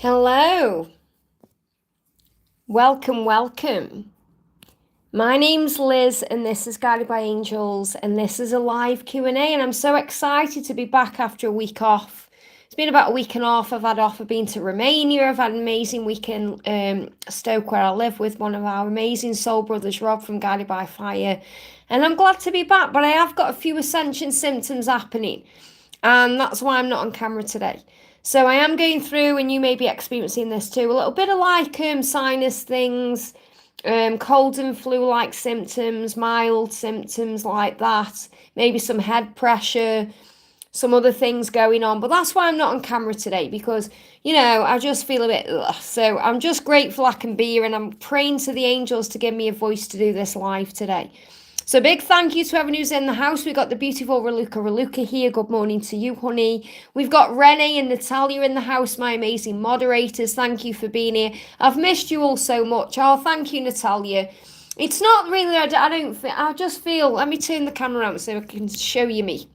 Hello. Welcome. My name's Liz and this is Guided by Angels and this is a live Q&A and I'm so excited to be back after a week off. It's been about a week and a half I've had off. I've been to Romania. I've had an amazing week in Stoke where I live with one of our amazing soul brothers, Rob from Guided by Fire. And I'm glad to be back, but I have got a few ascension symptoms happening. And that's why I'm not on camera today. So I am going through, and you may be experiencing this too, a little bit of like sinus things, cold and flu-like symptoms, mild symptoms like that, maybe some head pressure, some other things going on. But that's why I'm not on camera today, because, I just feel a bit ugh. So I'm just grateful I can be here, and I'm praying to the angels to give me a voice to do this live today. So big thank you to everyone who's in the house. We've got the beautiful Raluca here. Good morning to you, honey. We've got Renee and Natalia in the house, my amazing moderators. Thank you for being here. I've missed you all so much. Oh, thank you, Natalia. It's not really, I just feel, let me turn the camera around so I can show you me.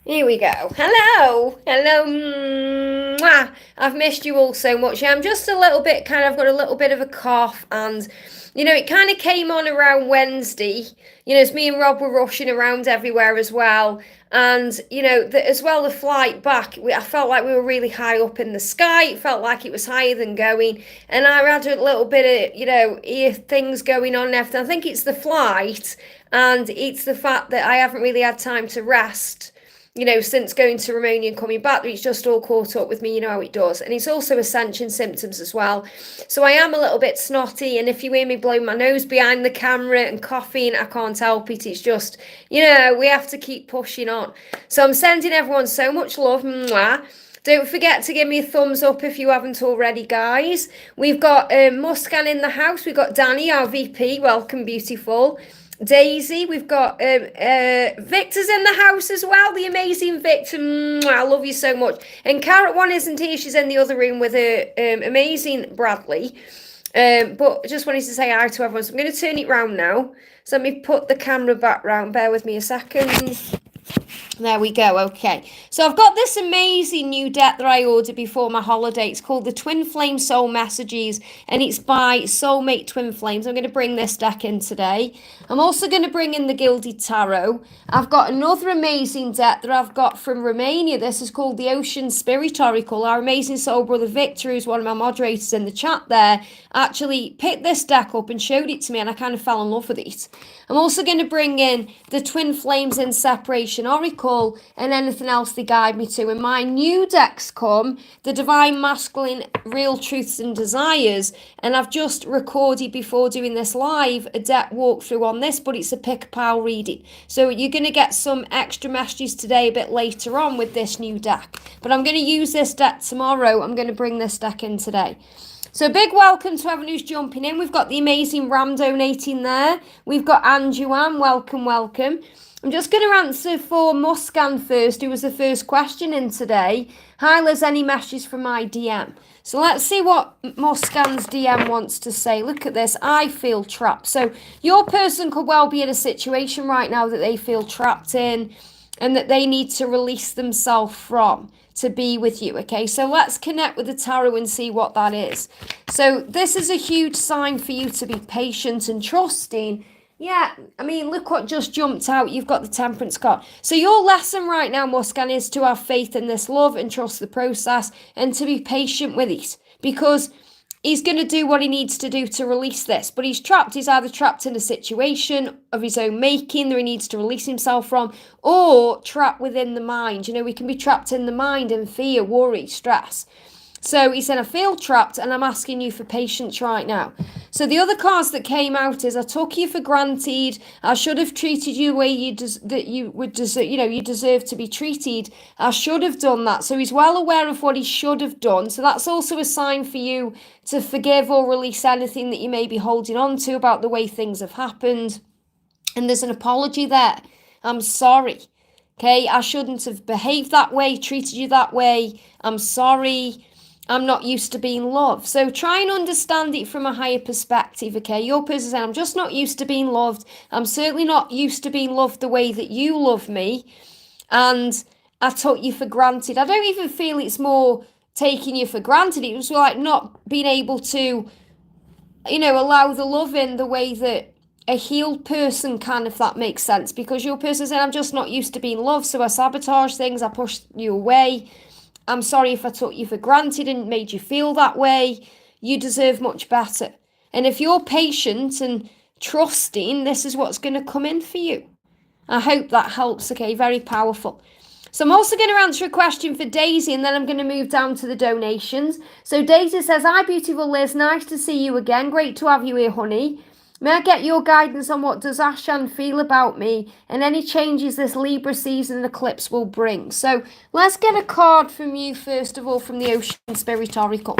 Here we go. Hello. Mwah. I've missed you all so much. I'm just a little bit I've got a little bit of a cough and it kind of came on around Wednesday. As me and Rob were rushing around everywhere as well. And, as well, the flight back, I felt like we were really high up in the sky. It felt like it was higher than going. And I had a little bit of, ear things going on and everything. I think it's the flight and it's the fact that I haven't really had time to rest. Since going to Romania and coming back, it's just all caught up with me, how it does. And it's also ascension symptoms as well. So I am a little bit snotty, and if you hear me blowing my nose behind the camera and coughing, I can't help it. It's just, we have to keep pushing on. So I'm sending everyone so much love. Mwah. Don't forget to give me a thumbs up if you haven't already, guys. We've got Muskan in the house. We've got Danny, our VP. Welcome, beautiful. Daisy, we've got Victor's in the house as well, the amazing Victor. I love you so much. And Carrot One isn't here, she's in the other room with her amazing Bradley. But just wanted to say hi to everyone. So I'm going to turn it round now. So let me put the camera back round. Bear with me a second. There we go. Okay. So I've got this amazing new deck that I ordered before my holiday. It's called the Twin Flame Soul Messages and it's by Soulmate Twin Flames. I'm going to bring this deck in today. I'm also going to bring in the Gilded Tarot. I've got another amazing deck that I've got from Romania. This is called the Ocean Spirit Oracle. Our amazing soul brother Victor, who's one of my moderators in the chat there, actually picked this deck up and showed it to me and I kind of fell in love with it. I'm also going to bring in the Twin Flames in Separation Oracle and anything else they guide me to. And my new decks come, the Divine Masculine Real Truths and Desires. And I've just recorded before doing this live a deck walkthrough on this, but it's a pick-a-pile reading. So you're going to get some extra messages today a bit later on with this new deck. But I'm going to use this deck tomorrow. I'm going to bring this deck in today. So big welcome to everyone who's jumping in. We've got the amazing Ram donating there. We've got Anjuan, welcome. I'm just going to answer for Muskan first, who was the first question in today. Hi Liz, any messages from my DM? So let's see what Muskan's DM wants to say. Look at this, I feel trapped. So your person could well be in a situation right now that they feel trapped in and that they need to release themselves from to be with you, okay? So let's connect with the tarot and see what that is. So this is a huge sign for you to be patient and trusting. Yeah, I mean, look what just jumped out. You've got the Temperance card. So your lesson right now, Muskan, is to have faith in this love and trust the process and to be patient with it because he's going to do what he needs to do to release this. But he's trapped. He's either trapped in a situation of his own making that he needs to release himself from or trapped within the mind. We can be trapped in the mind in fear, worry, stress. So he said, I feel trapped and I'm asking you for patience right now. So the other cards that came out is I took you for granted. I should have treated you the way you deserve to be treated. I should have done that. So he's well aware of what he should have done. So that's also a sign for you to forgive or release anything that you may be holding on to about the way things have happened. And there's an apology there. I'm sorry. Okay, I shouldn't have behaved that way, treated you that way. I'm sorry. I'm not used to being loved. So try and understand it from a higher perspective, okay? Your person saying, I'm just not used to being loved. I'm certainly not used to being loved the way that you love me. And I took you for granted. I don't even feel it's more taking you for granted. It was like not being able to, allow the love in the way that a healed person can, if that makes sense. Because your person said, I'm just not used to being loved, so I sabotage things, I push you away. I'm sorry if I took you for granted and made you feel that way. You deserve much better. And if you're patient and trusting, this is what's going to come in for you. I hope that helps, okay? Very powerful. So I'm also going to answer a question for Daisy, and then I'm going to move down to the donations. So Daisy says, hi, beautiful Liz. Nice to see you again. Great to have you here, honey. May I get your guidance on what does Ashan feel about me and any changes this Libra season eclipse will bring? So let's get a card from you, first of all, from the Ocean Spirit Oracle.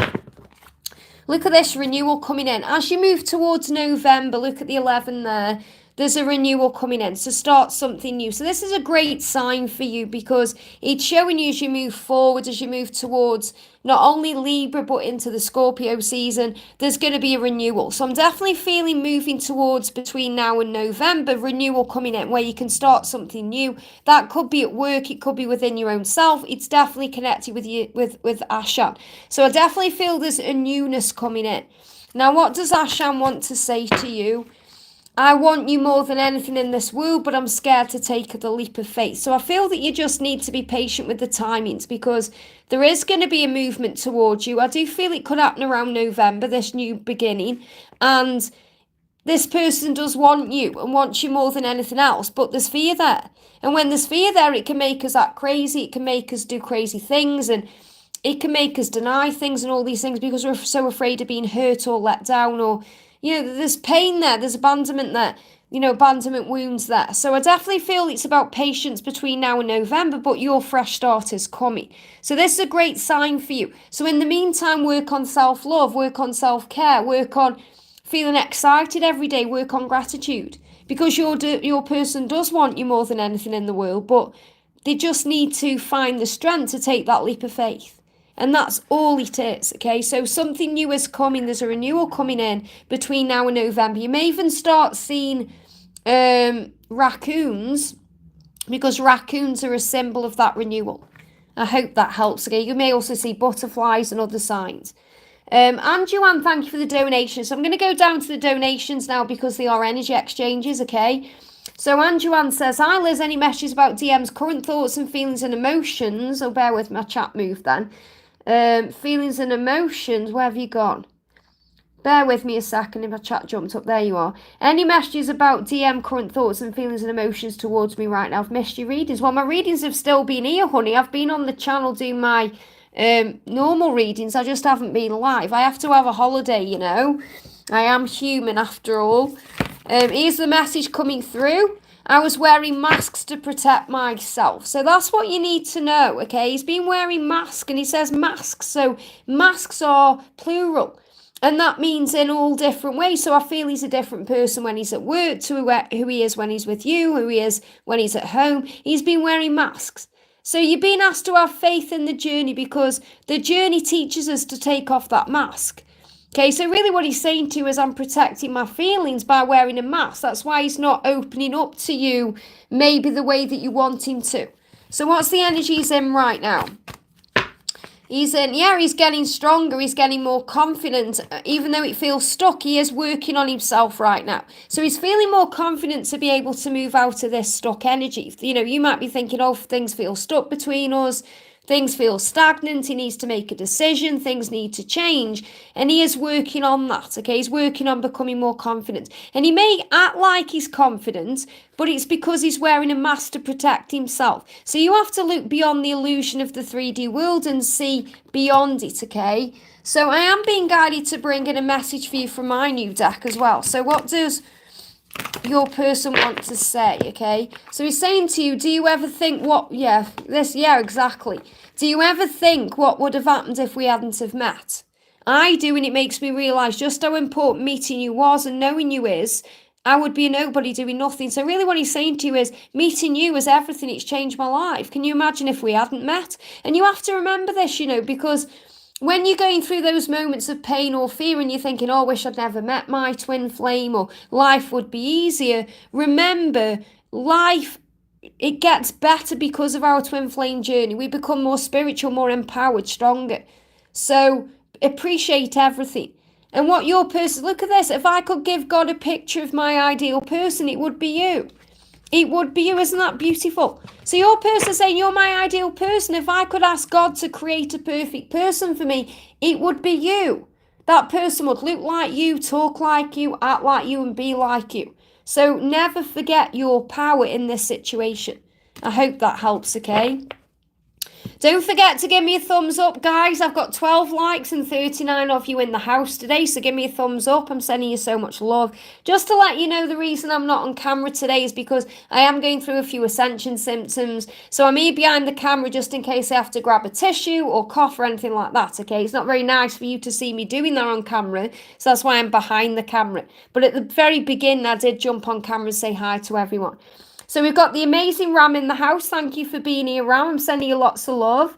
Look at this renewal coming in. As you move towards November, look at the 11 there. There's a renewal coming in, so start something new. So this is a great sign for you because it's showing you as you move forward, as you move towards not only Libra, but into the Scorpio season, there's going to be a renewal. So I'm definitely feeling moving towards between now and November, renewal coming in where you can start something new. That could be at work, it could be within your own self. It's definitely connected with you, with Ashan. So I definitely feel there's a newness coming in. Now, what does Ashan want to say to you? I want you more than anything in this world, but I'm scared to take the leap of faith. So I feel that you just need to be patient with the timings because there is going to be a movement towards you. I do feel it could happen around November, this new beginning. And this person does want you and wants you more than anything else, but there's fear there. And when there's fear there, it can make us act crazy. It can make us do crazy things and it can make us deny things and all these things because we're so afraid of being hurt or let down or there's pain there, there's abandonment there, abandonment wounds there. So I definitely feel it's about patience between now and November, but your fresh start is coming. So this is a great sign for you. So in the meantime, work on self-love, work on self-care, work on feeling excited every day, work on gratitude. Because your person does want you more than anything in the world, but they just need to find the strength to take that leap of faith. And that's all it is, okay? So something new is coming. There's a renewal coming in between now and November. You may even start seeing raccoons because raccoons are a symbol of that renewal. I hope that helps, okay? You may also see butterflies and other signs. And Joanne, thank you for the donation. So I'm going to go down to the donations now because they are energy exchanges, okay? So Anjuan says, hi Liz, any messages about DM's current thoughts and feelings and emotions? Oh, bear with my chat move then. Feelings and emotions, where have you gone? Bear with me a second if my chat jumped up. There you are. Any messages about DM current thoughts and feelings and emotions towards me right now? I've missed your readings. Well, my readings have still been here, honey. I've been on the channel doing my normal readings. I just haven't been live. I have to have a holiday, I am human after all. Here's the message coming through. I was wearing masks to protect myself. So that's what you need to know, okay? He's been wearing masks and he says masks. So masks are plural. And that means in all different ways. So I feel he's a different person when he's at work to who he is when he's with you, who he is when he's at home. He's been wearing masks. So you're being asked to have faith in the journey because the journey teaches us to take off that mask. Okay, so really what he's saying to you is I'm protecting my feelings by wearing a mask. That's why he's not opening up to you maybe the way that you want him to. So what's the energy he's in right now? He's getting stronger. He's getting more confident. Even though it feels stuck, he is working on himself right now. So he's feeling more confident to be able to move out of this stuck energy. You might be thinking, oh, things feel stuck between us. Things feel stagnant, he needs to make a decision, things need to change, and he is working on that, okay? He's working on becoming more confident. And he may act like he's confident, but it's because he's wearing a mask to protect himself. So you have to look beyond the illusion of the 3D world and see beyond it, okay? So I am being guided to bring in a message for you from my new deck as well. So what does your person want to say, okay? So he's saying to you, do you ever think exactly. Do you ever think what would have happened if we hadn't have met? I do, and it makes me realise just how important meeting you was and knowing you is. I would be a nobody doing nothing. So really what he's saying to you is, meeting you is everything. It's changed my life. Can you imagine if we hadn't met? And you have to remember this, because when you're going through those moments of pain or fear and you're thinking, oh, I wish I'd never met my twin flame or life would be easier, remember, life, it gets better because of our twin flame journey. We become more spiritual, more empowered, stronger. So appreciate everything. And what your person, look at this, if I could give God a picture of my ideal person, it would be you. It would be you. Isn't that beautiful? So your person saying, you're my ideal person. If I could ask God to create a perfect person for me, it would be you. That person would look like you, talk like you, act like you, and be like you. So never forget your power in this situation. I hope that helps, okay? Don't forget to give me a thumbs up, guys. I've got 12 likes and 39 of you in the house today, so give me a thumbs up. I'm sending you so much love. Just to let you know, the reason I'm not on camera today is because I am going through a few ascension symptoms, so I'm here behind the camera just in case I have to grab a tissue or cough or anything like that, okay? It's not very nice for you to see me doing that on camera, so that's why I'm behind the camera. But at the very beginning, I did jump on camera and say hi to everyone. So we've got the amazing Ram in the house. Thank you for being here, Ram. I'm sending you lots of love.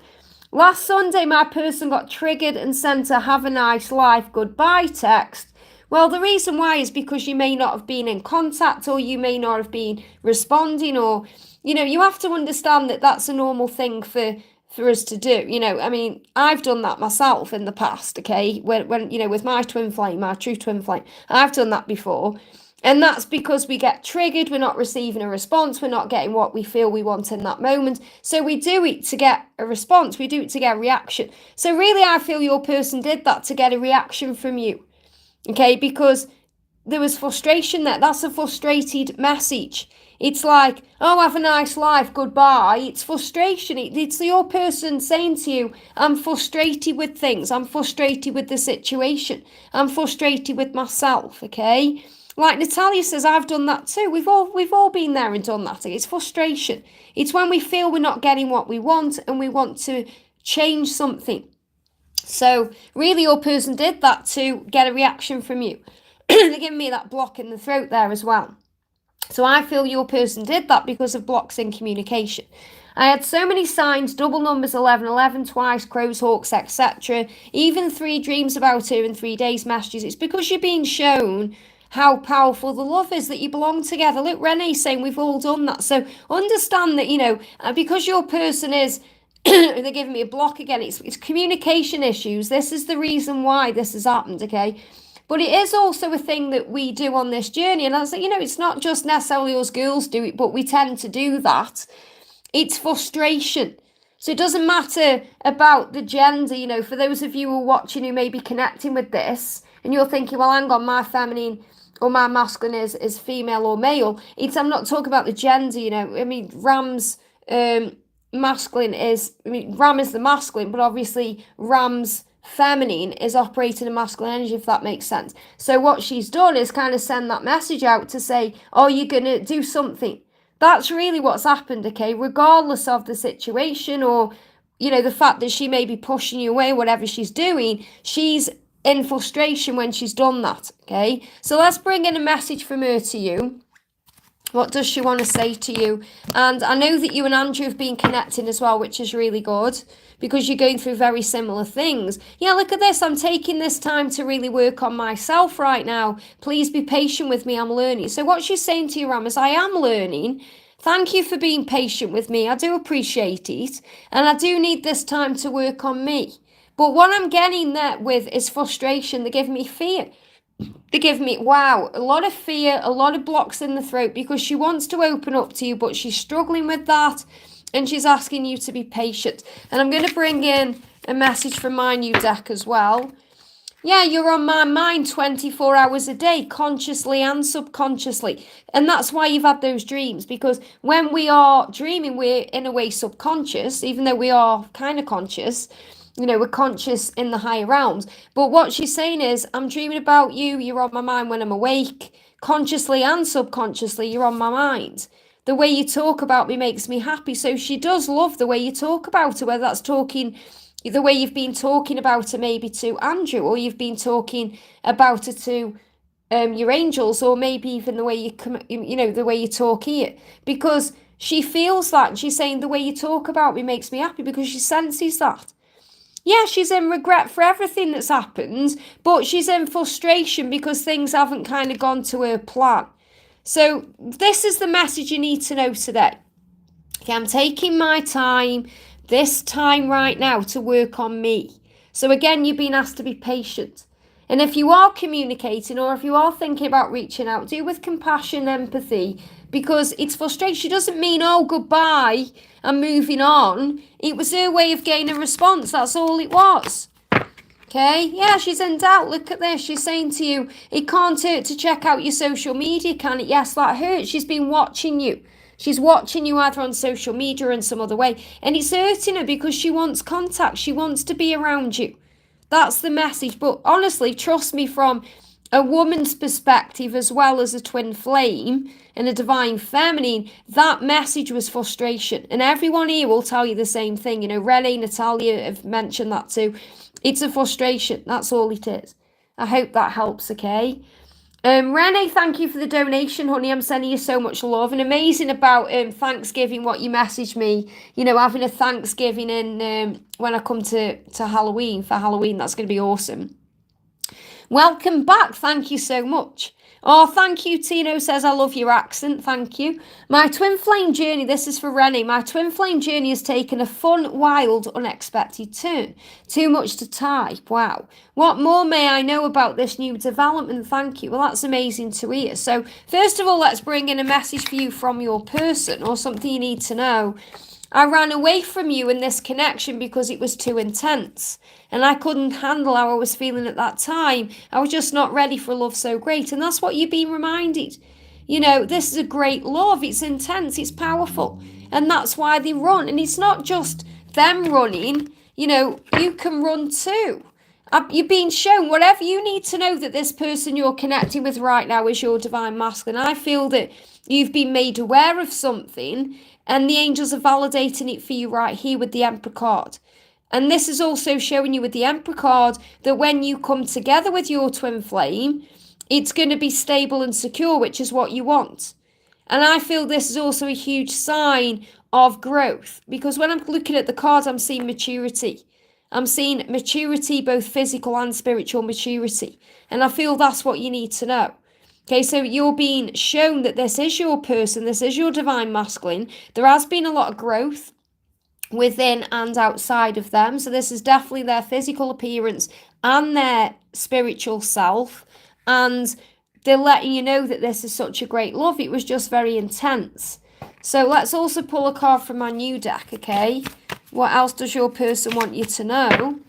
Last Sunday, my person got triggered and sent a have a nice life goodbye text. Well, the reason why is because you may not have been in contact, or you may not have been responding, or, you have to understand that that's a normal thing for us to do. I mean, I've done that myself in the past, okay? When with my twin flame, my true twin flame, I've done that before. And that's because we get triggered, we're not receiving a response, we're not getting what we feel we want in that moment. So we do it to get a response, we do it to get a reaction. So really, I feel your person did that to get a reaction from you, okay? Because there was frustration there. That's a frustrated message. It's like, oh, have a nice life, goodbye. It's frustration. It's your person saying to you, I'm frustrated with things. I'm frustrated with the situation. I'm frustrated with myself, okay? Like Natalia says, I've done that too. We've all been there and done that. It's frustration. It's when we feel we're not getting what we want and we want to change something. So really, your person did that to get a reaction from you. They're giving me that block in the throat there as well. So I feel your person did that because of blocks in communication. I had so many signs, double numbers 1111, twice, crows, hawks, etc. Even 3 dreams about her in 3 days messages. It's because you're being shown how powerful the love is, that you belong together. Look, Renee's saying we've all done that. So understand that, because your person is, they're giving me a block again, it's communication issues. This is the reason why this has happened, okay? But it is also a thing that we do on this journey. And I was like, it's not just necessarily us girls do it, but we tend to do that. It's frustration. So it doesn't matter about the gender, for those of you who are watching who may be connecting with this, and you're thinking, well, hang on, my feminine or my masculine is female or male. I'm not talking about the gender, I mean, Ram's masculine Ram is the masculine, but obviously Ram's feminine is operating in masculine energy, if that makes sense. So what she's done is kind of send that message out to say, oh, you're going to do something. That's really what's happened, okay? Regardless of the situation or, the fact that she may be pushing you away, whatever she's doing, she's in frustration when she's done that, okay? So let's bring in a message from her to you. What does she want to say to you? And I know that you and Andrew have been connecting as well, which is really good, because you're going through very similar things. Yeah, look at this. I'm taking this time to really work on myself right now. Please be patient with me. I'm learning. So what she's saying to you, Ram, is I am learning. Thank you for being patient with me. I do appreciate it. And I do need this time to work on me. But what I'm getting there with is frustration. They give me fear. They give me, wow, a lot of fear, a lot of blocks in the throat, because she wants to open up to you, but she's struggling with that. And she's asking you to be patient. And I'm going to bring in a message from my new deck as well. Yeah, you're on my mind 24 hours a day, consciously and subconsciously. And that's why you've had those dreams, because when we are dreaming, we're in a way subconscious, even though we are kind of conscious. We're conscious in the higher realms. But what she's saying is, I'm dreaming about you. You're on my mind when I'm awake. Consciously and subconsciously, you're on my mind. The way you talk about me makes me happy. So she does love the way you talk about her, whether that's talking the way you've been talking about her maybe to Andrew, or you've been talking about her to your angels, or maybe even the way the way you talk here. Because she feels that, and she's saying the way you talk about me makes me happy, because she senses that. Yeah, she's in regret for everything that's happened, but she's in frustration because things haven't kind of gone to her plan. So this is the message you need to know today. Okay, I'm taking my time, this time right now, to work on me. So again, you've been asked to be patient. And if you are communicating or if you are thinking about reaching out, do with compassion, empathy, because it's frustration. Doesn't mean, oh, goodbye, I'm moving on. It was her way of gaining a response. That's all it was. Okay, yeah, she's in doubt. Look at this. She's saying to you, it can't hurt to check out your social media, can it? Yes, that hurts. She's been watching you. She's watching you either on social media or in some other way. And it's hurting her because she wants contact. She wants to be around you. That's the message. But honestly, trust me, from a woman's perspective as well as a twin flame and a divine feminine, that message was frustration. And everyone here will tell you the same thing. You know, Renee, Natalia have mentioned that too. It's a frustration. That's all it is. I hope that helps, okay? Renee, thank you for the donation, honey. I'm sending you so much love. And amazing about Thanksgiving, what you messaged me. You know, having a Thanksgiving in when I come to Halloween, for Halloween. That's going to be awesome. Welcome back. Thank you so much. Oh, thank you. Tino says, I love your accent. Thank you. My twin flame journey, this is for Rennie. My twin flame journey has taken a fun, wild, unexpected turn. Too much to type. Wow. What more may I know about this new development? Thank you. Well, that's amazing to hear. So, first of all, let's bring in a message for you from your person or something you need to know. I ran away from you in this connection because it was too intense and I couldn't handle how I was feeling at that time. I was just not ready for love so great. And that's what you've been reminded. You know, this is a great love. It's intense. It's powerful. And that's why they run. And it's not just them running. You know, you can run too. You're being shown whatever you need to know that this person you're connecting with right now is your divine masculine. I feel that you've been made aware of something and the angels are validating it for you right here with the Emperor card. And this is also showing you with the Emperor card that when you come together with your twin flame, it's going to be stable and secure, which is what you want. And I feel this is also a huge sign of growth because when I'm looking at the cards, I'm seeing maturity. I'm seeing maturity, both physical and spiritual maturity. And I feel that's what you need to know. Okay, so you're being shown that this is your person, this is your divine masculine. There has been a lot of growth within and outside of them. So this is definitely their physical appearance and their spiritual self. And they're letting you know that this is such a great love. It was just very intense. So let's also pull a card from my new deck, okay? What else does your person want you to know?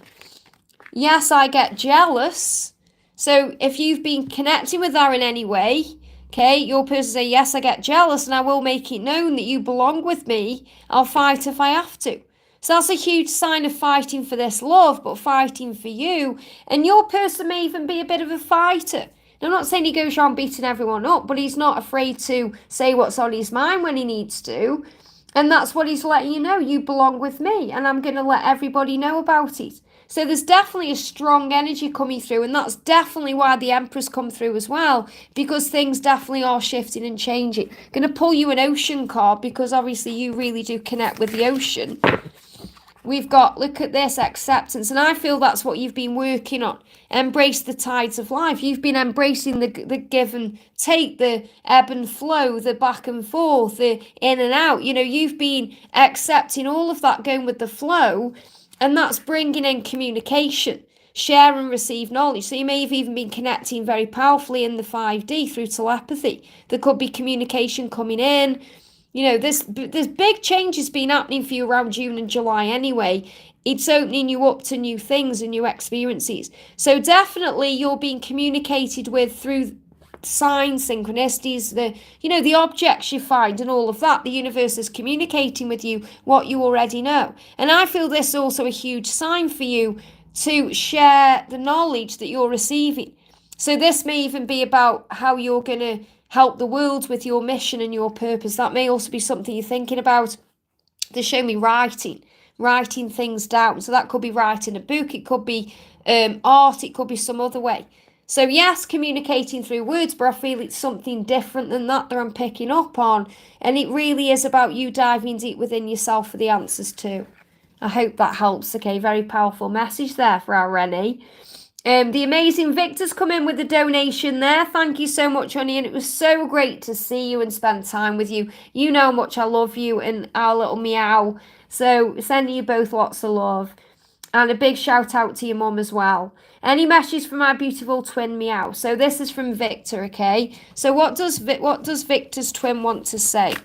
Yes, I get jealous. So if you've been connecting with her in any way, okay, your person say, yes, I get jealous and I will make it known that you belong with me. I'll fight if I have to. So that's a huge sign of fighting for this love, but fighting for you. And your person may even be a bit of a fighter. Now, I'm not saying he goes around beating everyone up, but he's not afraid to say what's on his mind when he needs to. And that's what he's letting you know. You belong with me and I'm going to let everybody know about it. So there's definitely a strong energy coming through, and that's definitely why the Empress come through as well, because things definitely are shifting and changing. Going to pull you an ocean card because obviously you really do connect with the ocean. We've got, look at this, acceptance, and I feel that's what you've been working on. Embrace the tides of life. You've been embracing the give and take, the ebb and flow, the back and forth, the in and out. You know, you've been accepting all of that, going with the flow. And that's bringing in communication, share and receive knowledge. So you may have even been connecting very powerfully in the 5D through telepathy. There could be communication coming in. You know, there's big changes been happening for you around June and July anyway. It's opening you up to new things and new experiences. So definitely you're being communicated with through signs, synchronicities, the objects you find and all of that. The universe is communicating with you what you already know. And I feel this is also a huge sign for you to share the knowledge that you're receiving. So this may even be about how you're going to help the world with your mission and your purpose. That may also be something you're thinking about. They show me writing things down. So that could be writing a book, it could be art, it could be some other way. So yes, communicating through words, but I feel it's something different than that I'm picking up on. And it really is about you diving deep within yourself for the answers too. I hope that helps. Okay, very powerful message there for our Rennie. The amazing Victor's come in with a donation there. Thank you so much, honey. And it was so great to see you and spend time with you. You know how much I love you and our little meow. So sending you both lots of love. And a big shout out to your mum as well. Any message from my beautiful twin Meow? So this is from Victor, okay? So what does Victor's twin want to say?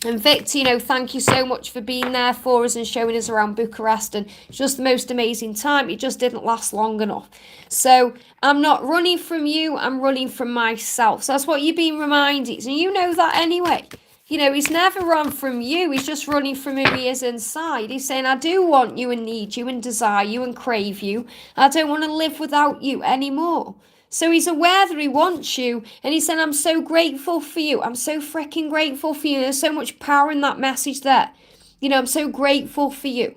And Victor, you know, thank you so much for being there for us and showing us around Bucharest, and it's just the most amazing time. It just didn't last long enough. So I'm not running from you, I'm running from myself. So that's what you're being reminded. And you know that anyway. You know, he's never run from you. He's just running from who he is inside. He's saying, I do want you and need you and desire you and crave you. I don't want to live without you anymore. So he's aware that he wants you, and he said, I'm so grateful for you. I'm so freaking grateful for you. There's so much power in that message there. You know, I'm so grateful for you.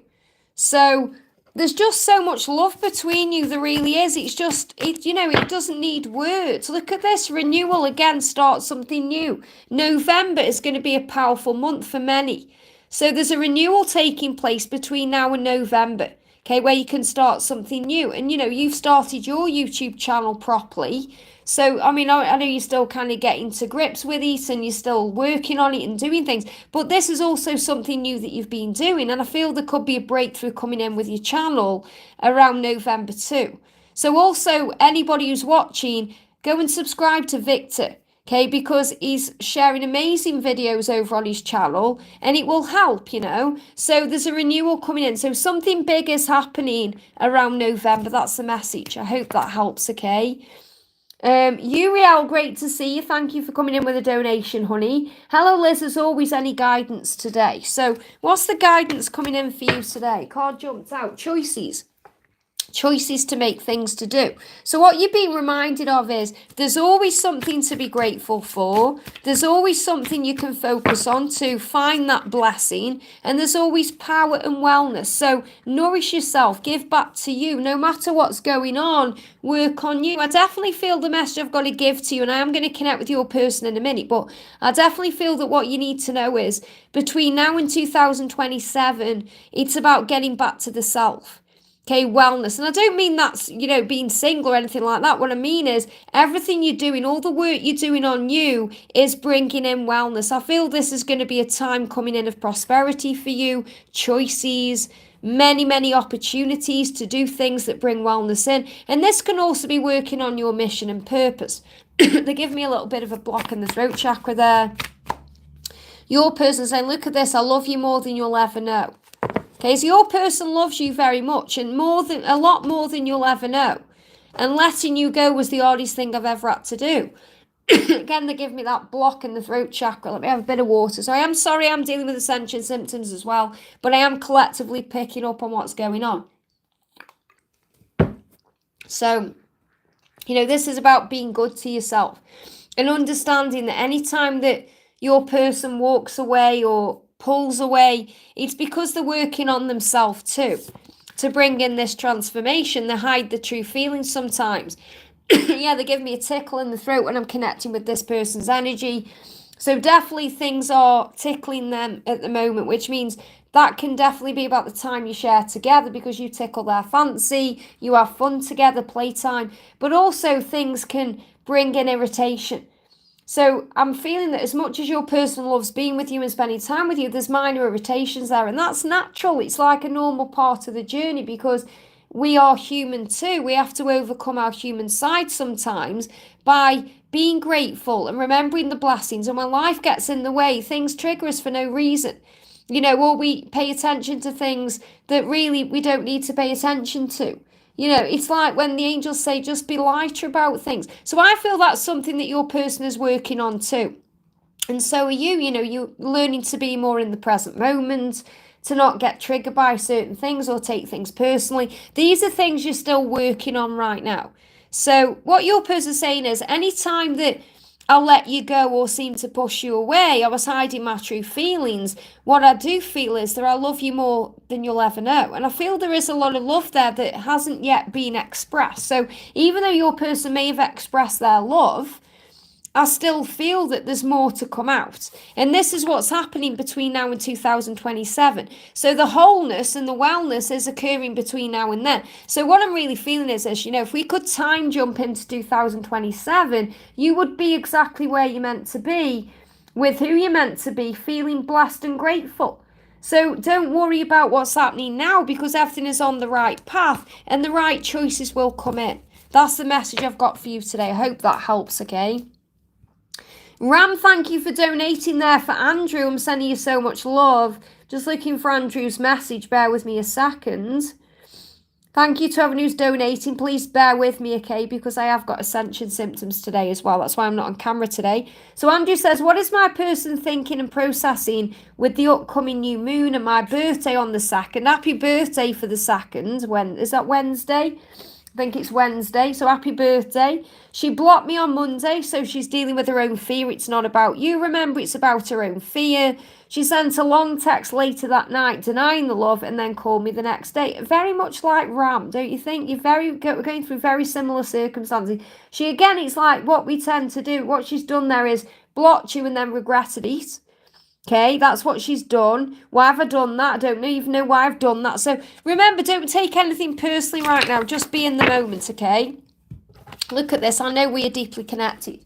So there's just so much love between you. There really is. It's just, you know, it doesn't need words. Look at this renewal again, start something new. November is going to be a powerful month for many. So there's a renewal taking place between now and November. Okay, where you can start something new. And, you know, you've started your YouTube channel properly. So, I mean, I know you're still kind of getting to grips with it and you're still working on it and doing things. But this is also something new that you've been doing. And I feel there could be a breakthrough coming in with your channel around November too. So also, anybody who's watching, go and subscribe to Victor. Okay, because he's sharing amazing videos over on his channel and it will help, you know. So there's a renewal coming in. So something big is happening around November. That's the message. I hope that helps, okay. Uriel, great to see you. Thank you for coming in with a donation, honey. Hello, Liz. As always, any guidance today? So what's the guidance coming in for you today? Card jumped out. Choices to make, things to do. So what you're being reminded of is there's always something to be grateful for. There's always something you can focus on to find that blessing. And there's always power and wellness. So nourish yourself, give back to you. No matter what's going on, work on you. I definitely feel the message I've got to give to you, and I am going to connect with your person in a minute, but I definitely feel that what you need to know is between now and 2027, it's about getting back to the self. Okay, wellness. And I don't mean that's, you know, being single or anything like that. What I mean is everything you're doing, all the work you're doing on you is bringing in wellness. I feel this is going to be a time coming in of prosperity for you, choices, many opportunities to do things that bring wellness in. And this can also be working on your mission and purpose. They give me a little bit of a block in the throat chakra there. Your person saying, look at this, I love you more than you'll ever know. Okay, so your person loves you very much and a lot more than you'll ever know. And letting you go was the hardest thing I've ever had to do. Again, they give me that block in the throat chakra. Let me have a bit of water. So I am sorry I'm dealing with ascension symptoms as well, but I am collectively picking up on what's going on. So, you know, this is about being good to yourself and understanding that any time that your person walks away or pulls away, it's because they're working on themselves too to bring in this transformation. They hide the true feelings sometimes. Yeah, they give me a tickle in the throat when I'm connecting with this person's energy. So definitely things are tickling them at the moment, which means that can definitely be about the time you share together because you tickle their fancy, you have fun together, playtime, but also things can bring in irritation. So I'm feeling that as much as your person loves being with you and spending time with you, there's minor irritations there. And that's natural. It's like a normal part of the journey because we are human too. We have to overcome our human side sometimes by being grateful and remembering the blessings. And when life gets in the way, things trigger us for no reason. You know, or we pay attention to things that really we don't need to pay attention to. You know, it's like when the angels say, just be lighter about things. So I feel that's something that your person is working on too. And so are you, you know, you're learning to be more in the present moment, to not get triggered by certain things or take things personally. These are things you're still working on right now. So what your person's saying is anytime that I'll let you go or seem to push you away, I was hiding my true feelings. What I do feel is that I love you more than you'll ever know. And I feel there is a lot of love there that hasn't yet been expressed. So even though your person may have expressed their love, I still feel that there's more to come out. And this is what's happening between now and 2027. So the wholeness and the wellness is occurring between now and then. So what I'm really feeling is, you know, if we could time jump into 2027, you would be exactly where you're meant to be, with who you're meant to be, feeling blessed and grateful. So don't worry about what's happening now, because everything is on the right path and the right choices will come in. That's the message I've got for you today. I hope that helps, okay? Ram, thank you for donating there for Andrew. I'm sending you so much love. Just looking for Andrew's message. Bear with me a second. Thank you to everyone who's donating. Please bear with me, okay, because I have got ascension symptoms today as well. That's why I'm not on camera today. So Andrew says, what is my person thinking and processing with the upcoming new moon and my birthday on the 2nd? Happy birthday for the 2nd. When is that, Wednesday? I think it's Wednesday, so happy birthday. She blocked me on Monday, so she's dealing with her own fear. It's not about you, remember, it's about her own fear. She sent a long text later that night denying the love and then called me the next day. Very much like Ram, don't you think? You're going through very similar circumstances. She, again, it's like what we tend to do. What she's done there is blocked you and then regretted it. Okay, that's what she's done. Why have I done that? I don't even know why I've done that. So remember, don't take anything personally right now. Just be in the moment, okay? Look at this. I know we are deeply connected.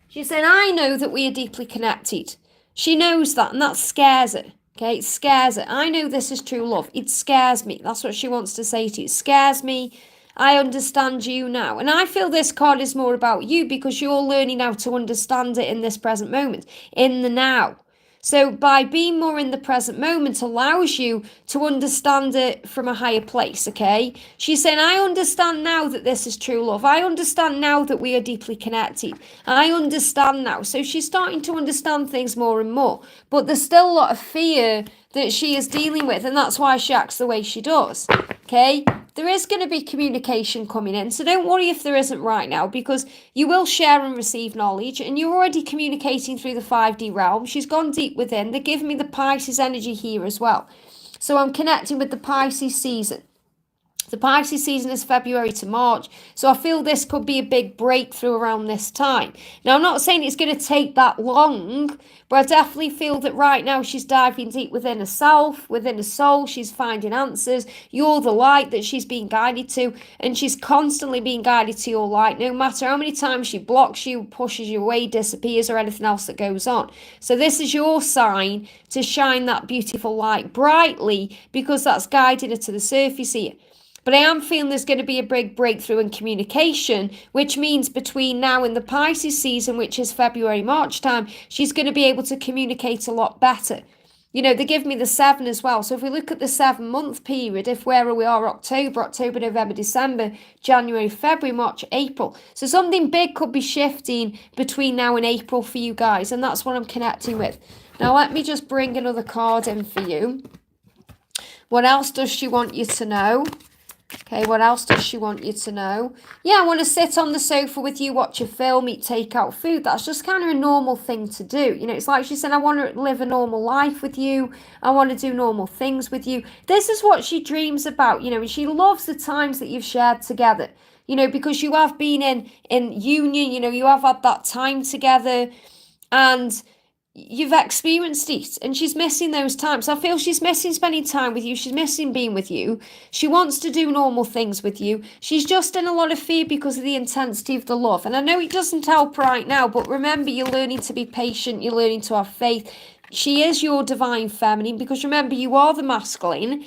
She's saying, I know that we are deeply connected. She knows that, and that scares her. Okay, it scares her. I know this is true love. It scares me. That's what she wants to say to you. It scares me. I understand you now. And I feel this card is more about you because you're learning how to understand it in this present moment, in the now. So by being more in the present moment allows you to understand it from a higher place, okay? She's saying, I understand now that this is true love. I understand now that we are deeply connected. I understand now. So she's starting to understand things more and more. But there's still a lot of fear that she is dealing with, and that's why she acts the way she does, okay? There is going to be communication coming in, so don't worry if there isn't right now, because you will share and receive knowledge, and you're already communicating through the 5D realm. She's gone deep within. They're giving me the Pisces energy here as well. So I'm connecting with the Pisces season. The Pisces season is February to March, so I feel this could be a big breakthrough around this time. Now, I'm not saying it's going to take that long, but I definitely feel that right now she's diving deep within herself, within her soul. She's finding answers. You're the light that she's being guided to, and she's constantly being guided to your light, no matter how many times she blocks you, pushes you away, disappears, or anything else that goes on. So this is your sign to shine that beautiful light brightly, because that's guiding her to the surface here. But I am feeling there's going to be a big breakthrough in communication, which means between now and the Pisces season, which is February, March time, she's going to be able to communicate a lot better. You know, they give me the 7 as well. So if we look at the 7-month period, if where we are October, November, December, January, February, March, April. So something big could be shifting between now and April for you guys. And that's what I'm connecting with. Now, let me just bring another card in for you. What else does she want you to know? Okay, what else does she want you to know? Yeah, I want to sit on the sofa with you, watch a film, eat takeout food. That's just kind of a normal thing to do. You know, it's like she said, I want to live a normal life with you. I want to do normal things with you. This is what she dreams about, you know, and she loves the times that you've shared together. You know, because you have been in union, you know, you have had that time together, and you've experienced it, and she's missing those times. I feel she's missing spending time with you. She's missing being with you. She wants to do normal things with you. She's just in a lot of fear because of the intensity of the love. And I know it doesn't help right now, but remember, you're learning to be patient. You're learning to have faith. She is your divine feminine, because remember, you are the masculine,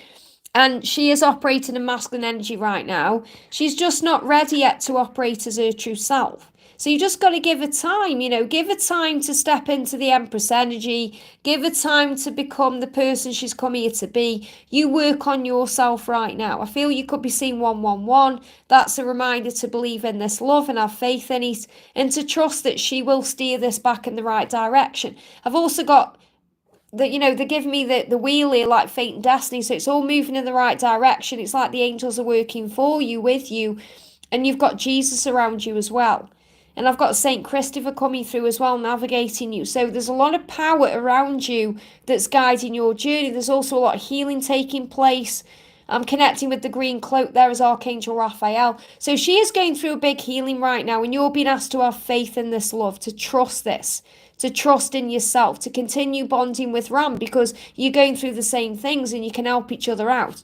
and she is operating in masculine energy right now. She's just not ready yet to operate as her true self. So you just got to give her time, you know, give her time to step into the Empress energy, give her time to become the person she's come here to be. You work on yourself right now. I feel you could be seeing 111. That's a reminder to believe in this love and have faith in it, and to trust that she will steer this back in the right direction. I've also got that, you know, they give me the wheel here like fate and destiny, so it's all moving in the right direction. It's like the angels are working for you, with you, and you've got Jesus around you as well. And I've got St. Christopher coming through as well, navigating you. So there's a lot of power around you that's guiding your journey. There's also a lot of healing taking place. I'm connecting with the green cloak there as Archangel Raphael. So she is going through a big healing right now, and you're being asked to have faith in this love, to trust this, to trust in yourself, to continue bonding with Ram, because you're going through the same things and you can help each other out.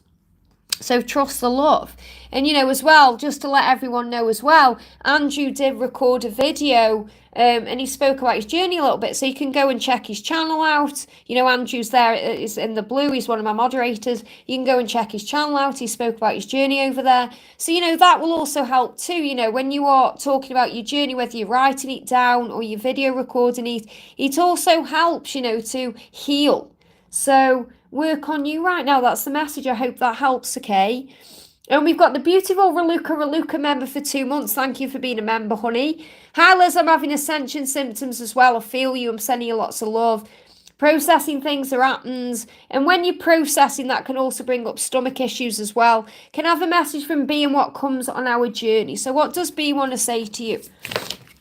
So trust the love. And, you know, as well, just to let everyone know as well, Andrew did record a video and he spoke about his journey a little bit. So you can go and check his channel out. You know, Andrew's there, is in the blue. He's one of my moderators. You can go and check his channel out. He spoke about his journey over there. So, you know, that will also help too. You know, when you are talking about your journey, whether you're writing it down or you're video recording it, it also helps, you know, to heal. So work on you right now. That's the message. I hope that helps, okay? And we've got the beautiful Raluca member for 2 months. Thank you for being a member, honey. Hi, Liz. I'm having ascension symptoms as well. I feel you. I'm sending you lots of love. Processing things that happens. And when you're processing, that can also bring up stomach issues as well. Can I have a message from B and what comes on our journey? So what does B want to say to you?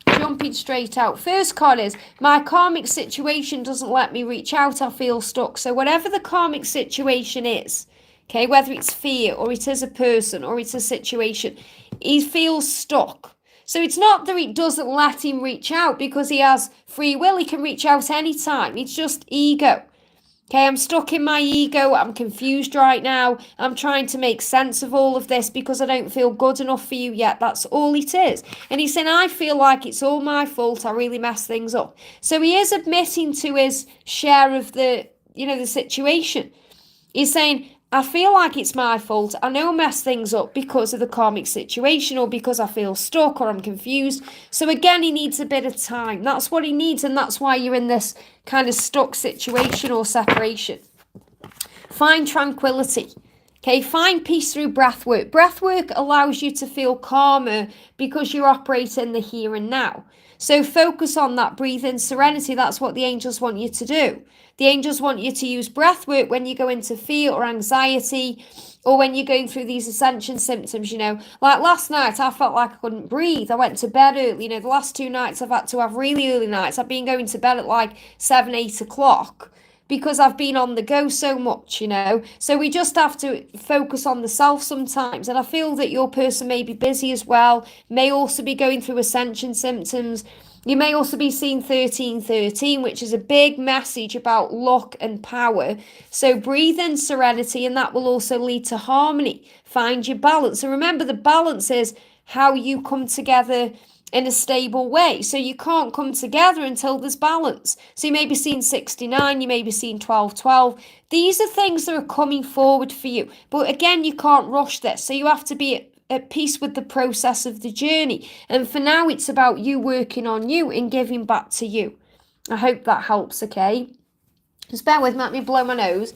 Jumping straight out. First card is, my karmic situation doesn't let me reach out. I feel stuck. So whatever the karmic situation is, okay, whether it's fear or it is a person or it's a situation, he feels stuck. So it's not that it doesn't let him reach out because he has free will. He can reach out anytime. It's just ego. Okay, I'm stuck in my ego. I'm confused right now. I'm trying to make sense of all of this because I don't feel good enough for you yet. That's all it is. And he's saying, I feel like it's all my fault. I really messed things up. So he is admitting to his share of the, you know, the situation. He's saying, I feel like it's my fault. I know I messed things up because of the karmic situation or because I feel stuck or I'm confused. So again, he needs a bit of time. That's what he needs, and that's why you're in this kind of stuck situation or separation. Find tranquility. Okay, find peace through breath work. Breath work allows you to feel calmer because you're operating the here and now. So focus on that, breathe in serenity. That's what the angels want you to do. The angels want you to use breath work when you go into fear or anxiety or when you're going through these ascension symptoms, you know. Like last night, I felt like I couldn't breathe. I went to bed early. You know, the last 2 nights I've had to have really early nights. I've been going to bed at like 7, 8 o'clock because I've been on the go so much, you know. So we just have to focus on the self sometimes. And I feel that your person may be busy as well, may also be going through ascension symptoms. You may also be seeing 1313, which is a big message about luck and power. So breathe in serenity, and that will also lead to harmony. Find your balance. And remember, the balance is how you come together in a stable way. So you can't come together until there's balance. So you may be seeing 69, you may be seeing 1212. These are things that are coming forward for you. But again, you can't rush this. So you have to be at peace with the process of the journey. And for now, it's about you working on you and giving back to you. I hope that helps, okay? Just bear with me, let me blow my nose.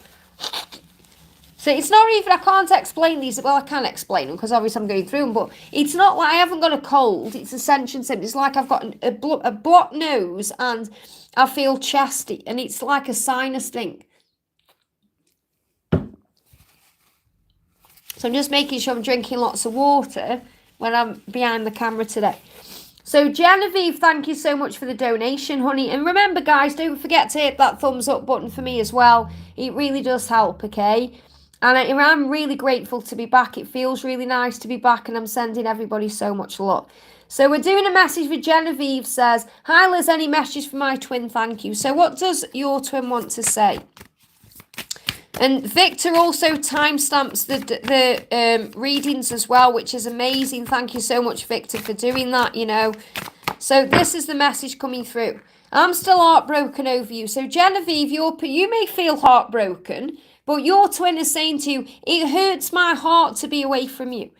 So it's not even, I can't explain these, well, I can explain them because obviously I'm going through them, but it's not like I haven't got a cold, it's ascension symptoms. It's like I've got a blocked nose and I feel chesty, and it's like a sinus thing. So I'm just making sure I'm drinking lots of water when I'm behind the camera today. So Genevieve, thank you so much for the donation, honey. And remember, guys, don't forget to hit that thumbs up button for me as well. It really does help, okay? And I'm really grateful to be back. It feels really nice to be back, and I'm sending everybody so much love. So we're doing a message for Genevieve. Says, hi Liz, any message for my twin? Thank you. So what does your twin want to say? And Victor also timestamps the readings as well, which is amazing. Thank you so much, Victor, for doing that, you know. So this is the message coming through. I'm still heartbroken over you. So Genevieve, you may feel heartbroken, but your twin is saying to you, it hurts my heart to be away from you.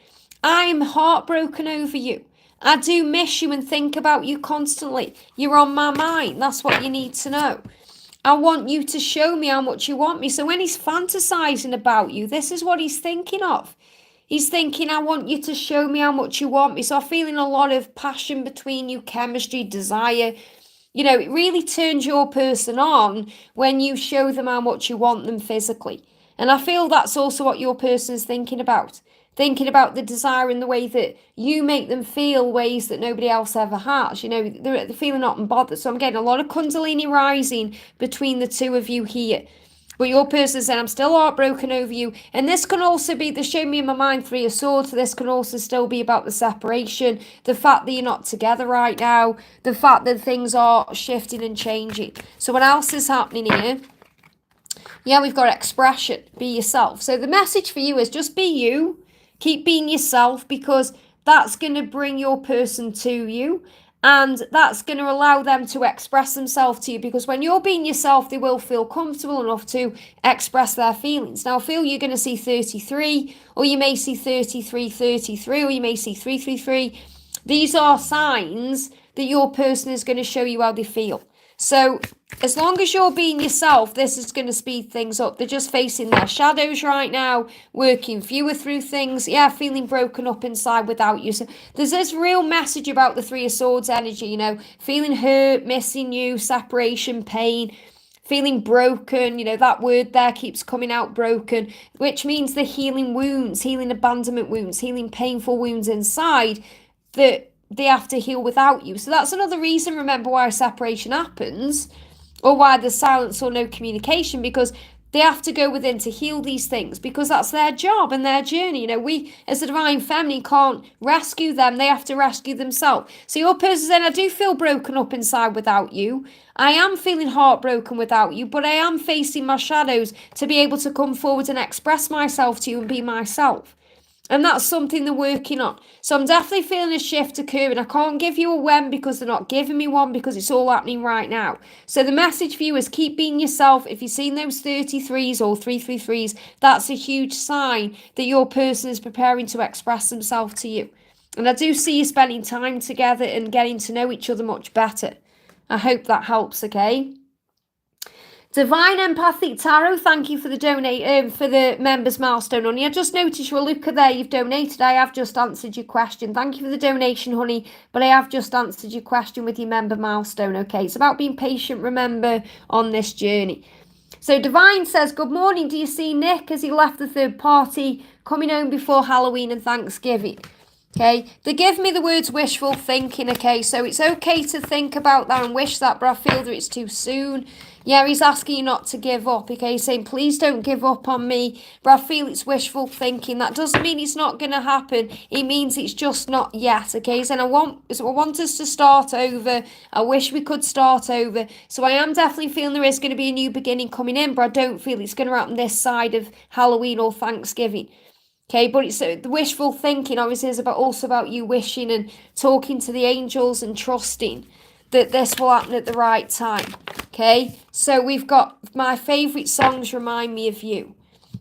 I'm heartbroken over you. I do miss you and think about you constantly. You're on my mind. That's what you need to know. I want you to show me how much you want me. So when he's fantasizing about you, this is what he's thinking of. He's thinking, I want you to show me how much you want me. So I'm feeling a lot of passion between you, chemistry, desire. You know, it really turns your person on when you show them how much you want them physically. And I feel that's also what your person is thinking about. Thinking about the desire and the way that you make them feel ways that nobody else ever has. You know, they're feeling not bothered. So I'm getting a lot of Kundalini rising between the two of you here. But your person said, I'm still heartbroken over you. And this can also be, the show me in my mind 3 of Swords. So this can also still be about the separation. The fact that you're not together right now. The fact that things are shifting and changing. So what else is happening here? Yeah, we've got expression. Be yourself. So the message for you is just be you. Keep being yourself, because that's going to bring your person to you. And that's going to allow them to express themselves to you, because when you're being yourself, they will feel comfortable enough to express their feelings. Now, I feel you're going to see 33, or you may see 33, 33, or you may see 333. These are signs that your person is going to show you how they feel. So as long as you're being yourself, this is going to speed things up. They're just facing their shadows right now, working fewer through things. Yeah, feeling broken up inside without you. So there's this real message about the Three of Swords energy, you know, feeling hurt, missing you, separation, pain, feeling broken. You know, that word there keeps coming out, broken, which means the healing wounds, healing abandonment wounds, healing painful wounds inside that they have to heal without you. So that's another reason, remember, why a separation happens, or why there's silence or no communication, because they have to go within to heal these things, because that's their job and their journey. You know, we as the divine feminine can't rescue them, they have to rescue themselves. So your person saying, I do feel broken up inside without you. I am feeling heartbroken without you, but I am facing my shadows to be able to come forward and express myself to you and be myself. And that's something they're working on. So I'm definitely feeling a shift occurring. I can't give you a when because they're not giving me one, because it's all happening right now. So the message for you is keep being yourself. If you've seen those 33s or 333s, that's a huge sign that your person is preparing to express themselves to you. And I do see you spending time together and getting to know each other much better. I hope that helps, okay? Divine Empathic Tarot, thank you for the for the members milestone, honey. I just noticed your Luca there, you've donated. I have just answered your question. Thank you for the donation, honey, but I have just answered your question with your member milestone, okay? It's about being patient, remember, on this journey. So Divine says, good morning, do you see Nick as he left the third party, coming home before Halloween and Thanksgiving? Okay, they give me the words wishful thinking, okay, so it's okay to think about that and wish that, but I feel that it's too soon. Yeah, he's asking you not to give up, okay, saying, please don't give up on me, but I feel it's wishful thinking. That doesn't mean it's not going to happen. It means it's just not yet, okay, so I want us to start over. I wish we could start over. So I am definitely feeling there is going to be a new beginning coming in, but I don't feel it's going to happen this side of Halloween or Thanksgiving. Okay, but it's the wishful thinking obviously is also about you wishing and talking to the angels and trusting that this will happen at the right time. Okay, so we've got my favourite songs remind me of you.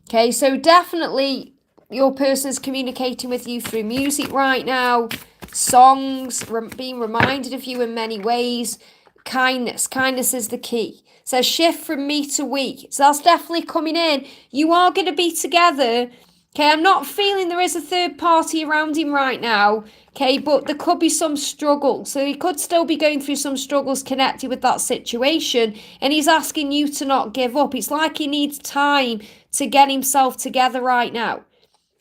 Okay, so definitely your person is communicating with you through music right now, songs, being reminded of you in many ways. Kindness is the key. So shift from me to we. So that's definitely coming in. You are going to be together. Okay, I'm not feeling there is a third party around him right now, okay, but there could be some struggle. So he could still be going through some struggles connected with that situation, and he's asking you to not give up. It's like he needs time to get himself together right now.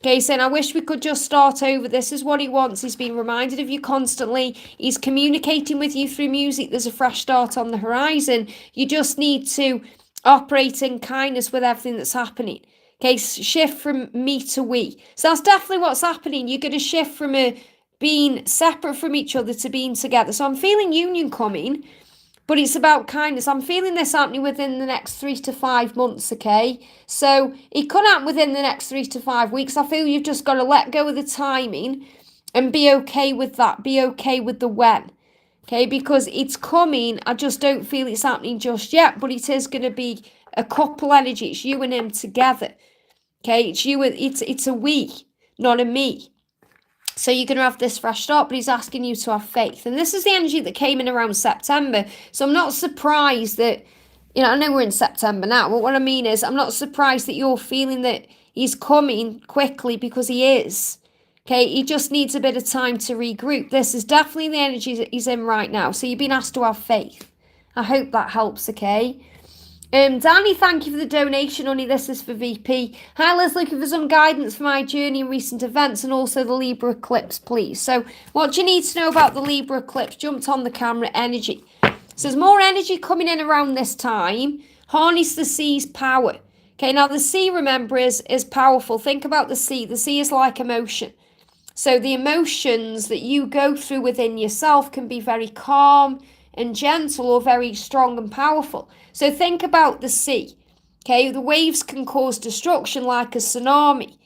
Okay, saying, I wish we could just start over. This is what he wants. He's being reminded of you constantly. He's communicating with you through music. There's a fresh start on the horizon. You just need to operate in kindness with everything that's happening. Okay, shift from me to we. So that's definitely what's happening. You're going to shift from being separate from each other to being together. So I'm feeling union coming, but it's about kindness. I'm feeling this happening within the next 3 to 5 months, okay? So it could happen within the next 3 to 5 weeks. I feel you've just got to let go of the timing and be okay with that. Be okay with the when, okay? Because it's coming. I just don't feel it's happening just yet, but it is going to be a couple energy. It's you and him together. Okay, it's you. It's a we, not a me. So you're going to have this fresh start, but he's asking you to have faith. And this is the energy that came in around September. So I'm not surprised that, you know, I know we're in September now, but what I mean is I'm not surprised that you're feeling that he's coming quickly, because he is. Okay, he just needs a bit of time to regroup. This is definitely the energy that he's in right now. So you've been asked to have faith. I hope that helps, okay? Danny, thank you for the donation, honey. This is for VP. Hi, Liz, looking for some guidance for my journey and recent events, and also the Libra eclipse, please. So what do you need to know about the Libra eclipse? Jumped on the camera, energy. So there's more energy coming in around this time. Harness the sea's power. Okay, now the sea, remember, is powerful. Think about the sea. The sea is like emotion. So the emotions that you go through within yourself can be very calm and gentle, or very strong and powerful. So think about the sea. Okay, the waves can cause destruction like a tsunami.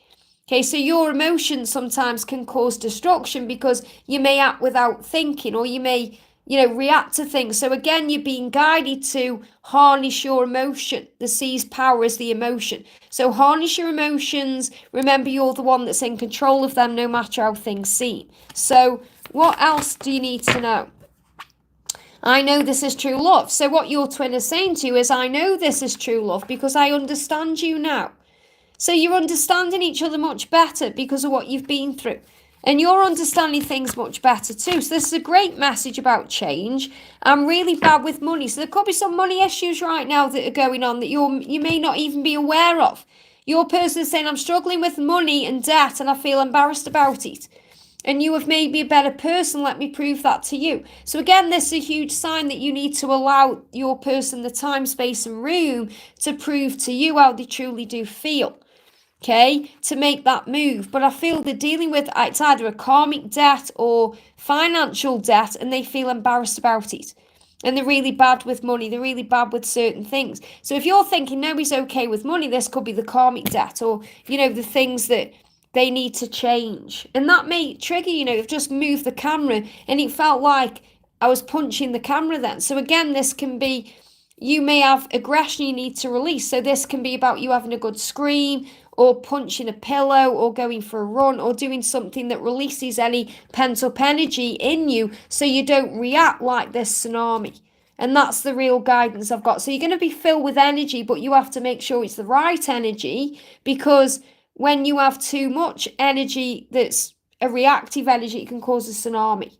Okay, so your emotions sometimes can cause destruction because you may act without thinking, or you may react to things. So again, you're being guided to harness your emotion. The C's power is the emotion. So harness your emotions. Remember, you're the one that's in control of them, no matter how things seem. So what else do you need to know? I know this is true love. So what your twin is saying to you is, I know this is true love because I understand you now. So you're understanding each other much better because of what you've been through. And you're understanding things much better too. So this is a great message about change. I'm really bad with money. So there could be some money issues right now that are going on that you may not even be aware of. Your person is saying, I'm struggling with money and debt and I feel embarrassed about it. And you have made me a better person. Let me prove that to you. So again, this is a huge sign that you need to allow your person the time, space and room to prove to you how they truly do feel. Okay, to make that move. But I feel they're dealing with, it's either a karmic debt or financial debt, and they feel embarrassed about it. And they're really bad with money. They're really bad with certain things. So if you're thinking, no, he's okay with money, this could be the karmic debt or, the things that they need to change. And that may trigger, you've just moved the camera and it felt like I was punching the camera then. So again, this can be, you may have aggression you need to release. So this can be about you having a good scream or punching a pillow or going for a run or doing something that releases any pent up energy in you so you don't react like this tsunami. And that's the real guidance I've got. So you're going to be filled with energy, but you have to make sure it's the right energy, because when you have too much energy that's a reactive energy, it can cause a tsunami.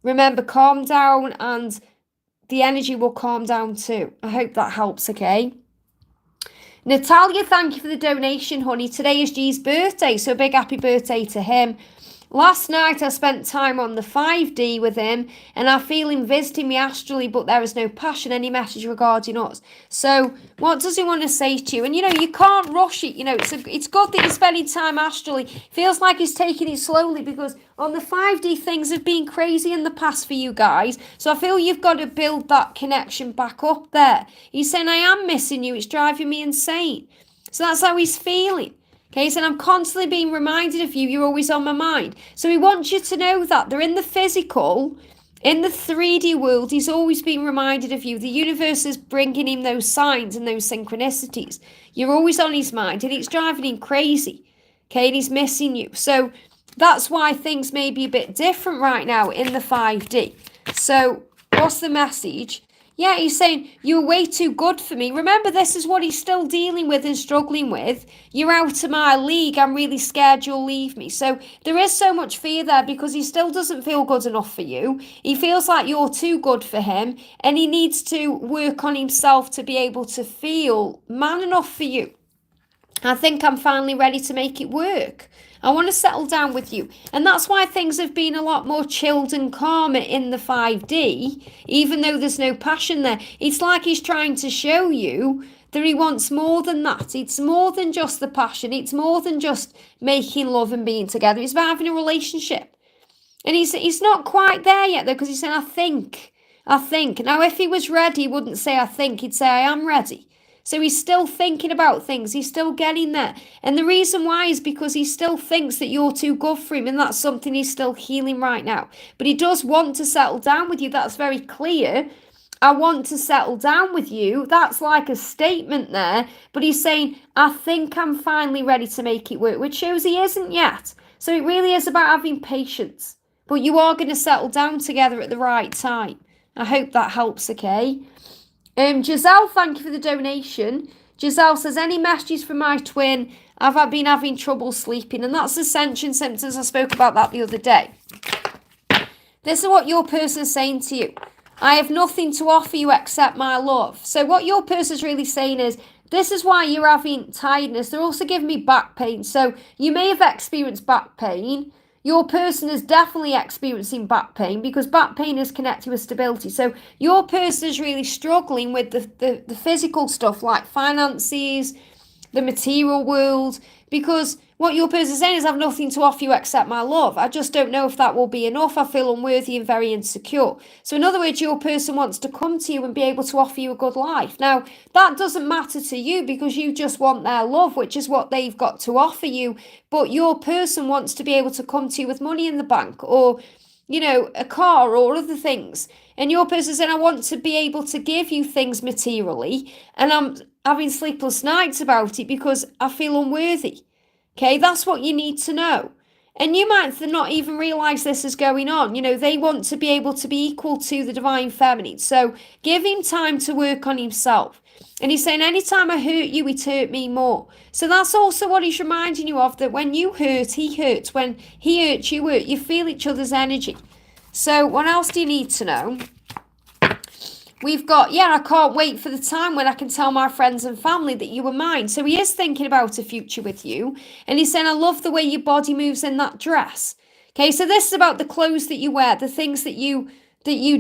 Remember, calm down and the energy will calm down too. I hope that helps, okay? Natalia, thank you for the donation, honey. Today is G's birthday, so a big happy birthday to him. Last night I spent time on the 5D with him and I feel him visiting me astrally, but there is no passion. Any message regarding us? So what does he want to say to you? And you can't rush it. It's good that you're spending time astrally. Feels like he's taking it slowly, because on the 5D things have been crazy in the past for you guys. So I feel you've got to build that connection back up there. He's saying, I am missing you. It's driving me insane. So that's how he's feeling. Okay, so I'm constantly being reminded of you. You're always on my mind. So he wants you to know that they're in the physical, in the 3D world. He's always being reminded of you. The universe is bringing him those signs and those synchronicities. You're always on his mind and it's driving him crazy. Okay, and he's missing you. So that's why things may be a bit different right now in the 5D. So what's the message? Yeah, he's saying, you're way too good for me. Remember, this is what he's still dealing with and struggling with. You're out of my league. I'm really scared you'll leave me. So there is so much fear there because he still doesn't feel good enough for you. He feels like you're too good for him and he needs to work on himself to be able to feel man enough for you. I think I'm finally ready to make it work. I want to settle down with you. And that's why things have been a lot more chilled and calmer in the 5D, even though there's no passion there. It's like he's trying to show you that he wants more than that. It's more than just the passion. It's more than just making love and being together. It's about having a relationship. And he's not quite there yet, though, because he's saying, I think. Now, if he was ready, he wouldn't say, I think. He'd say, I am ready. So he's still thinking about things. He's still getting there. And the reason why is because he still thinks that you're too good for him. And that's something he's still healing right now. But he does want to settle down with you. That's very clear. I want to settle down with you. That's like a statement there. But he's saying, I think I'm finally ready to make it work, which shows he isn't yet. So it really is about having patience. But you are going to settle down together at the right time. I hope that helps, okay? Giselle, thank you for the donation. Giselle says, any messages from my twin? I've been having trouble sleeping. And that's ascension symptoms. I spoke about that the other day. This is what your person is saying to you. I have nothing to offer you except my love. So what your person is really saying is, this is why you're having tiredness. They're also giving me back pain. So you may have experienced back pain. Your person is definitely experiencing back pain because back pain is connected with stability. So your person is really struggling with the physical stuff like finances, the material world, because what your person is saying is, I have nothing to offer you except my love. I just don't know if that will be enough. I feel unworthy and very insecure. So in other words, your person wants to come to you and be able to offer you a good life. Now, that doesn't matter to you because you just want their love, which is what they've got to offer you. But your person wants to be able to come to you with money in the bank or a car or other things. And your person saying, I want to be able to give you things materially, and I'm having sleepless nights about it because I feel unworthy. Okay, that's what you need to know. And you might not even realize this is going on. They want to be able to be equal to the divine feminine. So give him time to work on himself. And he's saying, anytime I hurt you, it hurt me more. So that's also what he's reminding you of, that when you hurt, he hurts. When he hurts, you hurt. You feel each other's energy. So what else do you need to know? We've got, I can't wait for the time when I can tell my friends and family that you were mine. So he is thinking about a future with you. And he's saying, I love the way your body moves in that dress. Okay, so this is about the clothes that you wear, the things that you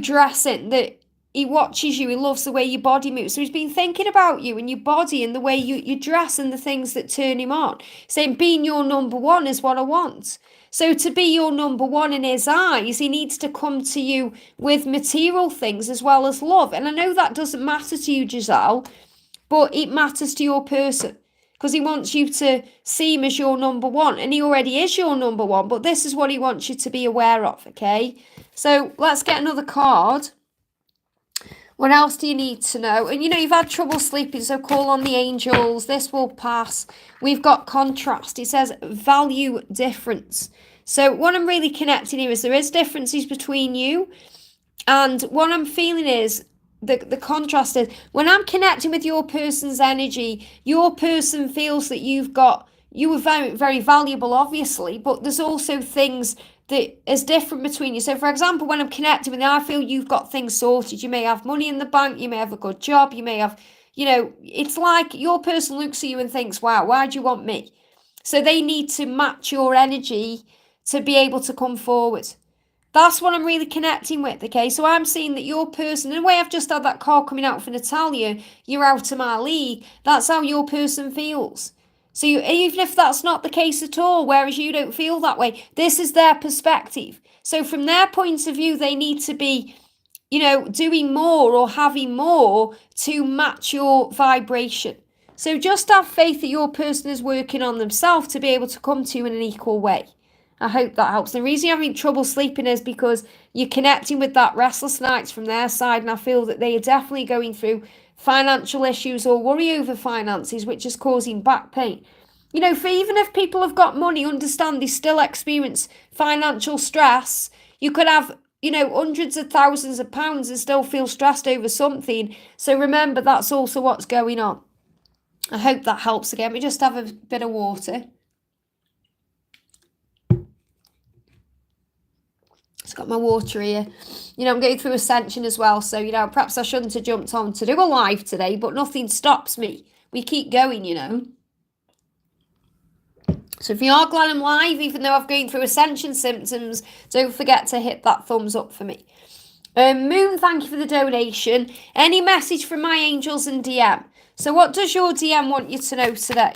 dress in, that he watches you, he loves the way your body moves. So he's been thinking about you and your body and the way you dress and the things that turn him on. Saying being your number one is what I want. So to be your number one in his eyes, he needs to come to you with material things as well as love. And I know that doesn't matter to you, Giselle, but it matters to your person, because he wants you to see him as your number one. And he already is your number one, but this is what he wants you to be aware of, okay? So let's get another card. What else do you need to know? And you've had trouble sleeping, so call on the angels. This will pass. We've got contrast. It says value difference. So what I'm really connecting here is there is differences between you. And what I'm feeling is the contrast is when I'm connecting with your person's energy, your person feels that you are very, very valuable, obviously, but there's also things that is different between you. So for example, when I'm connected with you, I feel you've got things sorted. You may have money in the bank, you may have a good job, you may have, it's like your person looks at you and thinks, wow, why do you want me? So they need to match your energy to be able to come forward. That's what I'm really connecting with, okay? So I'm seeing that your person, in the way I've just had that call coming out for Natalia, you're out of my league, that's how your person feels. So even if that's not the case at all, whereas you don't feel that way, this is their perspective. So from their point of view, they need to be, doing more or having more to match your vibration. So just have faith that your person is working on themselves to be able to come to you in an equal way. I hope that helps. The reason you're having trouble sleeping is because you're connecting with that restless nights from their side, and I feel that they are definitely going through financial issues or worry over finances, which is causing back pain. For even if people have got money, understand they still experience financial stress. You could have, hundreds of thousands of pounds and still feel stressed over something. So remember, that's also what's going on. I hope that helps again. We just have a bit of water. It's got my water here. I'm going through Ascension as well. So, perhaps I shouldn't have jumped on to do a live today, but nothing stops me. We keep going, So if you are glad I'm live, even though I've gone through Ascension symptoms, don't forget to hit that thumbs up for me. Moon, thank you for the donation. Any message from my angels and DM? So what does your DM want you to know today?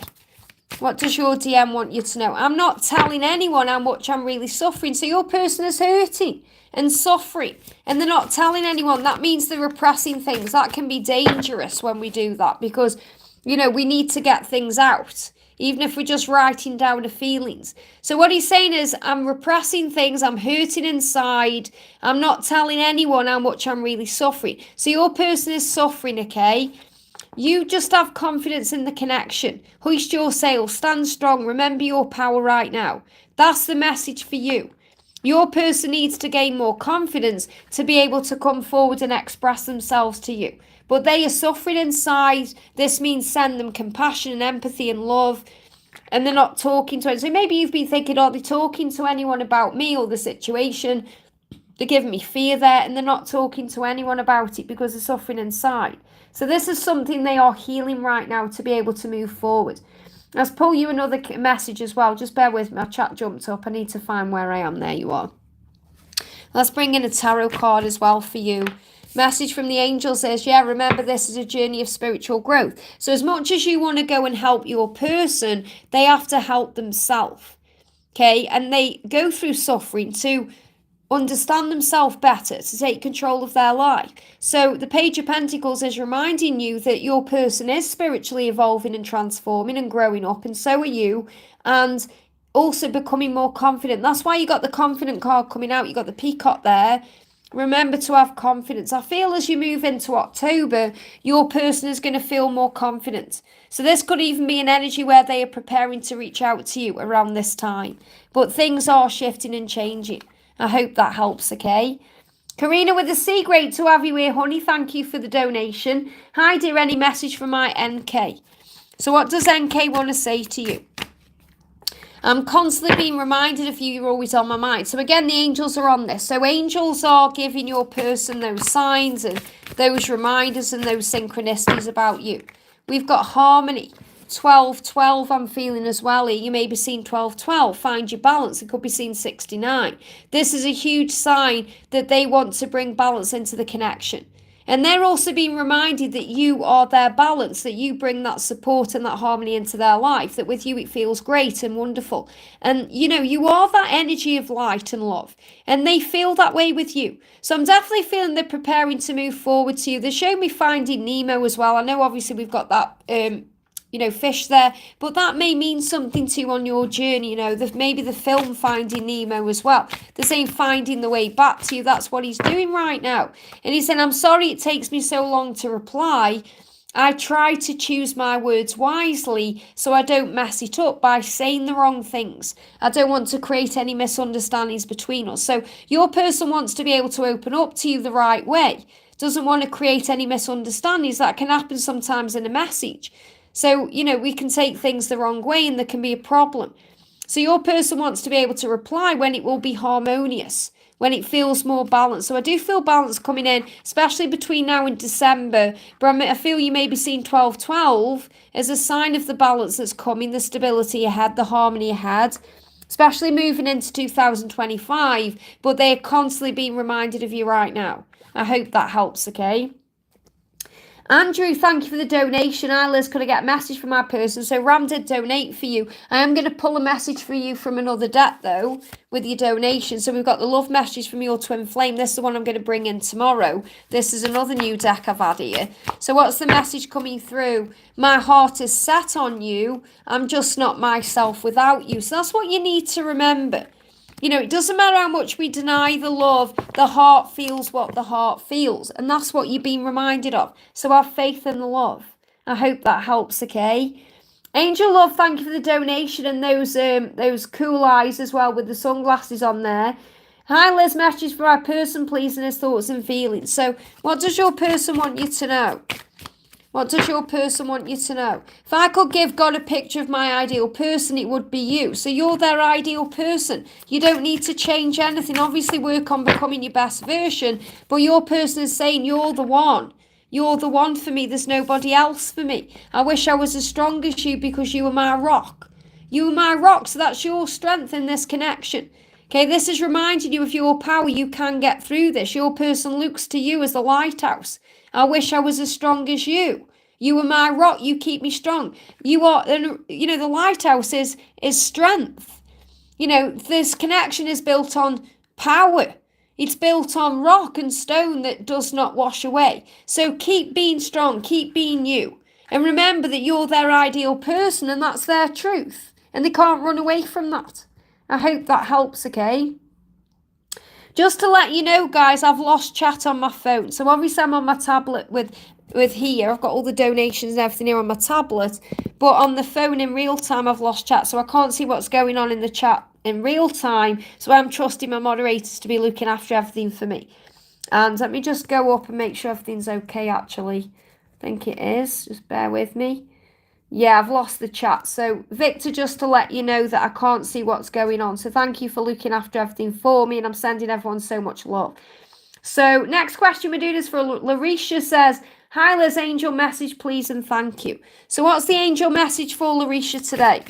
What does your DM want you to know? I'm not telling anyone how much I'm really suffering. So your person is hurting and suffering, and they're not telling anyone. That means they're repressing things. That can be dangerous when we do that, because, we need to get things out, even if we're just writing down the feelings. So what he's saying is, I'm repressing things. I'm hurting inside. I'm not telling anyone how much I'm really suffering. So your person is suffering, okay? You just have confidence in the connection. Hoist your sails, stand strong, remember your power right now. That's the message for you. Your person needs to gain more confidence to be able to come forward and express themselves to you. But they are suffering inside. This means send them compassion and empathy and love. And they're not talking to anyone. So maybe you've been thinking, are they talking to anyone about me or the situation? They're giving me fear there, and they're not talking to anyone about it because they're suffering inside. So this is something they are healing right now to be able to move forward. Let's pull you another message as well. Just bear with me. My chat jumped up. I need to find where I am. There you are. Let's bring in a tarot card as well for you. Message from the angel says, remember this is a journey of spiritual growth. So as much as you want to go and help your person, they have to help themselves. Okay? And they go through suffering to understand themselves better, to take control of their life. So the Page of Pentacles is reminding you that your person is spiritually evolving and transforming and growing up, and so are you. And also becoming more confident. That's why you got the confident card coming out. You got the peacock there. Remember to have confidence. I feel as you move into October, your person is going to feel more confident. So this could even be an energy where they are preparing to reach out to you around this time. But things are shifting and changing. I hope that helps, okay? Karina with the C, great to have you here, honey. Thank you for the donation. Hi, dear, any message from my NK? So what does NK want to say to you? I'm constantly being reminded of you. You're always on my mind. So again, the angels are on this. So angels are giving your person those signs and those reminders and those synchronicities about you. We've got harmony. 12-12 I'm feeling as well. You may be seeing 12-12. Find your balance. It could be seeing 69. This is a huge sign that they want to bring balance into the connection. And they're also being reminded that you are their balance, that you bring that support and that harmony into their life, that with you it feels great and wonderful. And, you know, you are that energy of light and love, and they feel that way with you. So I'm definitely feeling they're preparing to move forward to you. They show me Finding Nemo as well. I know obviously we've got that fish there, but that may mean something to you on your journey. Maybe the film Finding Nemo as well. They're saying finding the way back to you. That's what he's doing right now. And he said, I'm sorry it takes me so long to reply. I try to choose my words wisely so I don't mess it up by saying the wrong things. I don't want to create any misunderstandings between us. So your person wants to be able to open up to you the right way. Doesn't want to create any misunderstandings. That can happen sometimes in a message. So, we can take things the wrong way and there can be a problem. So your person wants to be able to reply when it will be harmonious, when it feels more balanced. So I do feel balance coming in, especially between now and December. But I feel you may be seeing 12-12 as a sign of the balance that's coming, the stability ahead, the harmony ahead, especially moving into 2025. But they're constantly being reminded of you right now. I hope that helps, okay? Andrew, thank you for the donation. Liz, could I get a message from my person? So Ram did donate for you. I am going to pull a message for you from another deck, though, with your donation. So we've got the love message from your twin flame. This is the one I'm going to bring in tomorrow. This is another new deck I've had here. So what's the message coming through? My heart is set on you. I'm just not myself without you. So that's what you need to remember. It doesn't matter how much we deny the love, the heart feels what the heart feels. And that's what you're being reminded of. So have faith in the love. I hope that helps, okay? Angel Love, thank you for the donation and those cool eyes as well with the sunglasses on there. Hi, Liz, message for our person, please, and his thoughts and feelings. So what does your person want you to know? What does your person want you to know? If I could give God a picture of my ideal person, it would be you. So you're their ideal person. You don't need to change anything. Obviously, work on becoming your best version. But your person is saying, you're the one. You're the one for me. There's nobody else for me. I wish I was as strong as you because you were my rock. You were my rock, so that's your strength in this connection. Okay, this is reminding you of your power. You can get through this. Your person looks to you as the lighthouse. I wish I was as strong as you. You are my rock. You keep me strong. You are, the lighthouse is strength. This connection is built on power. It's built on rock and stone that does not wash away. So keep being strong. Keep being you. And remember that you're their ideal person and that's their truth. And they can't run away from that. I hope that helps, okay? Just to let you know, guys, I've lost chat on my phone. So obviously I'm on my tablet with here. I've got all the donations and everything here on my tablet. But on the phone in real time, I've lost chat. So I can't see what's going on in the chat in real time. So I'm trusting my moderators to be looking after everything for me. And let me just go up and make sure everything's okay, actually. I think it is. Just bear with me. Yeah, I've lost the chat. So, Victor, just to let you know that I can't see what's going on. So, thank you for looking after everything for me. And I'm sending everyone so much love. So, next question we're doing is for Larisha says, hi, Liz, angel message, please, and thank you. So, what's the angel message for Larisha today?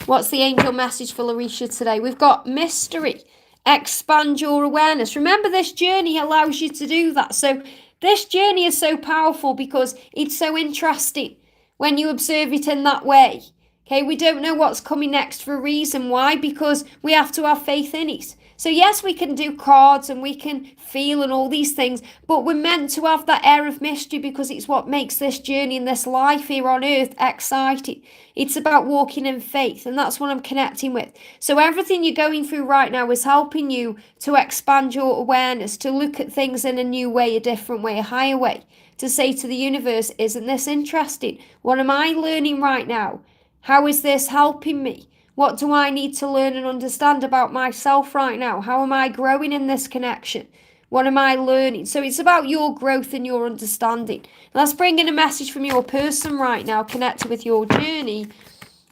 What's the angel message for Larisha today? We've got mystery. Expand your awareness. Remember, this journey allows you to do that. So, this journey is so powerful because it's so interesting when you observe it in that way. Okay, we don't know what's coming next for a reason. Why? Because we have to have faith in it. So yes, we can do cards and we can feel and all these things, but we're meant to have that air of mystery because it's what makes this journey and this life here on earth exciting. It's about walking in faith, and that's what I'm connecting with. So everything you're going through right now is helping you to expand your awareness, to look at things in a new way, a different way, a higher way, to say to the universe, isn't this interesting? What am I learning right now? How is this helping me? What do I need to learn and understand about myself right now? How am I growing in this connection? What am I learning? So it's about your growth and your understanding. Let's bring in a message from your person right now, connected with your journey.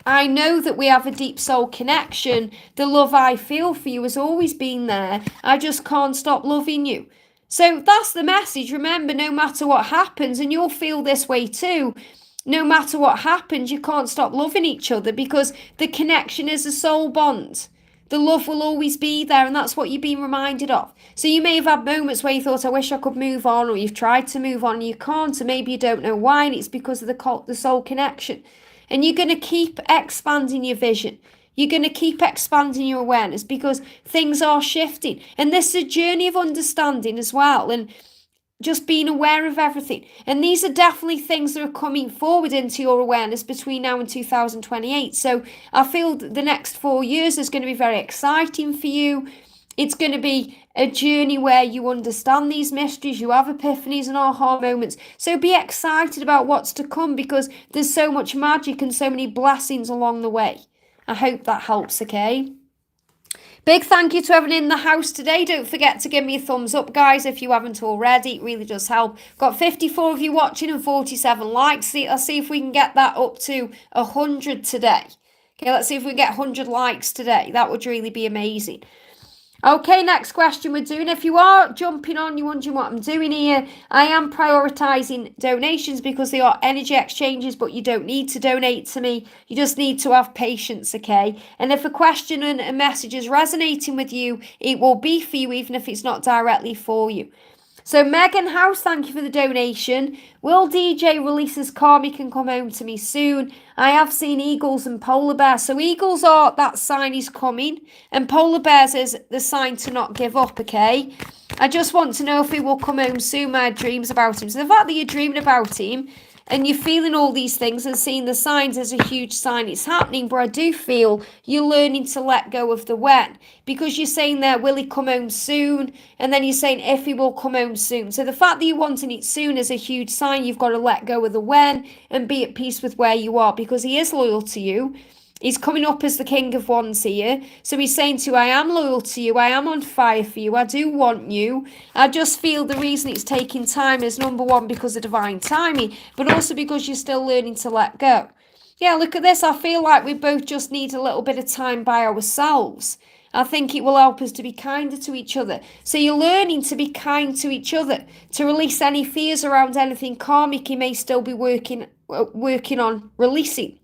I know that we have a deep soul connection. The love I feel for you has always been there. I just can't stop loving you. So that's the message. Remember, no matter what happens, and you'll feel this way too, no matter what happens, you can't stop loving each other because the connection is a soul bond. The love will always be there, and that's what you've been reminded of. So you may have had moments where you thought, I wish I could move on, or you've tried to move on and you can't, and maybe you don't know why, and it's because of the soul connection. And you're going to keep expanding your vision. You're going to keep expanding your awareness because things are shifting. And this is a journey of understanding as well, and just being aware of everything. And these are definitely things that are coming forward into your awareness between now and 2028. So I feel that the next 4 years is going to be very exciting for you. It's going to be a journey where you understand these mysteries, you have epiphanies and aha moments. So be excited about what's to come because there's so much magic and so many blessings along the way. I hope that helps, okay? Big thank you to everyone in the house today. Don't forget to give me a thumbs up, guys, if you haven't already. It really does help. Got 54 of you watching and 47 likes. Let's see if we can get that up to 100 today. Okay, let's see if we can get 100 likes today. That would really be amazing. Okay, next question we're doing. If you are jumping on, you're wondering what I'm doing here, I am prioritising donations because they are energy exchanges, but you don't need to donate to me. You just need to have patience, okay? And if a question and a message is resonating with you, it will be for you, even if it's not directly for you. So Megan House, thank you for the donation. Will DJ releases Karmic and come home to me soon? I have seen eagles and polar bears. So eagles are that sign he's coming, and polar bears is the sign to not give up, okay? I just want to know if he will come home soon. My dreams about him. So the fact that you're dreaming about him and you're feeling all these things and seeing the signs is a huge sign it's happening, but I do feel you're learning to let go of the when, because you're saying there, will he come home soon? And then you're saying if he will come home soon. So the fact that you're wanting it soon is a huge sign you've got to let go of the when and be at peace with where you are, because he is loyal to you. He's coming up as the King of Wands here. So he's saying to you, I am loyal to you. I am on fire for you. I do want you. I just feel the reason it's taking time is, number one, because of divine timing, but also because you're still learning to let go. Yeah, look at this. I feel like we both just need a little bit of time by ourselves. I think it will help us to be kinder to each other. So you're learning to be kind to each other, to release any fears around anything karmic you may still be working on releasing.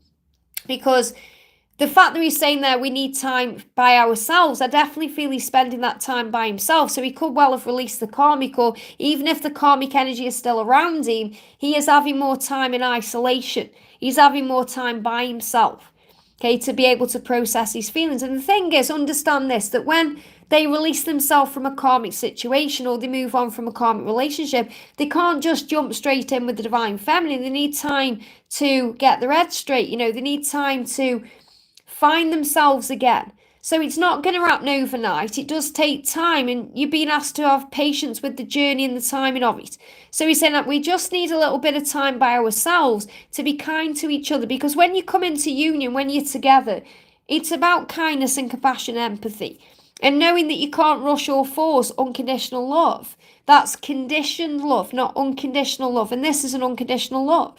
Because the fact that he's saying there we need time by ourselves, I definitely feel he's spending that time by himself. So he could well have released the karmic, or even if the karmic energy is still around him, he is having more time in isolation. He's having more time by himself, okay, to be able to process his feelings. And the thing is, understand this, that when they release themselves from a karmic situation or they move on from a karmic relationship, they can't just jump straight in with the divine feminine. They need time to get their head straight. You know, they need time to find themselves again. So it's not going to happen overnight. It does take time, and you're being asked to have patience with the journey and the timing of it. So he's saying that we just need a little bit of time by ourselves to be kind to each other, because when you come into union, when you're together, it's about kindness and compassion and empathy, and knowing that you can't rush or force unconditional love. That's conditioned love, not unconditional love, and this is an unconditional love.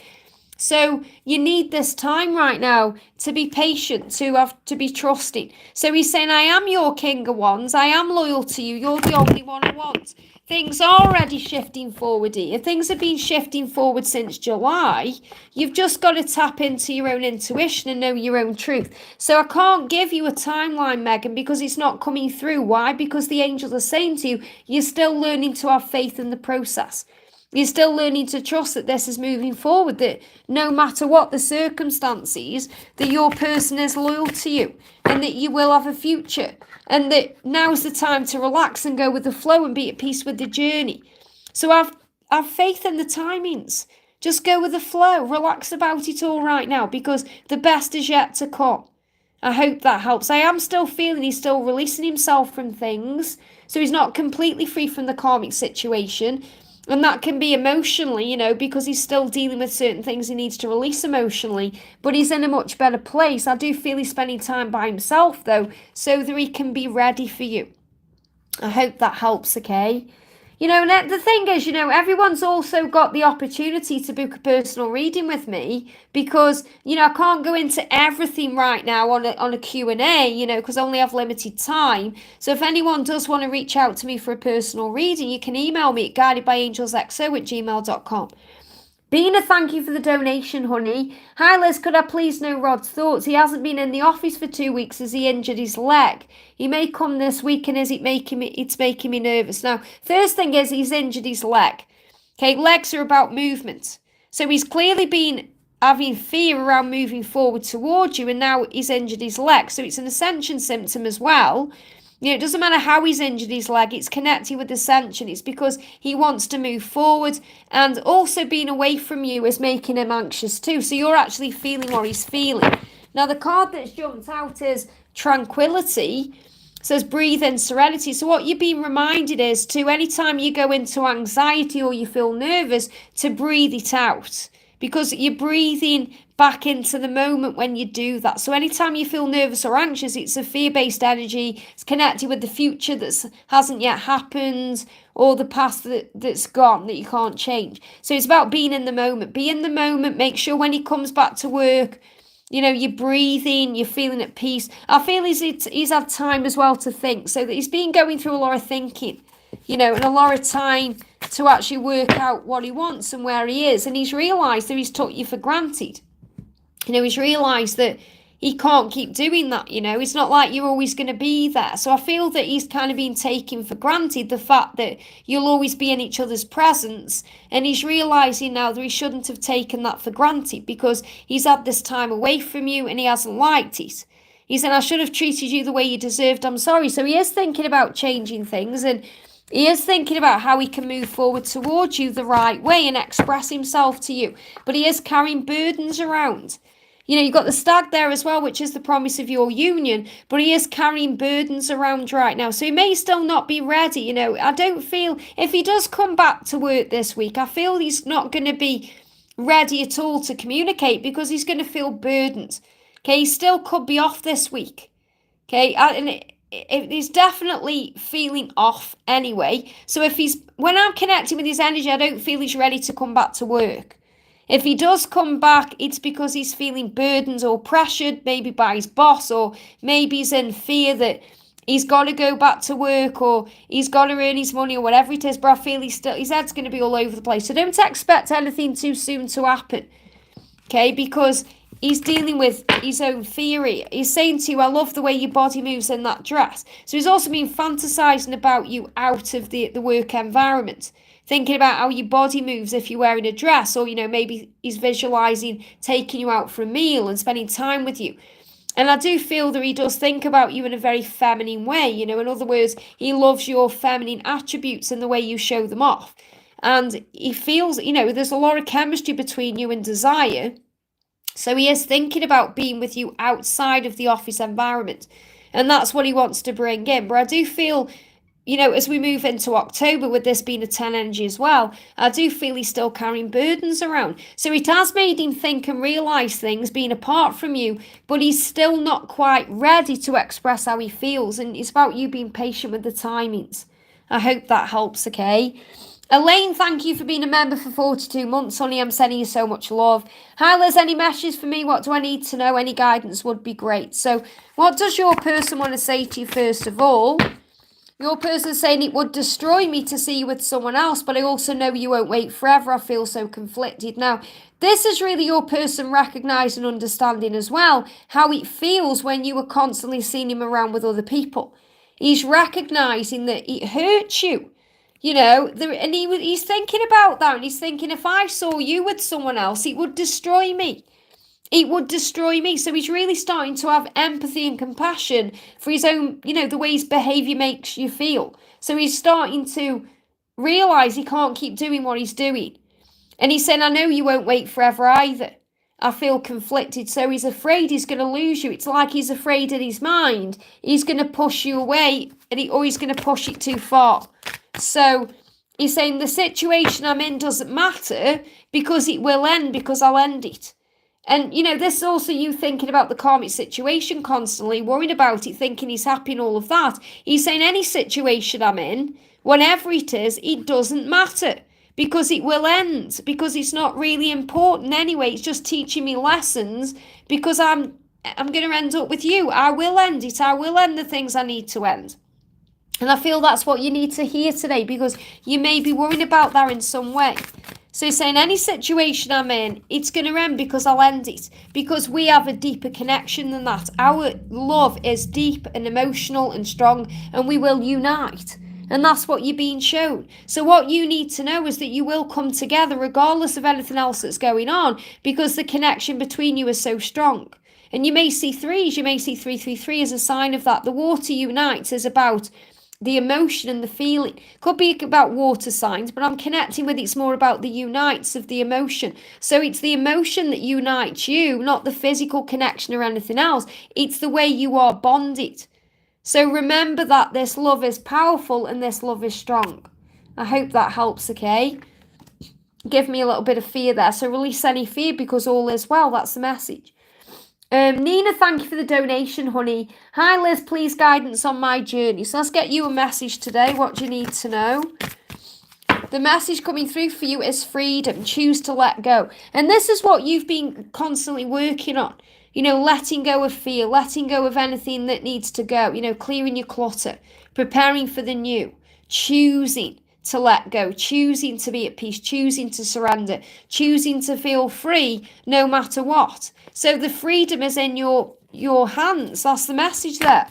So you need this time right now to be patient, to be trusting. So he's saying, I am your King of Wands. I am loyal to you. You're the only one I want. Things are already shifting forward here. Things have been shifting forward since July. You've just got to tap into your own intuition and know your own truth. So I can't give you a timeline, Megan, because it's not coming through. Why? Because the angels are saying to you, you're still learning to have faith in the process. You're still learning to trust that this is moving forward, that no matter what the circumstances, that your person is loyal to you and that you will have a future, and that now's the time to relax and go with the flow and be at peace with the journey. So have faith in the timings. Just go with the flow. Relax about it all right now, because the best is yet to come. I hope that helps. I am still feeling he's still releasing himself from things. So he's not completely free from the karmic situation. And that can be emotionally, because he's still dealing with certain things he needs to release emotionally. But he's in a much better place. I do feel he's spending time by himself, though, so that he can be ready for you. I hope that helps, okay? And the thing is, everyone's also got the opportunity to book a personal reading with me, because, I can't go into everything right now on a Q&A, because I only have limited time. So if anyone does want to reach out to me for a personal reading, you can email me at guidedbyangelsxo@gmail.com. Bina, thank you for the donation, honey. Hi, Liz, could I please know Rod's thoughts? He hasn't been in the office for 2 weeks as he injured his leg. He may come this week, and it's making me nervous. Now, first thing is he's injured his leg. Okay, legs are about movement. So he's clearly been having fear around moving forward towards you, and now he's injured his leg. So it's an ascension symptom as well. It doesn't matter how he's injured his leg, it's connected with ascension. It's because he wants to move forward, and also being away from you is making him anxious too. So you're actually feeling what he's feeling. Now, the card that's jumped out is tranquility. It says breathe in serenity. So what you're being reminded is to, anytime you go into anxiety or you feel nervous, to breathe it out, because you're breathing back into the moment when you do that. So anytime you feel nervous or anxious, it's a fear-based energy. It's connected with the future that hasn't yet happened, or the past that's gone, that you can't change. So it's about being in the moment. Be in the moment. Make sure when he comes back to work, you're breathing, you're feeling at peace. I feel he's had time as well to think, so that he's been going through a lot of thinking, and a lot of time to actually work out what he wants and where he is. And he's realised that he's took you for granted. He's realised that he can't keep doing that, It's not like you're always going to be there. So I feel that he's kind of been taking for granted the fact that you'll always be in each other's presence. And he's realising now that he shouldn't have taken that for granted, because he's had this time away from you and he hasn't liked it. He said, I should have treated you the way you deserved. I'm sorry. So he is thinking about changing things, and he is thinking about how he can move forward towards you the right way and express himself to you. But he is carrying burdens around. You've got the stag there as well, which is the promise of your union, but he is carrying burdens around right now. So he may still not be ready. I don't feel, if he does come back to work this week, I feel he's not going to be ready at all to communicate, because he's going to feel burdened. Okay, he still could be off this week. Okay, and he's definitely feeling off anyway. So when I'm connecting with his energy, I don't feel he's ready to come back to work. If he does come back, it's because he's feeling burdened or pressured, maybe by his boss, or maybe he's in fear that he's got to go back to work, or he's got to earn his money, or whatever it is. But I feel his head's going to be all over the place. So don't expect anything too soon to happen, okay? Because he's dealing with his own theory. He's saying to you, I love the way your body moves in that dress. So he's also been fantasizing about you out of the work environment, thinking about how your body moves if you're wearing a dress, or, maybe he's visualizing taking you out for a meal and spending time with you. And I do feel that he does think about you in a very feminine way, in other words, he loves your feminine attributes and the way you show them off. And he feels, there's a lot of chemistry between you and desire. So he is thinking about being with you outside of the office environment. And that's what he wants to bring in. But I do feel, as we move into October, with this being a 10 energy as well, I do feel he's still carrying burdens around. So it has made him think and realise things being apart from you, but he's still not quite ready to express how he feels. And it's about you being patient with the timings. I hope that helps, okay? Elaine, thank you for being a member for 42 months, honey. I'm sending you so much love. Hi, Liz, any messages for me? What do I need to know? Any guidance would be great. So what does your person want to say to you first of all? Your person is saying, it would destroy me to see you with someone else, but I also know you won't wait forever. I feel so conflicted. Now, this is really your person recognising and understanding as well how it feels when you are constantly seeing him around with other people. He's recognising that it hurts you. And he's thinking about that, and he's thinking, if I saw you with someone else, it would destroy me. It would destroy me. So he's really starting to have empathy and compassion for his own, the way his behaviour makes you feel. So he's starting to realise he can't keep doing what he's doing. And he's saying, I know you won't wait forever either. I feel conflicted. So he's afraid he's going to lose you. It's like he's afraid in his mind he's going to push you away, or he's going to push it too far. So he's saying the situation I'm in doesn't matter because it will end, because I'll end it. And, this is also you thinking about the karmic situation constantly, worrying about it, thinking he's happy and all of that. He's saying any situation I'm in, whenever it is, it doesn't matter because it will end, because it's not really important anyway. It's just teaching me lessons because I'm going to end up with you. I will end it. I will end the things I need to end. And I feel that's what you need to hear today, because you may be worrying about that in some way. So he's saying any situation I'm in, it's going to end because I'll end it. Because we have a deeper connection than that. Our love is deep and emotional and strong, and we will unite. And that's what you're being shown. So what you need to know is that you will come together regardless of anything else that's going on, because the connection between you is so strong. And you may see threes. You may see 333 as a sign of that. The water unites is about the emotion and the feeling. Could be about water signs, but I'm connecting with it's more about the unites of the emotion. So it's the emotion that unites you, not the physical connection or anything else. It's the way you are bonded. So remember that this love is powerful and this love is strong. I hope that helps, okay? Give me a little bit of fear there. So release any fear because all is well. That's the message. Nina, thank you for the donation, honey. Hi, Liz, please guidance on my journey. So let's get you a message today. What do you need to know? The message coming through for you is freedom. Choose to let go. And this is what you've been constantly working on. Letting go of fear, letting go of anything that needs to go, clearing your clutter, preparing for the new, choosing to let go, choosing to be at peace, choosing to surrender, choosing to feel free no matter what. So the freedom is in your hands. That's the message there.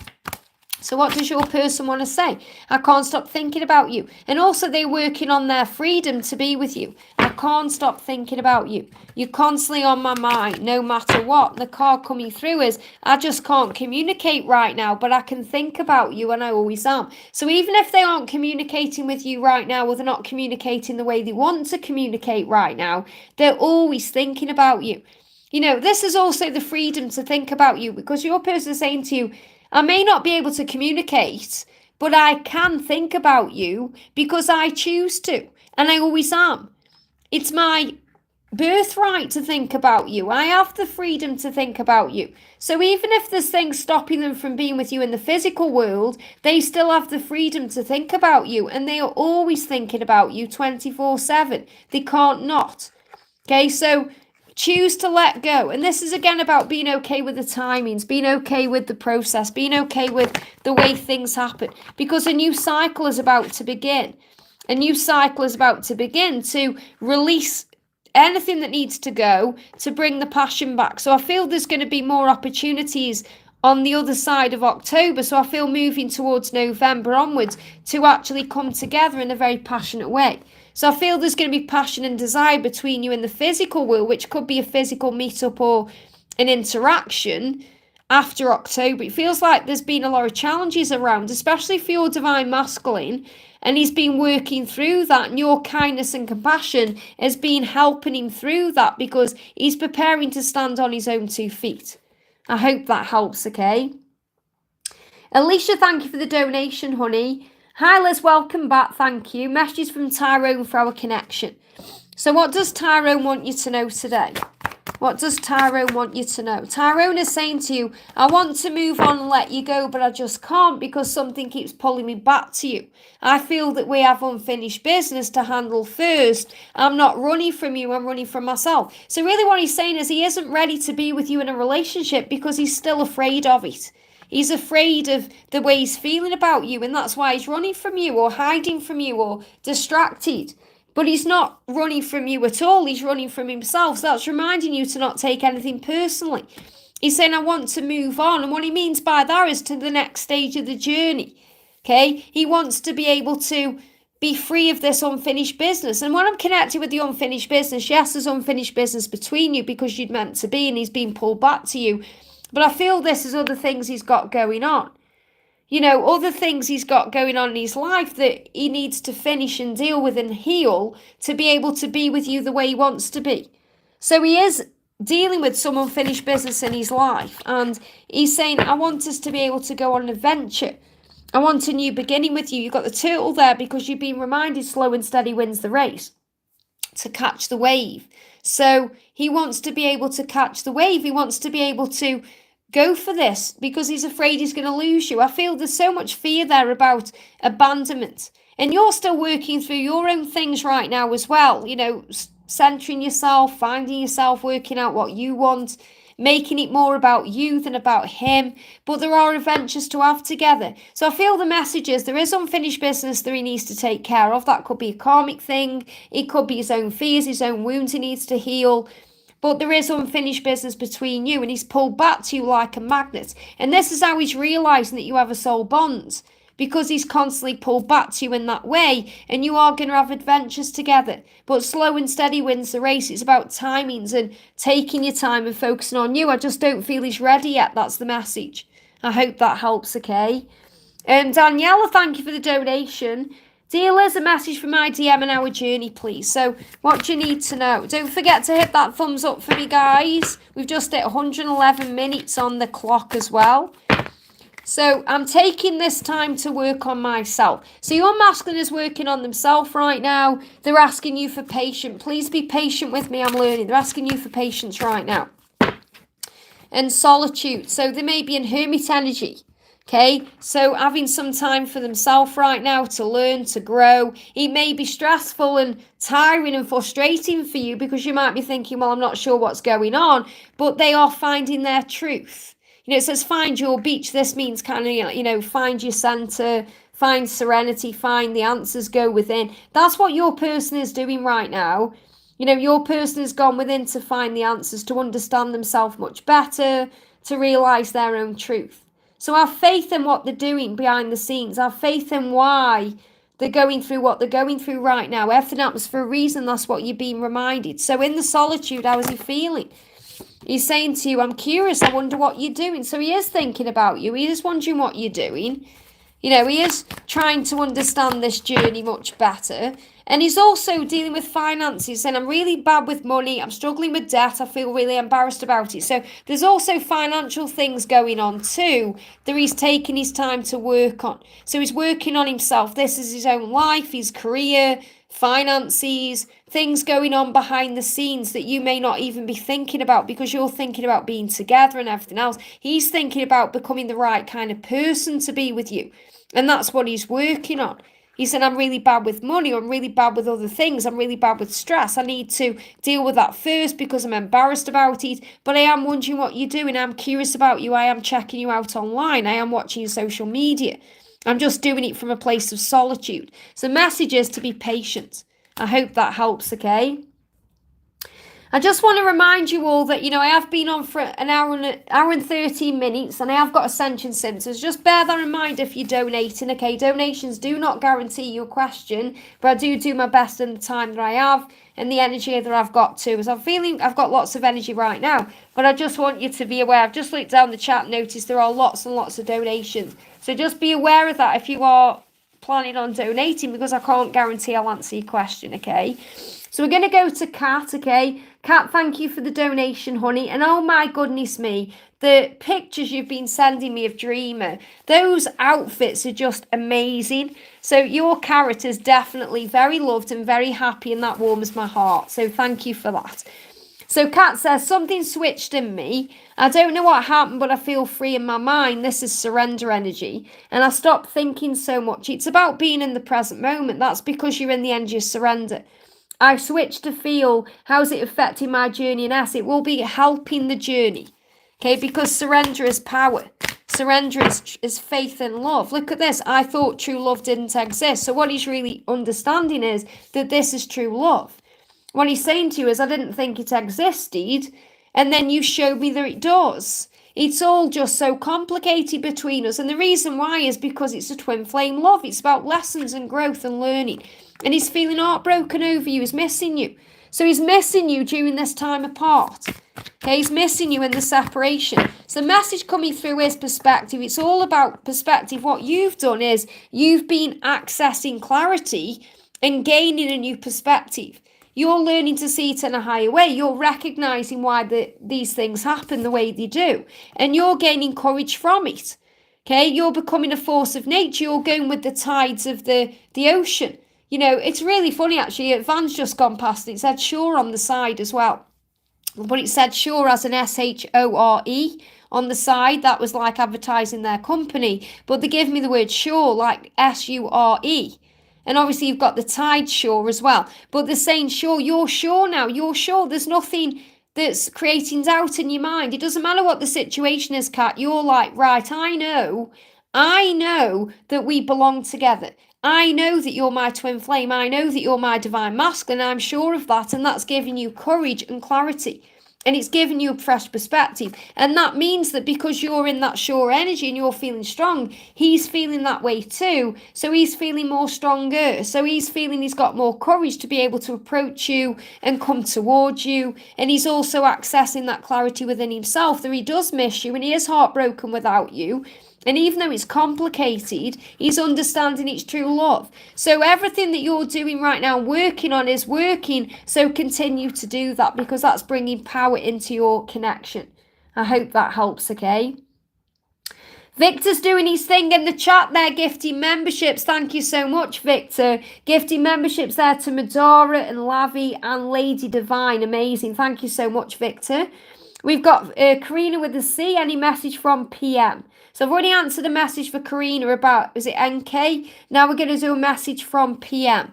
So what does your person want to say? I can't stop thinking about you. And also they're working on their freedom to be with you. I can't stop thinking about you. You're constantly on my mind, no matter what. The card coming through is, I just can't communicate right now, but I can think about you, and I always am. So even if they aren't communicating with you right now, or they're not communicating the way they want to communicate right now, they're always thinking about you. This is also the freedom to think about you, because your person is saying to you, I may not be able to communicate, but I can think about you because I choose to, and I always am. It's my birthright to think about you. I have the freedom to think about you. So even if there's things stopping them from being with you in the physical world, they still have the freedom to think about you, and they are always thinking about you 24/7. They can't not. Okay, so choose to let go. And this is again about being okay with the timings, being okay with the process, being okay with the way things happen, because a new cycle is about to begin. A new cycle is about to begin to release anything that needs to go, to bring the passion back. So I feel there's going to be more opportunities on the other side of October. So I feel moving towards November onwards to actually come together in a very passionate way. So I feel there's going to be passion and desire between you in the physical world, which could be a physical meetup or an interaction after October. It feels like there's been a lot of challenges around, especially for your divine masculine, and he's been working through that, and your kindness and compassion has been helping him through that because he's preparing to stand on his own 2 feet. I hope that helps, okay? Alicia, thank you for the donation, honey. Hi, Liz, welcome back, thank you. Messages from Tyrone for our connection. So what does Tyrone want you to know today? What does Tyrone want you to know? Tyrone is saying to you, I want to move on and let you go, but I just can't because something keeps pulling me back to you. I feel that we have unfinished business to handle first. I'm not running from you, I'm running from myself. So really what he's saying is he isn't ready to be with you in a relationship because he's still afraid of it. He's afraid of the way he's feeling about you, and that's why he's running from you or hiding from you or distracted. But he's not running from you at all. He's running from himself. So that's reminding you to not take anything personally. He's saying, I want to move on. And what he means by that is to the next stage of the journey. Okay? He wants to be able to be free of this unfinished business. And when I'm connected with the unfinished business, yes, there's unfinished business between you because you'd meant to be and he's been pulled back to you. But I feel this is other things he's got going on. Other things he's got going on in his life that he needs to finish and deal with and heal to be able to be with you the way he wants to be. So he is dealing with some unfinished business in his life. And he's saying, I want us to be able to go on an adventure. I want a new beginning with you. You've got the turtle there because you've been reminded slow and steady wins the race, to catch the wave. So he wants to be able to catch the wave. He wants to be able to go for this because he's afraid he's going to lose you. I feel there's so much fear there about abandonment. And you're still working through your own things right now as well. Centering yourself, finding yourself, working out what you want, making it more about you than about him. But there are adventures to have together. So I feel the message is there is unfinished business that he needs to take care of. That could be a karmic thing. It could be his own fears, his own wounds he needs to heal. But there is unfinished business between you and he's pulled back to you like a magnet. And this is how he's realising that you have a soul bond. Because he's constantly pulled back to you in that way, and you are going to have adventures together. But slow and steady wins the race. It's about timings and taking your time and focusing on you. I just don't feel he's ready yet. That's the message. I hope that helps, okay? Daniela, thank you for the donation. Dear Liz, a message from my DM and our journey, please. So, what do you need to know? Don't forget to hit that thumbs up for me, guys. We've just hit 111 minutes on the clock as well. So I'm taking this time to work on myself. So your masculine is working on themselves right now. They're asking you for patience. Please be patient with me. I'm learning. They're asking you for patience right now. And solitude. So they may be in hermit energy. Okay. So having some time for themselves right now to learn, to grow. It may be stressful and tiring and frustrating for you because you might be thinking, well, I'm not sure what's going on. But they are finding their truth. It says find your beach. This means kind of, find your center, find serenity, find the answers, go within. That's what your person is doing right now. Your person has gone within to find the answers, to understand themselves much better, to realize their own truth. So have faith in what they're doing behind the scenes. Have faith in why they're going through what they're going through right now. Everything happens for a reason. That's what you're being reminded. So in the solitude, how is he feeling? He's saying to you, I'm curious, I wonder what you're doing. So he is thinking about you. He is wondering what you're doing. He is trying to understand this journey much better. And he's also dealing with finances, saying, I'm really bad with money. I'm struggling with debt. I feel really embarrassed about it. So there's also financial things going on too that he's taking his time to work on. So he's working on himself. This is his own life, his career, finances, things going on behind the scenes that you may not even be thinking about because you're thinking about being together and everything else. He's thinking about becoming the right kind of person to be with you. And that's what he's working on. He said, I'm really bad with money. I'm really bad with other things. I'm really bad with stress. I need to deal with that first because I'm embarrassed about it. But I am wondering what you're doing. I'm curious about you. I am checking you out online. I am watching your social media. I'm just doing it from a place of solitude. So the message is to be patient. I hope that helps, okay? I just want to remind you all that, I have been on for an hour and 13 minutes and I have got Ascension Symptoms. Just bear that in mind if you're donating, okay? Donations do not guarantee you a question, but I do my best in the time that I have and the energy that I've got too. As I'm feeling I've got lots of energy right now, but I just want you to be aware. I've just looked down the chat and noticed there are lots and lots of donations. So just be aware of that if you are planning on donating because I can't guarantee I'll answer your question, okay? So we're going to go to Kat, okay? Kat, thank you for the donation, honey. And oh my goodness me, the pictures you've been sending me of Dreamer, those outfits are just amazing. So your character's definitely very loved and very happy and that warms my heart. So thank you for that. So Kat says, something switched in me. I don't know what happened, but I feel free in my mind. This is surrender energy. And I stopped thinking so much. It's about being in the present moment. That's because you're in the energy of surrender. I switched to feel, how's it affecting my journey? And as it will be helping the journey. Okay, because surrender is power. Surrender is faith and love. Look at this. I thought true love didn't exist. So what he's really understanding is that this is true love. What he's saying to you is, I didn't think it existed. And then you showed me that it does. It's all just so complicated between us. And the reason why is because it's a twin flame love. It's about lessons and growth and learning. And he's feeling heartbroken over you. He's missing you. So he's missing you during this time apart. Okay, he's missing you in the separation. So the message coming through is perspective. It's all about perspective. What you've done is you've been accessing clarity and gaining a new perspective. You're learning to see it in a higher way. You're recognizing why these things happen the way they do. And you're gaining courage from it. Okay, you're becoming a force of nature. You're going with the tides of the ocean. You know, it's really funny actually. A van's just gone past. It said Shore on the side as well. But it said Shore as an SHORE on the side. That was like advertising their company. But they give me the word Shore like SURE. And obviously you've got the tide shore as well. But they're saying sure, you're sure now. You're sure. There's nothing that's creating doubt in your mind. It doesn't matter what the situation is, Kat. You're like, right, I know that we belong together. I know that you're my twin flame. I know that you're my divine masculine. I'm sure of that. And that's giving you courage and clarity. And it's giving you a fresh perspective. And that means that because you're in that sure energy and you're feeling strong, he's feeling that way too. So he's feeling more stronger. So he's feeling he's got more courage to be able to approach you and come towards you. And he's also accessing that clarity within himself that he does miss you and he is heartbroken without you. And even though it's complicated, he's understanding its true love. So everything that you're doing right now, working on, is working. So continue to do that because that's bringing power into your connection. I hope that helps, okay? Victor's doing his thing in the chat there, gifting memberships. Thank you so much, Victor. Gifting memberships there to Medora and Lavi and Lady Divine. Amazing. Thank you so much, Victor. We've got Karina with a C. Any message from PM? So I've already answered a message for Karina about, is it NK? Now we're going to do a message from PM.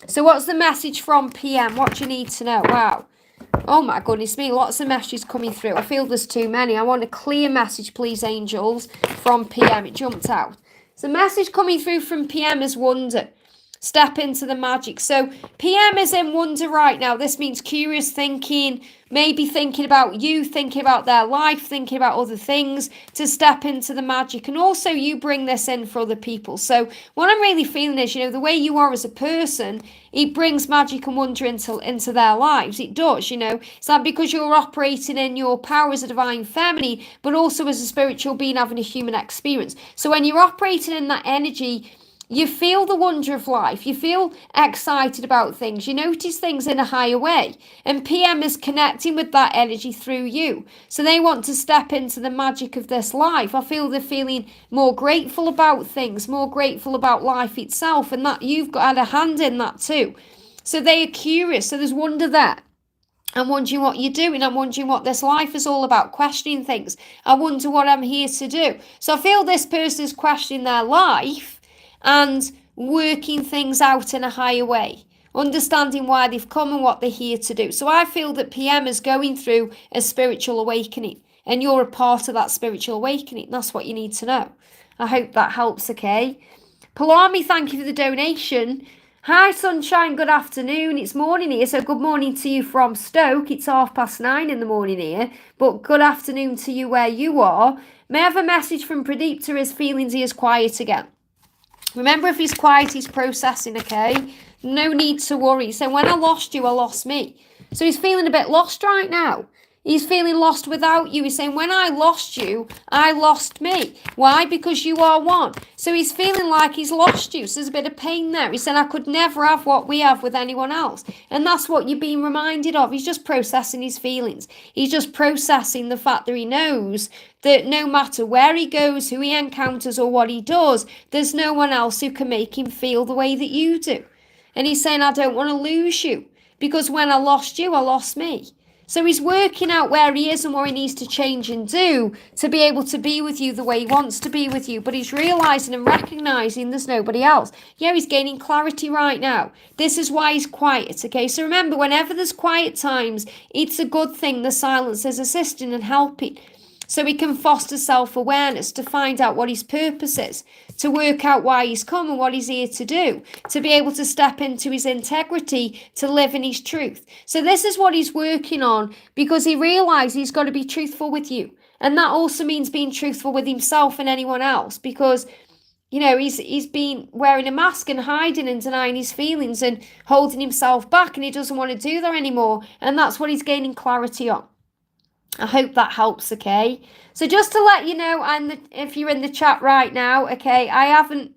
So what's the message from PM? What do you need to know? Wow. Oh my goodness me, lots of messages coming through. I feel there's too many. I want a clear message, please, angels, from PM. It jumped out. So message coming through from PM is wonder. Step into the magic. So PM is in wonder right now. This means curious thinking, maybe thinking about you, thinking about their life, thinking about other things, to step into the magic. And also you bring this in for other people. So what I'm really feeling is, the way you are as a person, it brings magic and wonder into their lives. It does, It's not because you're operating in your power as a divine feminine, but also as a spiritual being having a human experience. So when you're operating in that energy, you feel the wonder of life. You feel excited about things. You notice things in a higher way. And PM is connecting with that energy through you. So they want to step into the magic of this life. I feel they're feeling more grateful about things, more grateful about life itself. And that you've got had a hand in that too. So they are curious. So there's wonder there. I'm wondering what you're doing. I'm wondering what this life is all about. Questioning things. I wonder what I'm here to do. So I feel this person is questioning their life and working things out in a higher way, understanding why they've come and what they're here to do. So I feel that PM is going through a spiritual awakening, and you're a part of that spiritual awakening. That's what you need to know. I hope that helps, okay? Palami, thank you for the donation. Hi, sunshine, good afternoon. It's morning here, so good morning to you from Stoke. It's 9:30 in the morning here, but good afternoon to you where you are. May I have a message from Pradeep? His feelings, he is quiet again. Remember, if he's quiet, he's processing, okay? No need to worry. So when I lost you, I lost me. So he's feeling a bit lost right now. He's feeling lost without you. He's saying, when I lost you, I lost me. Why? Because you are one. So he's feeling like he's lost you. So there's a bit of pain there. He said, I could never have what we have with anyone else. And that's what you're being reminded of. He's just processing his feelings. He's just processing the fact that he knows that no matter where he goes, who he encounters or what he does, there's no one else who can make him feel the way that you do. And he's saying, I don't want to lose you. Because when I lost you, I lost me. So he's working out where he is and what he needs to change and do to be able to be with you the way he wants to be with you. But he's realising and recognising there's nobody else. Yeah, he's gaining clarity right now. This is why he's quiet, okay? So remember, whenever there's quiet times, it's a good thing. The silence is assisting and helping. So he can foster self-awareness to find out what his purpose is, to work out why he's come and what he's here to do, to be able to step into his integrity, to live in his truth. So this is what he's working on because he realizes he's got to be truthful with you. And that also means being truthful with himself and anyone else, because he's been wearing a mask and hiding and denying his feelings and holding himself back, and he doesn't want to do that anymore. And that's what he's gaining clarity on. I hope that helps, okay? So just to let you know, if you're in the chat right now, okay, I haven't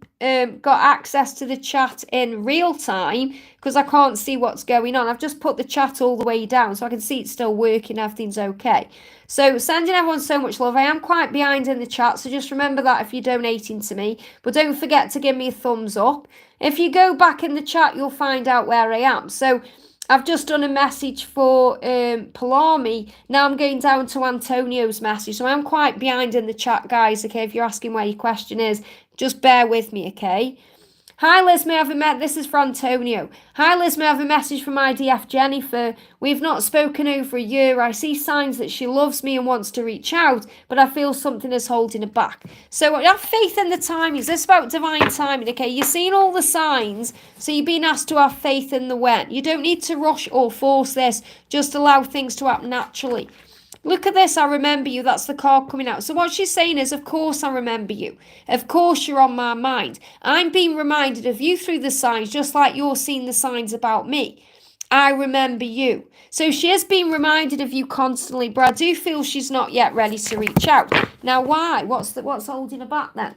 got access to the chat in real time because I can't see what's going on. I've just put the chat all the way down so I can see it's still working, everything's okay. So sending everyone so much love. I am quite behind in the chat, so just remember that if you're donating to me. But don't forget to give me a thumbs up. If you go back in the chat, you'll find out where I am. So I've just done a message for Palami. Now I'm going down to Antonio's message. So I'm quite behind in the chat, guys, okay? If you're asking where your question is, just bear with me, okay? Hi, Liz, may I have a message? This is for Antonio. Hi, Liz, may I have a message from IDF Jennifer? We've not spoken over a year. I see signs that she loves me and wants to reach out, but I feel something is holding her back. So have faith in the timing. Is this about divine timing? Okay, you're seeing all the signs, so you're being asked to have faith in the when. You don't need to rush or force this. Just allow things to happen naturally. Look at this, I remember you. That's the card coming out. So what she's saying is, of course I remember you. Of course you're on my mind. I'm being reminded of you through the signs, just like you're seeing the signs about me. I remember you. So she is being reminded of you constantly, but I do feel she's not yet ready to reach out. Now why? What's holding her back then?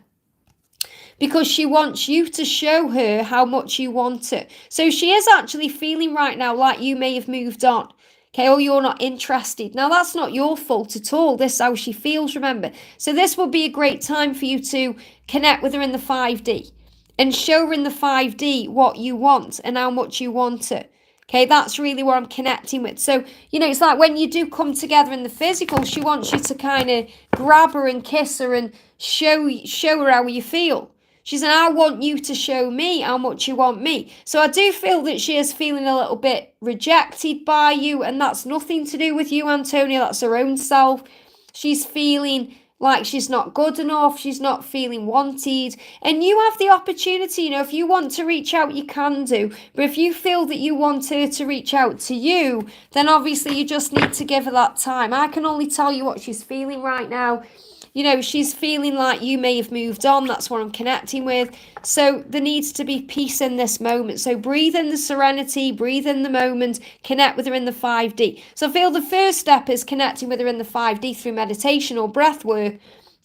Because she wants you to show her how much you want her. So she is actually feeling right now like you may have moved on. Okay, or you're not interested. Now, that's not your fault at all. This is how she feels, remember. So this will be a great time for you to connect with her in the 5D and show her in the 5D what you want and how much you want her. Okay, that's really what I'm connecting with. So, it's like when you do come together in the physical, she wants you to kind of grab her and kiss her and show her how you feel. She said, I want you to show me how much you want me. So I do feel that she is feeling a little bit rejected by you, and that's nothing to do with you, Antonia. That's her own self. She's feeling like she's not good enough. She's not feeling wanted. And you have the opportunity, if you want to reach out, you can do. But if you feel that you want her to reach out to you, then obviously you just need to give her that time. I can only tell you what she's feeling right now. She's feeling like you may have moved on. That's what I'm connecting with. So there needs to be peace in this moment. So breathe in the serenity, breathe in the moment, connect with her in the 5D. So I feel the first step is connecting with her in the 5D through meditation or breath work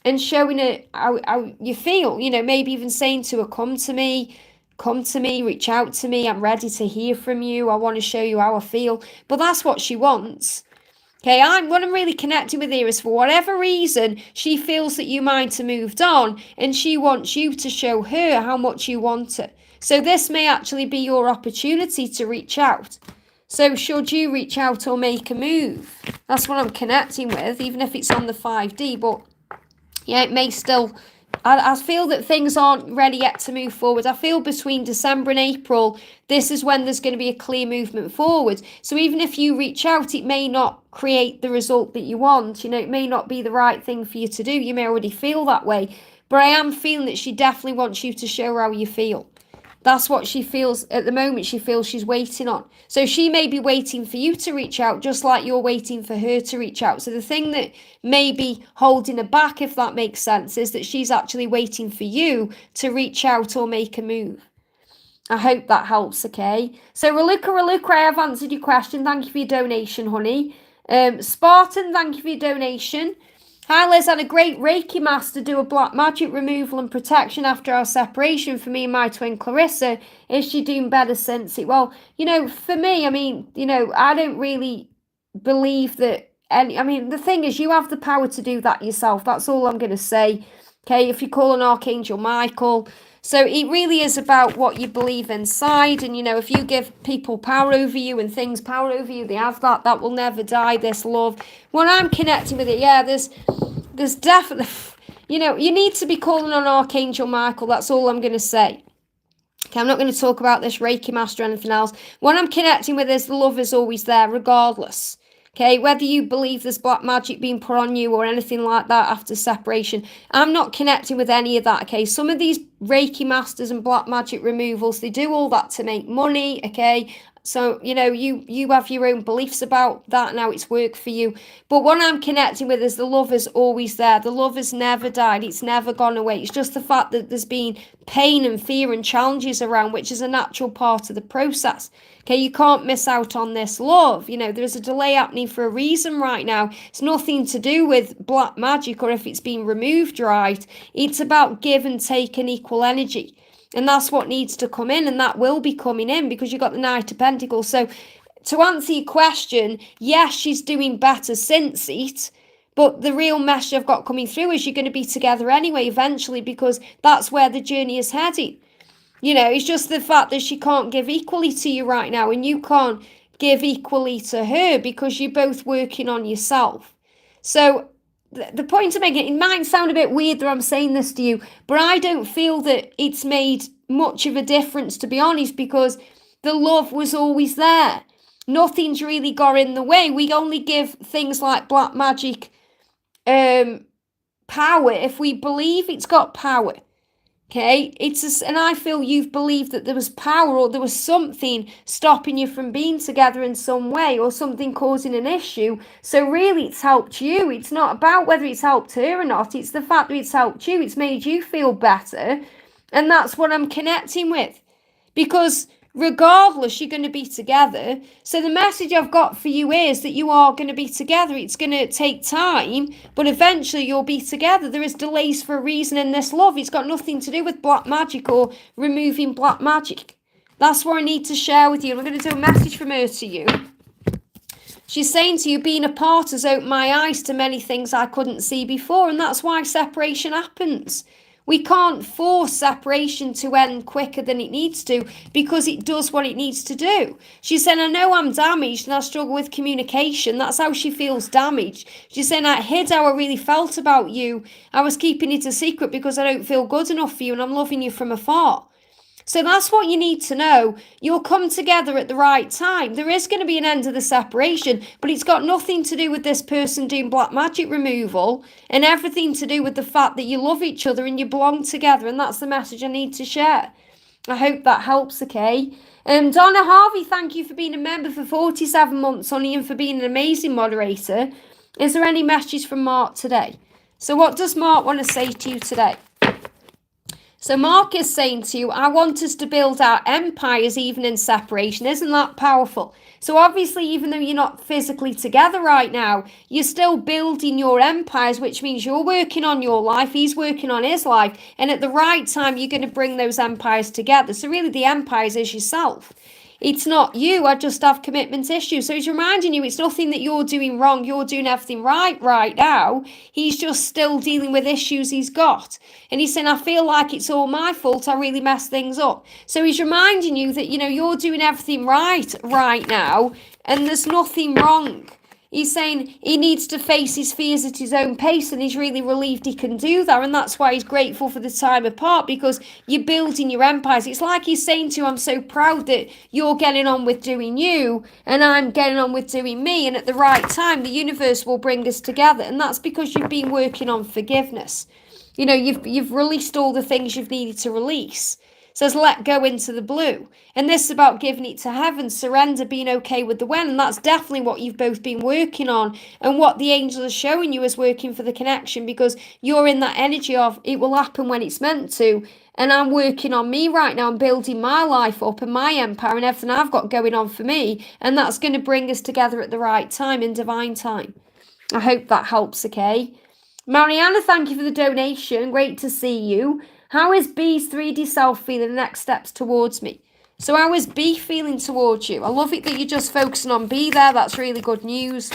and showing her how you feel. Maybe even saying to her, come to me, reach out to me. I'm ready to hear from you. I want to show you how I feel. But that's what she wants. Okay, what I'm really connecting with here is for whatever reason, she feels that you might have moved on and she wants you to show her how much you want her. So this may actually be your opportunity to reach out. So should you reach out or make a move? That's what I'm connecting with, even if it's on the 5D. But yeah, it may still... I feel that things aren't ready yet to move forward. I feel between December and April, this is when there's going to be a clear movement forward. So even if you reach out, it may not create the result that you want. It may not be the right thing for you to do. You may already feel that way. But I am feeling that she definitely wants you to show her how you feel. That's what she feels at the moment. She feels she's waiting on. So she may be waiting for you to reach out, just like you're waiting for her to reach out. So the thing that may be holding her back, if that makes sense, is that she's actually waiting for you to reach out or make a move. I hope that helps, okay? So Raluca, I have answered your question. Thank you for your donation, honey. Spartan, thank you for your donation. Hi Liz, had a great Reiki master do a black magic removal and protection after our separation for me and my twin Clarissa. Is she doing better since it? Well, for me, I don't really believe that the thing is, you have the power to do that yourself. That's all I'm going to say. Okay, if you call on Archangel Michael. So it really is about what you believe inside. And, if you give people power over you and things power over you, they have that. That will never die, this love. When I'm connecting with it, yeah, there's definitely, you need to be calling on Archangel Michael. That's all I'm going to say. Okay, I'm not going to talk about this Reiki master or anything else. When I'm connecting with this, the love is always there, regardless. Okay, whether you believe there's black magic being put on you or anything like that after separation, I'm not connecting with any of that, okay? Some of these Reiki masters and black magic removals, they do all that to make money, okay? So, you have your own beliefs about that and how it's worked for you. But what I'm connecting with is the love is always there. The love has never died. It's never gone away. It's just the fact that there's been pain and fear and challenges around, which is a natural part of the process. Okay, you can't miss out on this love. There's a delay happening for a reason right now. It's nothing to do with black magic or if it's been removed right. It's about give and take and equal energy. And that's what needs to come in, and that will be coming in because you've got the Knight of Pentacles. So to answer your question, yes, she's doing better since it, but the real message I've got coming through is you're going to be together anyway eventually, because that's where the journey is heading. It's just the fact that she can't give equally to you right now, and you can't give equally to her because you're both working on yourself. So the point I'm making, it might sound a bit weird that I'm saying this to you, but I don't feel that it's made much of a difference, to be honest, because the love was always there. Nothing's really got in the way. We only give things like black magic power if we believe it's got power. Okay, and I feel you've believed that there was power or there was something stopping you from being together in some way, or something causing an issue. So really it's helped you. It's not about whether it's helped her or not. It's the fact that it's helped you. It's made you feel better. And that's what I'm connecting with. Because regardless, you're going to be together. So the message I've got for you is that you are going to be together. It's going to take time, but eventually you'll be together. There is delays for a reason in this love. It's got nothing to do with black magic or removing black magic. That's what I need to share with you. And we're going to do a message from her to you. She's saying to you, being apart has opened my eyes to many things I couldn't see before. And that's why separation happens. We can't force separation to end quicker than it needs to, because it does what it needs to do. She said, I know I'm damaged and I struggle with communication. That's how she feels damaged. She said, I hid how I really felt about you. I was keeping it a secret because I don't feel good enough for you and I'm loving you from afar. So that's what you need to know. You'll come together at the right time. There is going to be an end of the separation, but it's got nothing to do with this person doing black magic removal, and everything to do with the fact that you love each other and you belong together. And that's the message I need to share. I hope that helps, okay? Donna Harvey, thank you for being a member for 47 months, honey, and for being an amazing moderator. Is there any message from Mark today? So what does Mark want to say to you today? So Mark is saying to you, I want us to build our empires even in separation. Isn't that powerful? So obviously, even though you're not physically together right now, you're still building your empires, which means you're working on your life, he's working on his life, and at the right time, you're going to bring those empires together. So really, the empires is yourself. It's not you. I just have commitment issues. So he's reminding you it's nothing that you're doing wrong. You're doing everything right now. He's just still dealing with issues he's got. And he's saying, I feel like it's all my fault. I really messed things up. So he's reminding you that, you're doing everything right now. And there's nothing wrong. He's saying he needs to face his fears at his own pace, and he's really relieved he can do that. And that's why he's grateful for the time apart, because you're building your empires. It's like he's saying to you, I'm so proud that you're getting on with doing you and I'm getting on with doing me. And at the right time, the universe will bring us together. And that's because you've been working on forgiveness. You've released all the things you've needed to release. Says let go into the blue. And this is about giving it to heaven, surrender, being okay with the when. And that's definitely what you've both been working on, and what the angels are showing you is working for the connection, because you're in that energy of it will happen when it's meant to. And I'm working on me right now. I'm building my life up and my empire and everything I've got going on for me. And that's going to bring us together at the right time, in divine time. I hope that helps, okay? Mariana, thank you for the donation. Great to see you. How is B's 3D self feeling the next steps towards me? So how is B feeling towards you? I love it that you're just focusing on B there. That's really good news.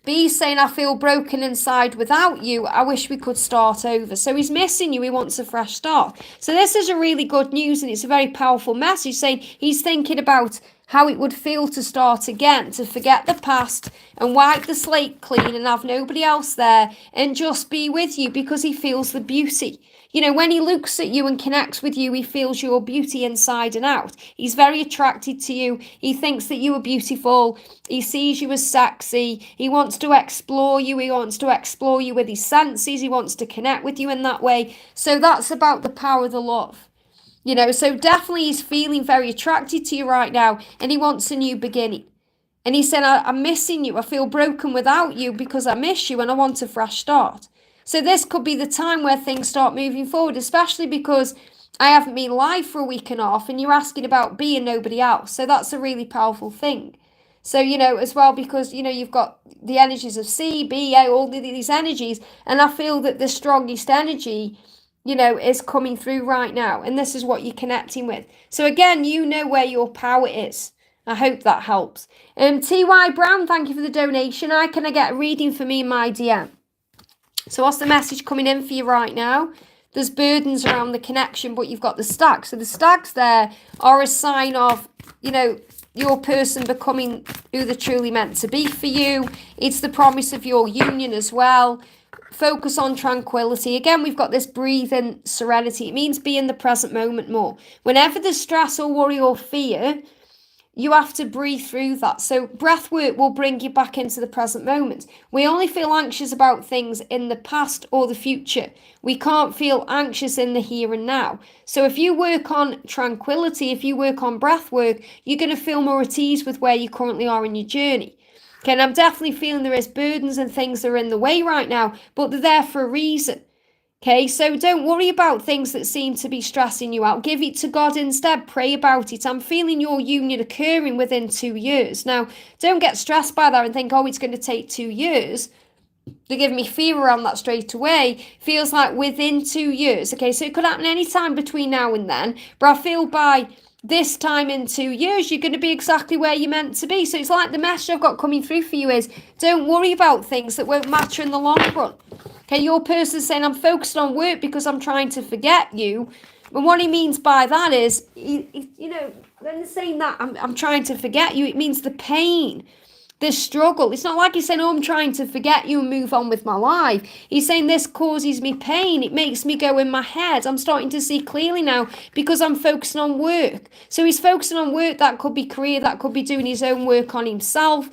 B's saying, I feel broken inside without you. I wish we could start over. So he's missing you. He wants a fresh start. So this is a really good news, and it's a very powerful message saying he's thinking about how it would feel to start again, to forget the past and wipe the slate clean and have nobody else there and just be with you, because he feels the beauty. When he looks at you and connects with you, he feels your beauty inside and out. He's very attracted to you. He thinks that you are beautiful. He sees you as sexy. He wants to explore you. He wants to explore you with his senses. He wants to connect with you in that way. So that's about the power of the love. You know, so definitely he's feeling very attracted to you right now, and he wants a new beginning. And he said, I'm missing you. I feel broken without you because I miss you and I want a fresh start. So this could be the time where things start moving forward, especially because I haven't been live for a week and a half and you're asking about being nobody else. So that's a really powerful thing. So, you know, as well, because, you know, you've got the energies of C, B, A, all these energies. And I feel that the strongest energy, you know, is coming through right now. And this is what you're connecting with. So again, you know where your power is. I hope that helps. T.Y. Brown, thank you for the donation. Can I get a reading for me in my DM? So what's the message coming in for you right now? There's burdens around the connection, but you've got the stacks. So the stacks there are a sign of, you know, your person becoming who they're truly meant to be for you. It's the promise of your union as well. Focus on tranquility. Again, we've got this breathing serenity. It means be in the present moment more. Whenever there's stress or worry or fear, you have to breathe through that. So breath work will bring you back into the present moment. We only feel anxious about things in the past or the future. We can't feel anxious in the here and now. So if you work on tranquility, if you work on breath work, you're going to feel more at ease with where you currently are in your journey. Okay, and I'm definitely feeling there is burdens and things that are in the way right now, but they're there for a reason. Okay, so don't worry about things that seem to be stressing you out. Give it to God instead. Pray about it. I'm feeling your union occurring within 2 years. Now, don't get stressed by that and think, oh, it's going to take 2 years. They're giving me fear around that straight away. Feels like within 2 years. Okay, so it could happen any time between now and then. But I feel by this time in 2 years, you're going to be exactly where you're meant to be. So it's like the message I've got coming through for you is don't worry about things that won't matter in the long run. Okay, your person's saying, I'm focused on work because I'm trying to forget you. And what he means by that is, you know, when they're saying that, I'm trying to forget you, it means the pain, the struggle. It's not like he's saying, oh, I'm trying to forget you and move on with my life. He's saying this causes me pain. It makes me go in my head. I'm starting to see clearly now because I'm focusing on work. So he's focusing on work. That could be career. That could be doing his own work on himself.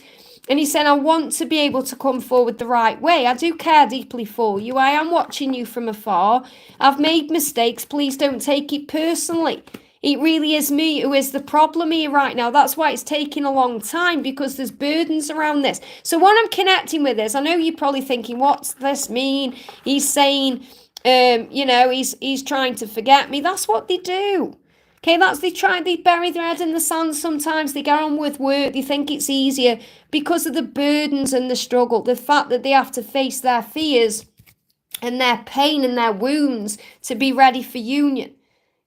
And he said, I want to be able to come forward the right way. I do care deeply for you. I am watching you from afar. I've made mistakes. Please don't take it personally. It really is me who is the problem here right now. That's why it's taking a long time, because there's burdens around this. So what I'm connecting with is, I know you're probably thinking, what's this mean? He's saying, you know, he's trying to forget me. That's what they do. Okay, they bury their head in the sand sometimes. They get on with work. They think it's easier because of the burdens and the struggle, the fact that they have to face their fears and their pain and their wounds to be ready for union.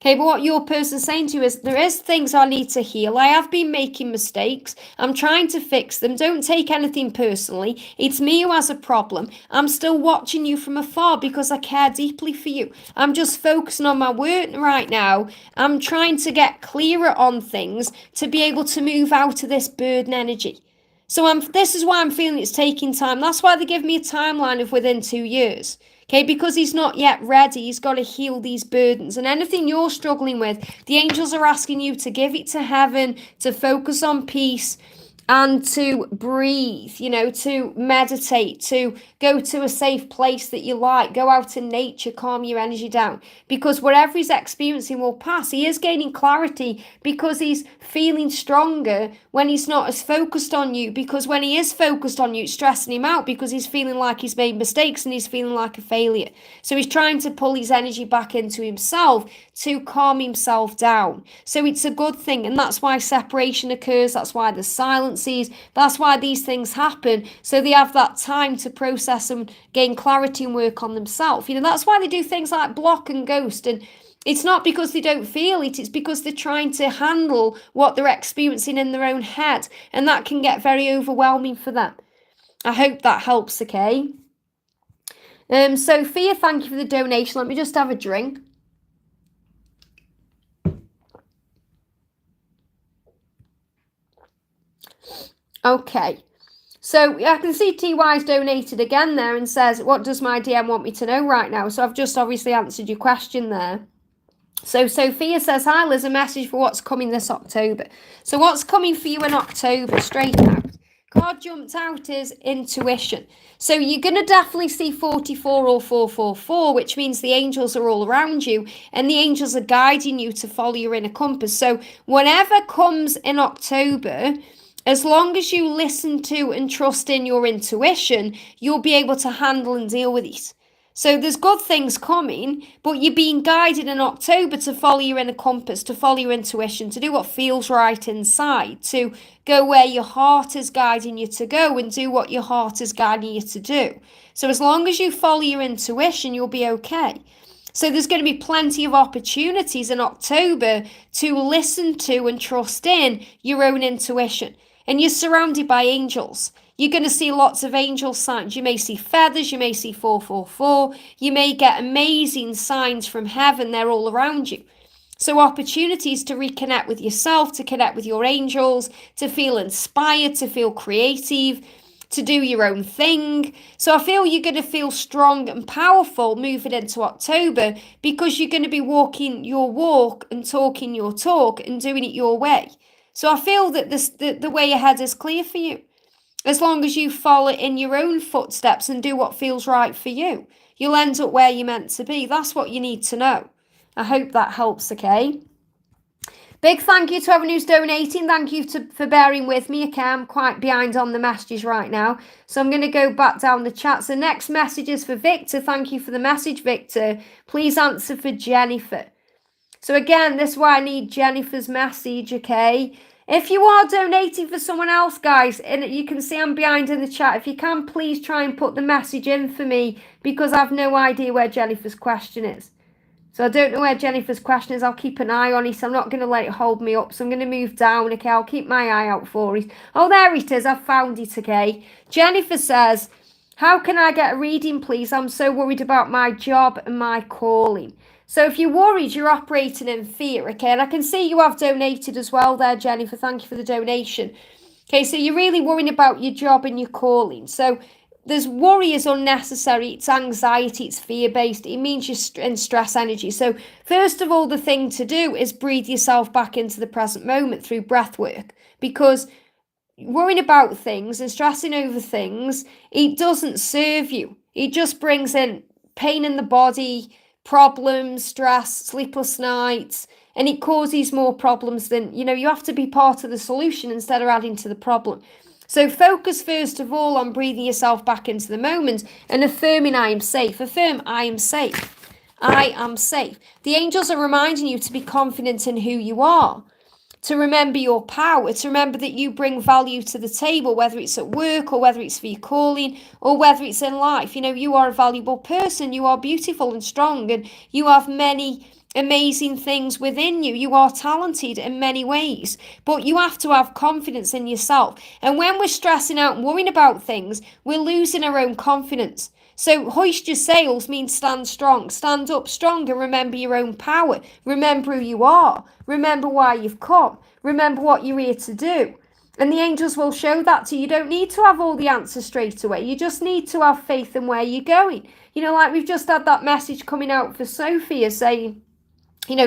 Okay, but what your person's saying to you is, there is things I need to heal. I have been making mistakes. I'm trying to fix them. Don't take anything personally. It's me who has a problem. I'm still watching you from afar because I care deeply for you. I'm just focusing on my work right now. I'm trying to get clearer on things to be able to move out of this burden energy. So this is why I'm feeling it's taking time. That's why they give me a timeline of within 2 years. Okay, because he's not yet ready. He's got to heal these burdens. And anything you're struggling with, the angels are asking you to give it to heaven, to focus on peace, and to breathe, you know, to meditate, to go to a safe place that you like, go out in nature, calm your energy down. Because whatever he's experiencing will pass. He is gaining clarity because he's feeling stronger when he's not as focused on you. Because when he is focused on you, it's stressing him out because he's feeling like he's made mistakes and he's feeling like a failure. So he's trying to pull his energy back into himself to calm himself down. So it's a good thing. And that's why separation occurs. That's why there's silences. That's why these things happen. So they have that time to process and gain clarity and work on themselves. You know, that's why they do things like block and ghost. And it's not because they don't feel it. It's because they're trying to handle what they're experiencing in their own head. And that can get very overwhelming for them. I hope that helps, okay? Sophia, thank you for the donation. Let me just have a drink. Okay, so I can see TY's donated again there and says, what does my DM want me to know right now? So I've just obviously answered your question there. So Sophia says, hi Liz, a message for what's coming this October. So what's coming for you in October, straight out? Card jumped out is intuition. So you're going to definitely see 44 or 444, which means the angels are all around you and the angels are guiding you to follow your inner compass. So whatever comes in October, as long as you listen to and trust in your intuition, you'll be able to handle and deal with it. So there's good things coming, but you're being guided in October to follow your inner compass, to follow your intuition, to do what feels right inside, to go where your heart is guiding you to go and do what your heart is guiding you to do. So as long as you follow your intuition, you'll be okay. So there's going to be plenty of opportunities in October to listen to and trust in your own intuition. And you're surrounded by angels. You're going to see lots of angel signs. You may see feathers, you may see 444, you may get amazing signs from heaven. They're all around you. So opportunities to reconnect with yourself, to connect with your angels, to feel inspired, to feel creative, to do your own thing. So I feel you're going to feel strong and powerful moving into October because you're going to be walking your walk and talking your talk and doing it your way. So I feel that the way ahead is clear for you. As long as you follow in your own footsteps and do what feels right for you, you'll end up where you're meant to be. That's what you need to know. I hope that helps, okay? Big thank you to everyone who's donating. Thank you for bearing with me. Okay, I'm quite behind on the messages right now. So I'm going to go back down the chats. The next message is for Victor. Thank you for the message, Victor. Please answer for Jennifer. So again, this is why I need Jennifer's message, okay? If you are donating for someone else, guys, and you can see I'm behind in the chat, if you can, please try and put the message in for me because I have no idea where Jennifer's question is. So I don't know where Jennifer's question is. I'll keep an eye on it. I'm not going to let it hold me up. So I'm going to move down, okay? I'll keep my eye out for it. Oh, there it is. I've found it, okay? Jennifer says, how can I get a reading, please? I'm so worried about my job and my calling. So if you're worried, you're operating in fear, okay? And I can see you have donated as well there, Jennifer. Thank you for the donation. Okay, so you're really worrying about your job and your calling. So there's worry is unnecessary. It's anxiety. It's fear-based. It means you're in stress energy. So first of all, the thing to do is breathe yourself back into the present moment through breath work. Because worrying about things and stressing over things, it doesn't serve you. It just brings in pain in the body, problems, stress, sleepless nights, and it causes more problems than, you have to be part of the solution instead of adding to the problem. So focus first of all on breathing yourself back into the moment and affirming I am safe. Affirm I am safe. I am safe. The angels are reminding you to be confident in who you are, to remember your power, to remember that you bring value to the table, whether it's at work or whether it's for your calling or whether it's in life. You are a valuable person. You are beautiful and strong and you have many amazing things within you. You are talented in many ways, but you have to have confidence in yourself. And when we're stressing out and worrying about things, we're losing our own confidence. So hoist your sails means stand strong, stand up strong and remember your own power. Remember who you are. Remember why you've come. Remember what you're here to do. And the angels will show that to you. You don't need to have all the answers straight away. You just need to have faith in where you're going. Like we've just had that message coming out for Sophia saying,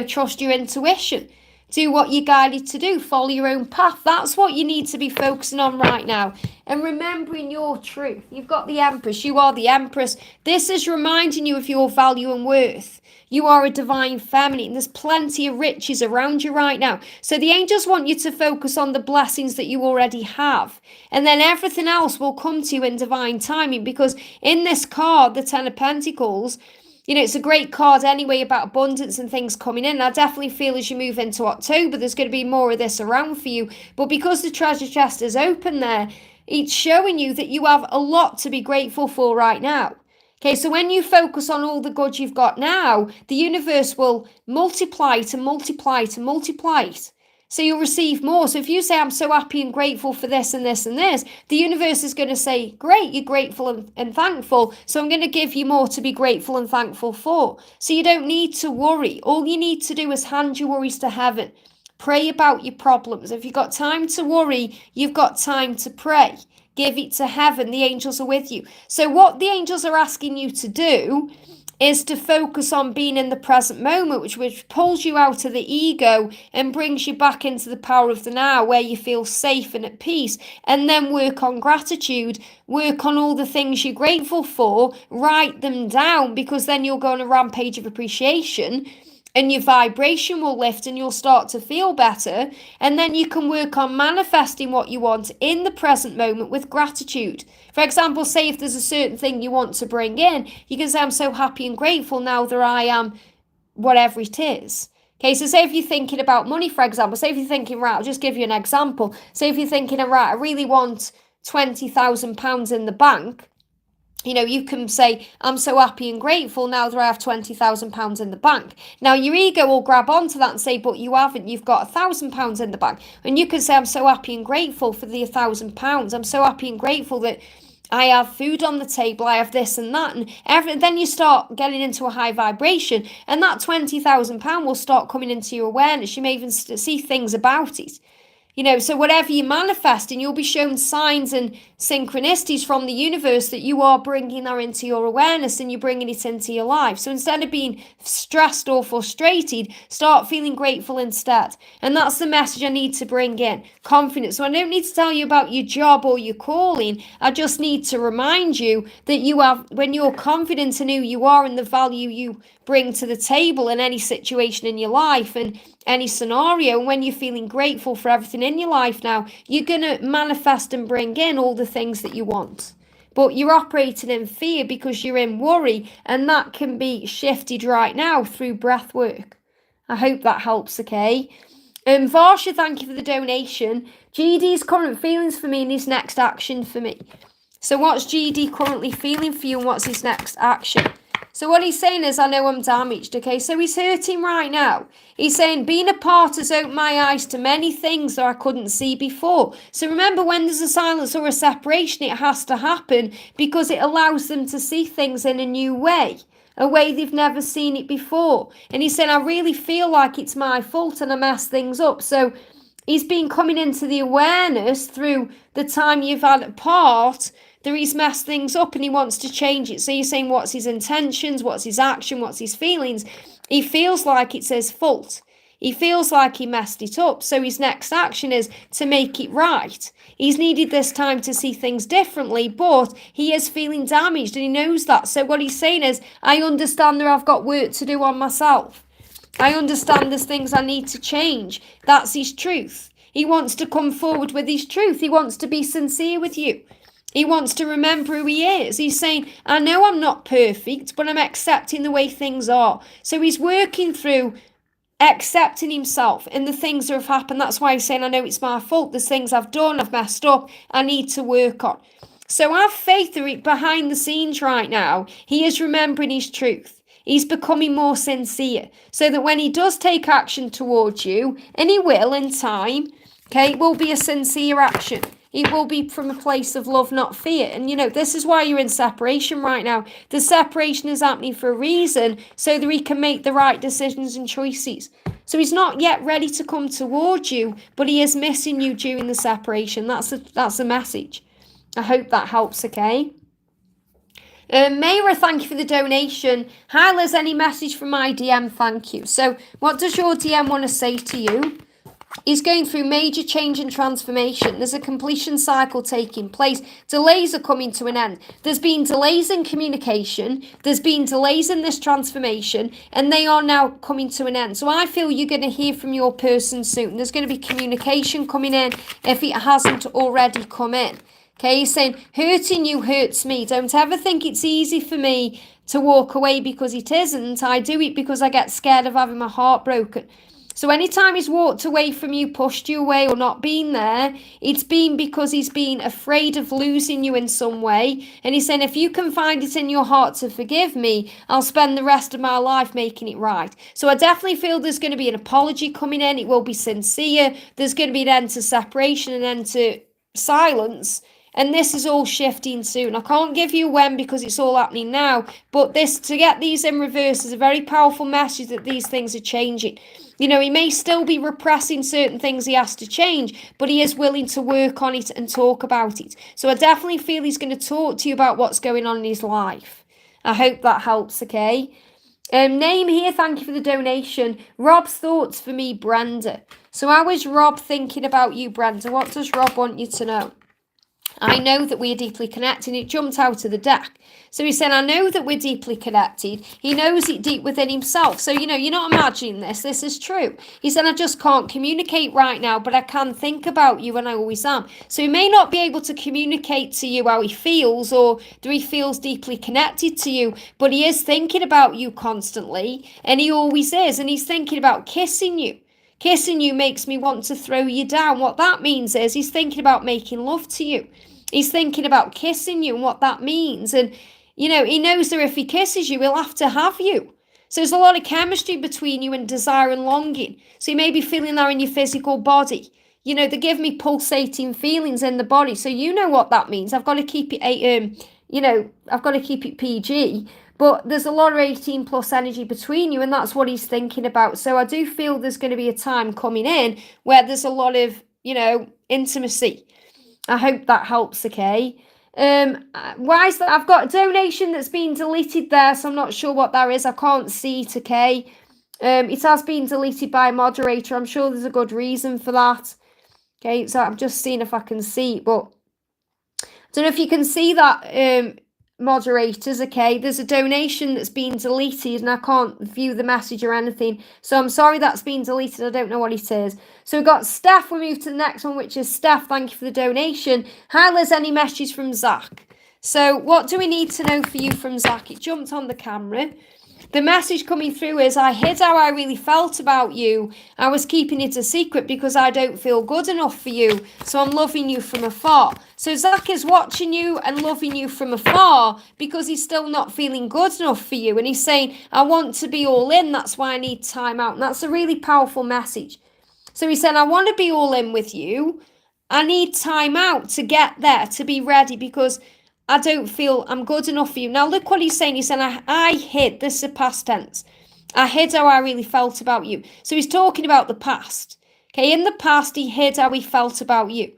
trust your intuition. Do what you're guided to do. Follow your own path. That's what you need to be focusing on right now. And remembering your truth. You've got the Empress. You are the Empress. This is reminding you of your value and worth. You are a divine feminine. There's plenty of riches around you right now. So the angels want you to focus on the blessings that you already have. And then everything else will come to you in divine timing. Because in this card, the Ten of Pentacles, it's a great card anyway about abundance and things coming in. I definitely feel as you move into October, there's going to be more of this around for you. But because the treasure chest is open there, it's showing you that you have a lot to be grateful for right now. Okay, so when you focus on all the good you've got now, the universe will multiply to multiply to multiply it. So you'll receive more. So if you say, I'm so happy and grateful for this and this and this, the universe is going to say, great, you're grateful and thankful. So I'm going to give you more to be grateful and thankful for. So you don't need to worry. All you need to do is hand your worries to heaven. Pray about your problems. If you've got time to worry, you've got time to pray. Give it to heaven. The angels are with you. So what the angels are asking you to do is to focus on being in the present moment, which pulls you out of the ego and brings you back into the power of the now, where you feel safe and at peace. And then work on gratitude, work on all the things you're grateful for, write them down, because then you'll go on a rampage of appreciation and your vibration will lift and you'll start to feel better. And then you can work on manifesting what you want in the present moment with gratitude. For example, say if there's a certain thing you want to bring in, you can say, I'm so happy and grateful now that I am whatever it is. Okay, so say if you're thinking about money, for example, say if you're thinking, right, I'll just give you an example. Say if you're thinking, right, I really want £20,000 in the bank. You can say, I'm so happy and grateful now that I have £20,000 in the bank. Now, your ego will grab onto that and say, but you haven't, you've got £1,000 in the bank. And you can say, I'm so happy and grateful for the £1,000. I'm so happy and grateful that I have food on the table, I have this and that. And then you start getting into a high vibration, and that £20,000 will start coming into your awareness. You may even see things about it. So whatever you manifest, and you'll be shown signs and synchronicities from the universe that you are bringing that into your awareness and you're bringing it into your life. So instead of being stressed or frustrated, start feeling grateful instead. And that's the message I need to bring in. Confidence. So I don't need to tell you about your job or your calling. I just need to remind you that when you're confident in who you are and the value you bring to the table in any situation in your life and any scenario, and when you're feeling grateful for everything in your life now, you're going to manifest and bring in all the things that you want. But you're operating in fear because you're in worry, and that can be shifted right now through breath work. I hope that helps, okay? Varsha, thank you for the donation. GD's current feelings for me and his next action for me. So what's GD currently feeling for you, and what's his next action? So what he's saying is, I know I'm damaged, okay? So he's hurting right now. He's saying, being apart has opened my eyes to many things that I couldn't see before. So remember, when there's a silence or a separation, it has to happen because it allows them to see things in a new way, a way they've never seen it before. And he's saying, I really feel like it's my fault and I mess things up. So he's been coming into the awareness through the time you've had apart that he's messed things up and he wants to change it. So you're saying, what's his intentions, what's his action, what's his feelings? He feels like it's his fault. He feels like he messed it up. So his next action is to make it right. He's needed this time to see things differently, but he is feeling damaged and he knows that. So what he's saying is, I understand that I've got work to do on myself. I understand there's things I need to change. That's his truth. He wants to come forward with his truth. He wants to be sincere with you. He wants to remember who he is. He's saying, I know I'm not perfect, but I'm accepting the way things are. So he's working through accepting himself and the things that have happened. That's why he's saying, I know it's my fault. There's things I've done, I've messed up, I need to work on. So have faith that behind the scenes right now, he is remembering his truth. He's becoming more sincere so that when he does take action towards you, and he will in time, okay, it will be a sincere action. It will be from a place of love, not fear. And, this is why you're in separation right now. The separation is happening for a reason so that he can make the right decisions and choices. So he's not yet ready to come towards you, but he is missing you during the separation. That's a message. I hope that helps, okay? Mayra, thank you for the donation. Hi, Liz, any message from my DM? Thank you. So what does your DM want to say to you? He's going through major change and transformation. There's a completion cycle taking place. Delays are coming to an end. There's been delays in communication. There's been delays in this transformation, and they are now coming to an end. So I feel you're going to hear from your person soon. There's going to be communication coming in if it hasn't already come in. Okay, he's saying, hurting you hurts me. Don't ever think it's easy for me to walk away, because it isn't. I do it because I get scared of having my heart broken. So anytime he's walked away from you, pushed you away, or not been there, it's been because he's been afraid of losing you in some way. And he's saying, if you can find it in your heart to forgive me, I'll spend the rest of my life making it right. So I definitely feel there's going to be an apology coming in. It will be sincere. There's going to be an end to separation, an end to silence. And this is all shifting soon. I can't give you when because it's all happening now. But to get these in reverse is a very powerful message that these things are changing. He may still be repressing certain things he has to change, but he is willing to work on it and talk about it. So I definitely feel he's going to talk to you about what's going on in his life. I hope that helps, okay? Name here, thank you for the donation. Rob's thoughts for me, Brenda. So how is Rob thinking about you, Brenda? What does Rob want you to know? I know that we are deeply connected. It jumped out of the deck. So he said, I know that we're deeply connected. He knows it deep within himself. So, you're not imagining this. This is true. He said, I just can't communicate right now, but I can think about you, and I always am. So he may not be able to communicate to you how he feels, or that he feels deeply connected to you, but he is thinking about you constantly, and he always is. And he's thinking about kissing you. Kissing you makes me want to throw you down. What that means is he's thinking about making love to you. He's thinking about kissing you and what that means. And, he knows that if he kisses you, he'll have to have you. So there's a lot of chemistry between you and desire and longing. So you may be feeling that in your physical body. They give me pulsating feelings in the body. So you know what that means. I've got to keep it, I've got to keep it PG. But there's a lot of 18 plus energy between you, and that's what he's thinking about. So I do feel there's going to be a time coming in where there's a lot of, intimacy. I hope that helps, okay? Why is that? I've got a donation that's been deleted there, so I'm not sure what that is. I can't see it, okay? It has been deleted by a moderator. I'm sure there's a good reason for that. Okay, so I'm just seeing if I can see it, but I don't know if you can see that, moderators, okay? There's a donation that's been deleted and I can't view the message or anything. So I'm sorry that's been deleted. I don't know what it is. So we've got Steph. We move to the next one, which is Steph. Thank you for the donation. Hi, Liz. Any messages from Zach? So what do we need to know for you from Zach? It jumped on the camera. The message coming through is, I hid how I really felt about you. I was keeping it a secret because I don't feel good enough for you. So I'm loving you from afar. So Zach is watching you and loving you from afar because he's still not feeling good enough for you. And he's saying, I want to be all in. That's why I need time out. And that's a really powerful message. So he said, I want to be all in with you. I need time out to get there, to be ready, because I don't feel I'm good enough for you. Now, look what he's saying. He's saying, I hid. This is a past tense. I hid how I really felt about you. So he's talking about the past. Okay, in the past, he hid how he felt about you.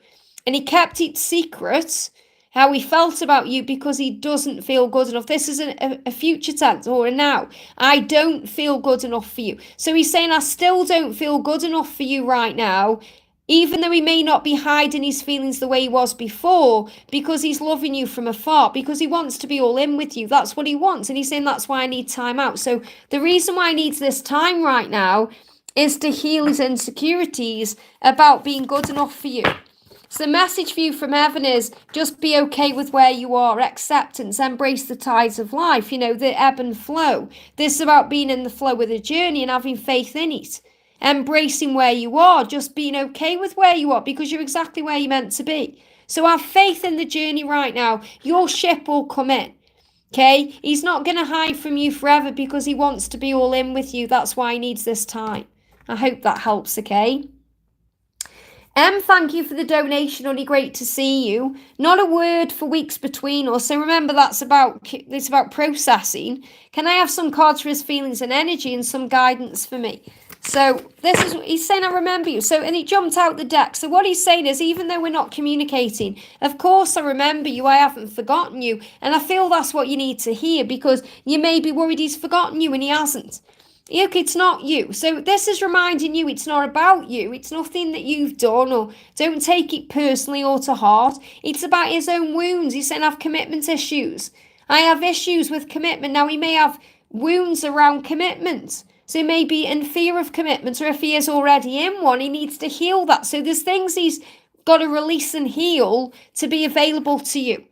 And he kept it secret, how he felt about you, because he doesn't feel good enough. This is a future tense, or a now. I don't feel good enough for you. So he's saying, I still don't feel good enough for you right now, even though he may not be hiding his feelings the way he was before, because he's loving you from afar, because he wants to be all in with you. That's what he wants. And he's saying, that's why I need time out. So the reason why he needs this time right now is to heal his insecurities about being good enough for you. So the message for you from heaven is, just be okay with where you are, acceptance, embrace the tides of life, the ebb and flow. This is about being in the flow of the journey and having faith in it. Embracing where you are, just being okay with where you are, because you're exactly where you're meant to be. So have faith in the journey right now. Your ship will come in. Okay? He's not going to hide from you forever because he wants to be all in with you. That's why he needs this time. I hope that helps, okay? Thank you for the donation, honey. Great to see you. Not a word for weeks between us. So remember, it's about processing. Can I have some cards for his feelings and energy and some guidance for me? So this is, he's saying, I remember you. So, and it jumped out the deck. So what he's saying is, even though we're not communicating, of course I remember you. I haven't forgotten you. And I feel that's what you need to hear, because you may be worried he's forgotten you and he hasn't. Look, it's not you. So this is reminding you it's not about you. It's nothing that you've done, or don't take it personally or to heart. It's about his own wounds. He's saying, I have commitment issues. I have issues with commitment. Now, he may have wounds around commitment. So he may be in fear of commitment, or if he is already in one, he needs to heal that. So there's things he's got to release and heal to be available to you.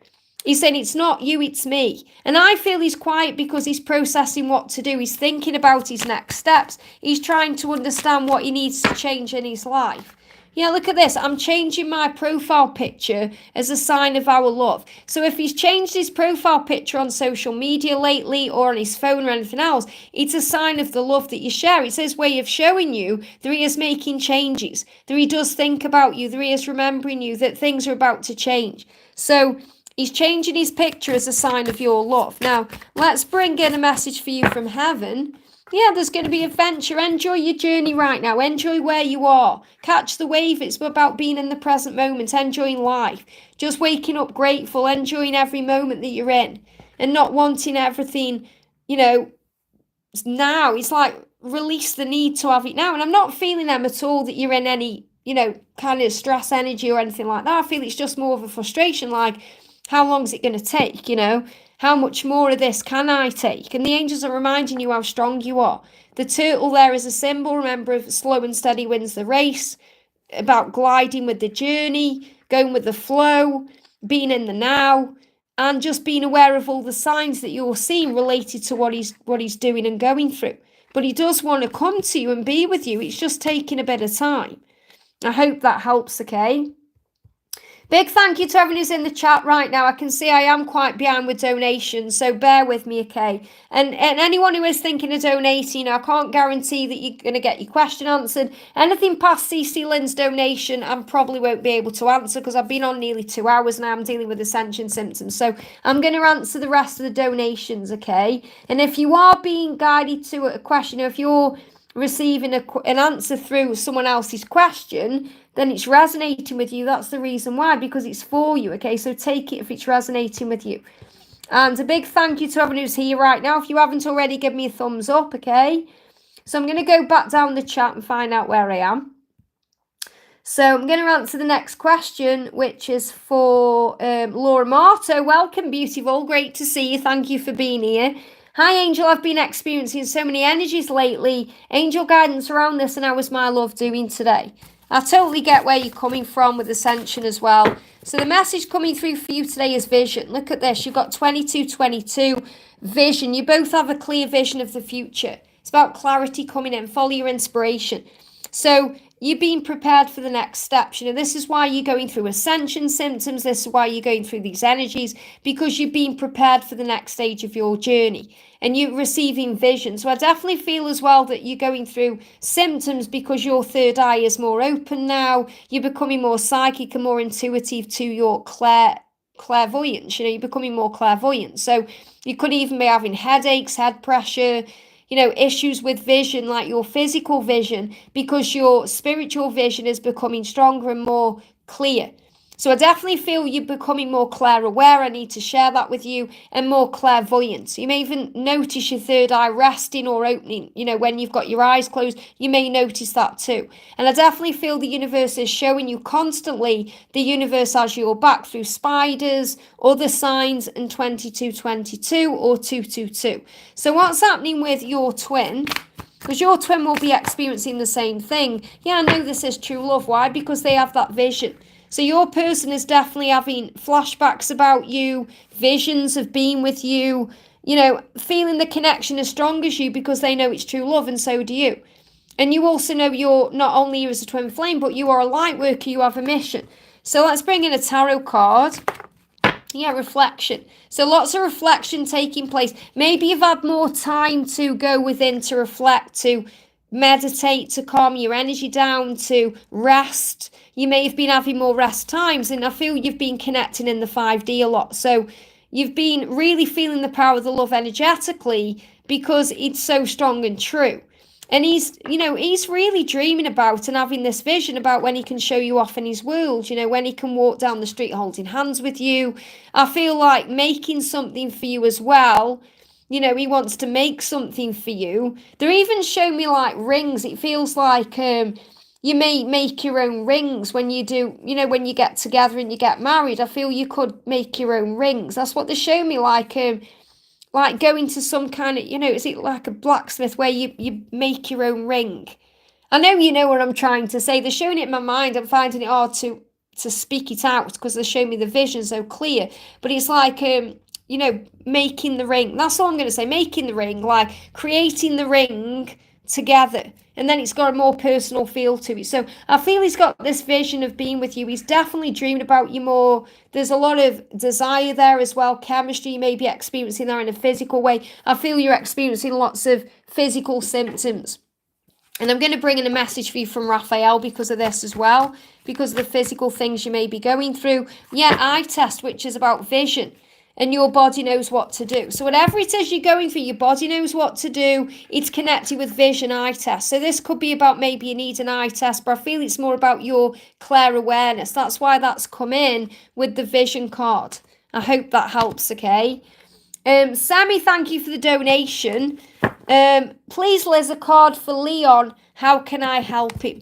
He's saying, it's not you, it's me. And I feel he's quiet because he's processing what to do. He's thinking about his next steps. He's trying to understand what he needs to change in his life. Yeah, look at this. I'm changing my profile picture as a sign of our love. So if he's changed his profile picture on social media lately, or on his phone or anything else, it's a sign of the love that you share. It's his way of showing you that he is making changes, that he does think about you, that he is remembering you, that things are about to change. So he's changing his picture as a sign of your love. Now, let's bring in a message for you from heaven. Yeah, there's going to be adventure. Enjoy your journey right now. Enjoy where you are. Catch the wave. It's about being in the present moment, enjoying life. Just waking up grateful, enjoying every moment that you're in. and not wanting everything, now. It's like, release the need to have it now. And I'm not feeling them at all that you're in any, kind of stress energy or anything like that. I feel it's just more of a frustration, like, how long is it going to take, How much more of this can I take? And the angels are reminding you how strong you are. The turtle there is a symbol, remember, of slow and steady wins the race, about gliding with the journey, going with the flow, being in the now, and just being aware of all the signs that you're seeing related to what he's doing and going through. But he does want to come to you and be with you. It's just taking a bit of time. I hope that helps, okay? Big thank you to everyone who's in the chat right now. I can see I am quite behind with donations, so bear with me, okay? And anyone who is thinking of donating, I can't guarantee that you're going to get your question answered. Anything past CC Lynn's donation, I probably won't be able to answer because I've been on nearly 2 hours now. I'm dealing with ascension symptoms. So I'm going to answer the rest of the donations, okay? And if you are being guided to a question, or if you're receiving an answer through someone else's question, then it's resonating with you. That's the reason why, because it's for you, okay? So take it if it's resonating with you. And a big thank you to everyone who's here right now. If you haven't already, give me a thumbs up, okay? So I'm going to go back down the chat and find out where I am. So I'm going to answer the next question, which is for Laura Marto. Welcome, beautiful. Great to see you. Thank you for being here. Hi, Angel. I've been experiencing so many energies lately. Angel guidance around this, and how is my love doing today? I totally get where you're coming from with ascension as well. So the message coming through for you today is vision. Look at this. You've got 2222 vision. You both have a clear vision of the future. It's about clarity coming in. Follow your inspiration. So you're being prepared for the next steps. This is why you're going through ascension symptoms. This is why you're going through these energies, because you're being prepared for the next stage of your journey and you're receiving vision. So I definitely feel as well that you're going through symptoms because your third eye is more open now. You're becoming more psychic and more intuitive to your clairvoyance. You're becoming more clairvoyant. So you could even be having headaches, head pressure, issues with vision, like your physical vision, because your spiritual vision is becoming stronger and more clear. So I definitely feel you're becoming more clair aware. I need to share that with you, and more clairvoyant. So you may even notice your third eye resting or opening. When you've got your eyes closed, you may notice that too. And I definitely feel the universe is showing you constantly. The universe has your back through spiders, other signs, and 2222 or 222. So what's happening with your twin? Because your twin will be experiencing the same thing. Yeah, I know this is true love. Why? Because they have that vision. So your person is definitely having flashbacks about you, visions of being with you, feeling the connection as strong as you because they know it's true love, and so do you. And you also know you're not only you as a twin flame, but you are a light worker, you have a mission. So let's bring in a tarot card. Yeah, reflection. So lots of reflection taking place. Maybe you've had more time to go within, to reflect, to meditate, to calm your energy down, to rest. You may have been having more rest times, and I feel you've been connecting in the 5D a lot. So you've been really feeling the power of the love energetically because it's so strong and true. And he's really dreaming about and having this vision about when he can show you off in his world, when he can walk down the street holding hands with you. I feel like making something for you as well. He wants to make something for you. They're even showing me like rings. It feels like you may make your own rings when you do, when you get together and you get married. I feel you could make your own rings. That's what they show me, like going to some kind of, is it like a blacksmith where you make your own ring? I know you know what I'm trying to say. They're showing it in my mind. I'm finding it hard to speak it out because they're showing me the vision so clear. But it's like, making the ring. That's all I'm going to say. Making the ring, like creating the ring together. And then it's got a more personal feel to it. So I feel he's got this vision of being with you. He's definitely dreamed about you more. There's a lot of desire there as well. Chemistry you may be experiencing there in a physical way. I feel you're experiencing lots of physical symptoms. And I'm going to bring in a message for you from Raphael because of this as well. Because of the physical things you may be going through. Yeah, eye test, which is about vision. And your body knows what to do. So whatever it is you're going through, your body knows what to do. It's connected with vision eye test. So this could be about maybe you need an eye test, but I feel it's more about your clear awareness. That's why that's come in with the vision card. I hope that helps, okay? Sammy, thank you for the donation. Please, Liz, a card for Leon. How can I help him?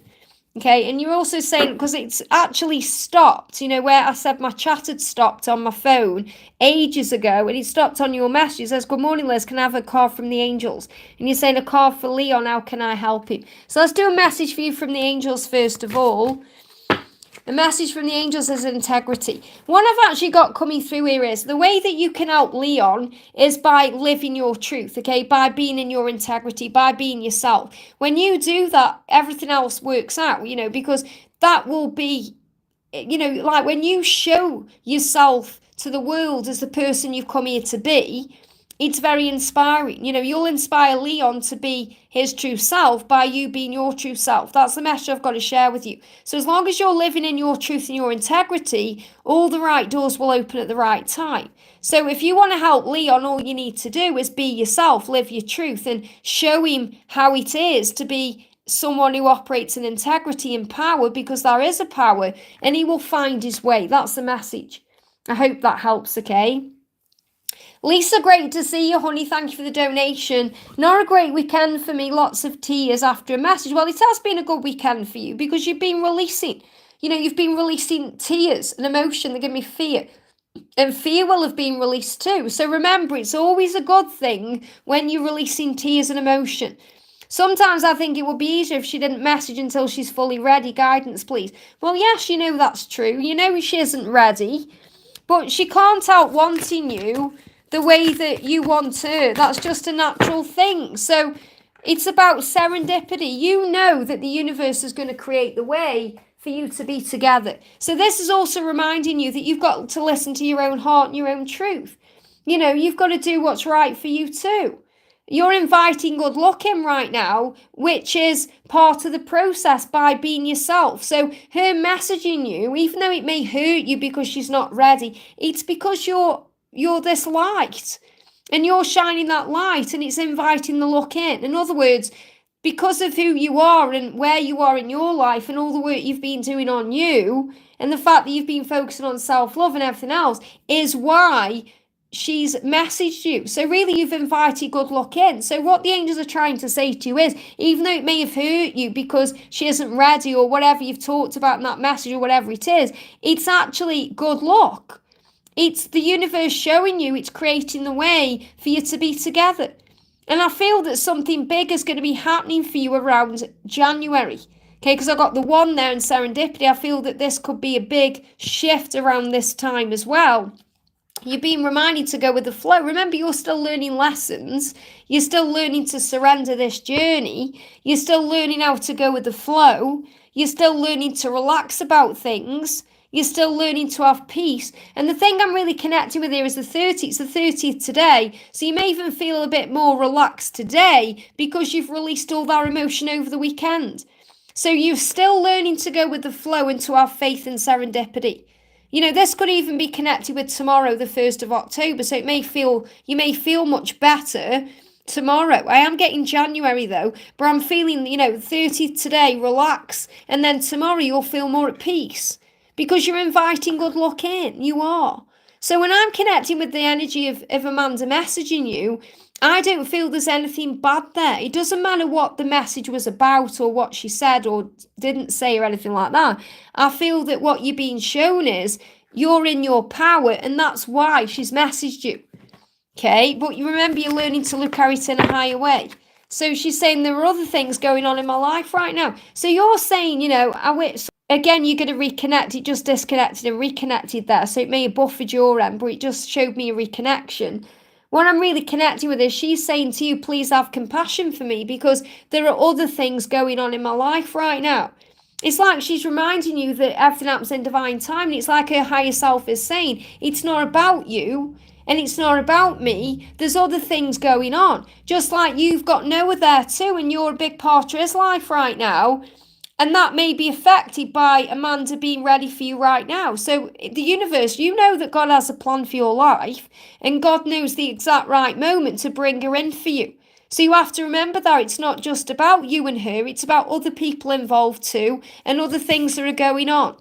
Okay, and you're also saying, because it's actually stopped, where I said my chat had stopped on my phone ages ago, and it stopped on your message. It says, good morning, Liz, can I have a card from the angels? And you're saying a card for Leon, how can I help him? So let's do a message for you from the angels first of all. A message from the angels is integrity. One I've actually got coming through here is the way that you can help Leon is by living your truth, okay? By being in your integrity, by being yourself. When you do that, everything else works out, because that will be, like when you show yourself to the world as the person you've come here to be, it's very inspiring. You'll inspire Leon to be his true self by you being your true self. That's the message I've got to share with you. So as long as you're living in your truth and your integrity, all the right doors will open at the right time. So if you want to help Leon, all you need to do is be yourself, live your truth, and show him how it is to be someone who operates in integrity and power, because there is a power, and he will find his way. That's the message. I hope that helps, okay? Lisa, great to see you, honey. Thank you for the donation. Not a great weekend for me. Lots of tears after a message. Well, it has been a good weekend for you because you've been releasing. You've been releasing tears and emotion that give me fear. And fear will have been released too. So remember, it's always a good thing when you're releasing tears and emotion. Sometimes I think it would be easier if she didn't message until she's fully ready. Guidance, please. Well, yes, that's true. She isn't ready. But she can't help wanting you the way that you want her. That's just a natural thing. So it's about serendipity. You know that the universe is going to create the way for you to be together. So this is also reminding you that you've got to listen to your own heart and your own truth. You've got to do what's right for you too. You're inviting good luck in right now, which is part of the process by being yourself. So her messaging you, even though it may hurt you because she's not ready, it's because you're this light and you're shining that light, and it's inviting the luck in. In other words, because of who you are and where you are in your life and all the work you've been doing on you, and the fact that you've been focusing on self-love and everything else, is why she's messaged you. So really, you've invited good luck in. So what the angels are trying to say to you is, even though it may have hurt you because she isn't ready or whatever you've talked about in that message or whatever it is, it's actually good luck. It's the universe showing you, it's creating the way for you to be together. And I feel that something big is going to be happening for you around January. Okay, because I got the 1 there in serendipity. I feel that this could be a big shift around this time as well. You're being reminded to go with the flow. Remember, you're still learning lessons. You're still learning to surrender this journey. You're still learning how to go with the flow. You're still learning to relax about things. You're still learning to have peace. And the thing I'm really connecting with here is the 30th. It's the 30th today. So you may even feel a bit more relaxed today because you've released all that emotion over the weekend. So you're still learning to go with the flow and to have faith and serendipity. This could even be connected with tomorrow, the 1st of October. So you may feel much better tomorrow. I am getting January though, but I'm feeling, 30th today, relax. And then tomorrow you'll feel more at peace because you're inviting good luck in. You are. So when I'm connecting with the energy of Amanda messaging you, I don't feel there's anything bad there. It doesn't matter what the message was about or what she said or didn't say or anything like that. I feel that what you're being shown is you're in your power, and that's why she's messaged you. Okay, but you remember, you're learning to look at it in a higher way. So she's saying there are other things going on in my life right now. So you're saying, again, you're going to reconnect. It just disconnected and reconnected there. So it may have buffered your end, but it just showed me a reconnection. What I'm really connecting with is she's saying to you, please have compassion for me because there are other things going on in my life right now. It's like she's reminding you that everything happens in divine time. And it's like her higher self is saying, it's not about you and it's not about me. There's other things going on. Just like you've got Noah there too, and you're a big part of his life right now. And that may be affected by Amanda being ready for you right now. So the universe, you know that God has a plan for your life, and God knows the exact right moment to bring her in for you. So you have to remember that it's not just about you and her, it's about other people involved too, and other things that are going on.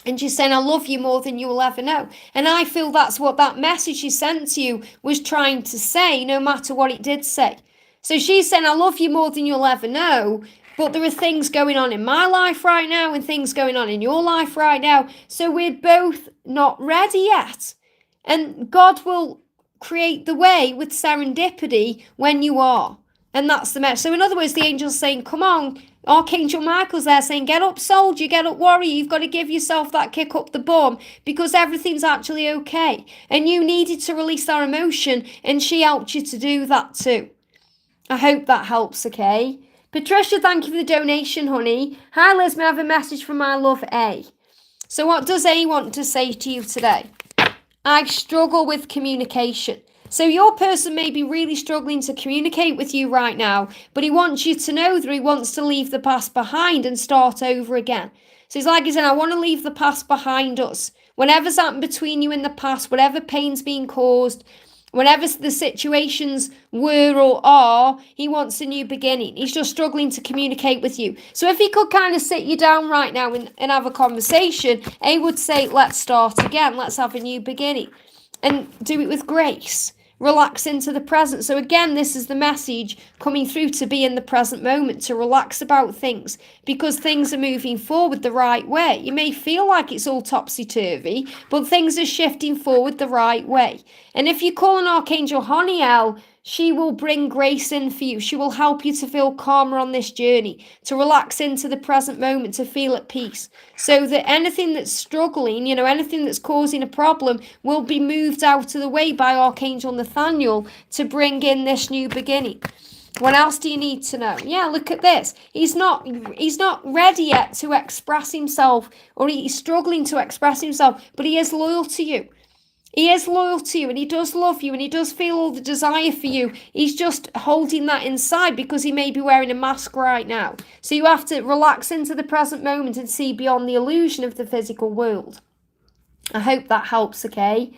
And she's saying, I love you more than you will ever know. And I feel that's what that message she sent to you was trying to say, no matter what it did say. So she's saying, I love you more than you'll ever know. But there are things going on in my life right now and things going on in your life right now. So we're both not ready yet. And God will create the way with serendipity when you are. And that's the message. So in other words, the angel's saying, come on, Archangel Michael's there saying, get up, soldier, get up, warrior. You've got to give yourself that kick up the bum because everything's actually okay. And you needed to release that emotion and she helped you to do that too. I hope that helps, okay? Patricia, thank you for the donation, honey. Hi, Liz, may I have a message from my love, A? So what does A want to say to you today? I struggle with communication. So your person may be really struggling to communicate with you right now, but he wants you to know that he wants to leave the past behind and start over again. So he's like, I want to leave the past behind us. Whatever's happened between you in the past, whatever pain's been caused, whatever the situations were or are, he wants a new beginning. He's just struggling to communicate with you. So if he could kind of sit you down right now and have a conversation, he would say, let's start again. Let's have a new beginning. And do it with grace. Relax into the present. So again, this is the message coming through, to be in the present moment, to relax about things, because things are moving forward the right way. You may feel like it's all topsy-turvy, but things are shifting forward the right way. And if you call an Archangel Honiel, she will bring grace in for you. She will help you to feel calmer on this journey, to relax into the present moment, to feel at peace. So that anything that's struggling, anything that's causing a problem will be moved out of the way by Archangel Nathaniel to bring in this new beginning. What else do you need to know? Yeah, look at this. He's not ready yet to express himself, or he's struggling to express himself, but he is loyal to you. He is loyal to you and he does love you and he does feel all the desire for you. He's just holding that inside because he may be wearing a mask right now. So you have to relax into the present moment and see beyond the illusion of the physical world. I hope that helps, okay?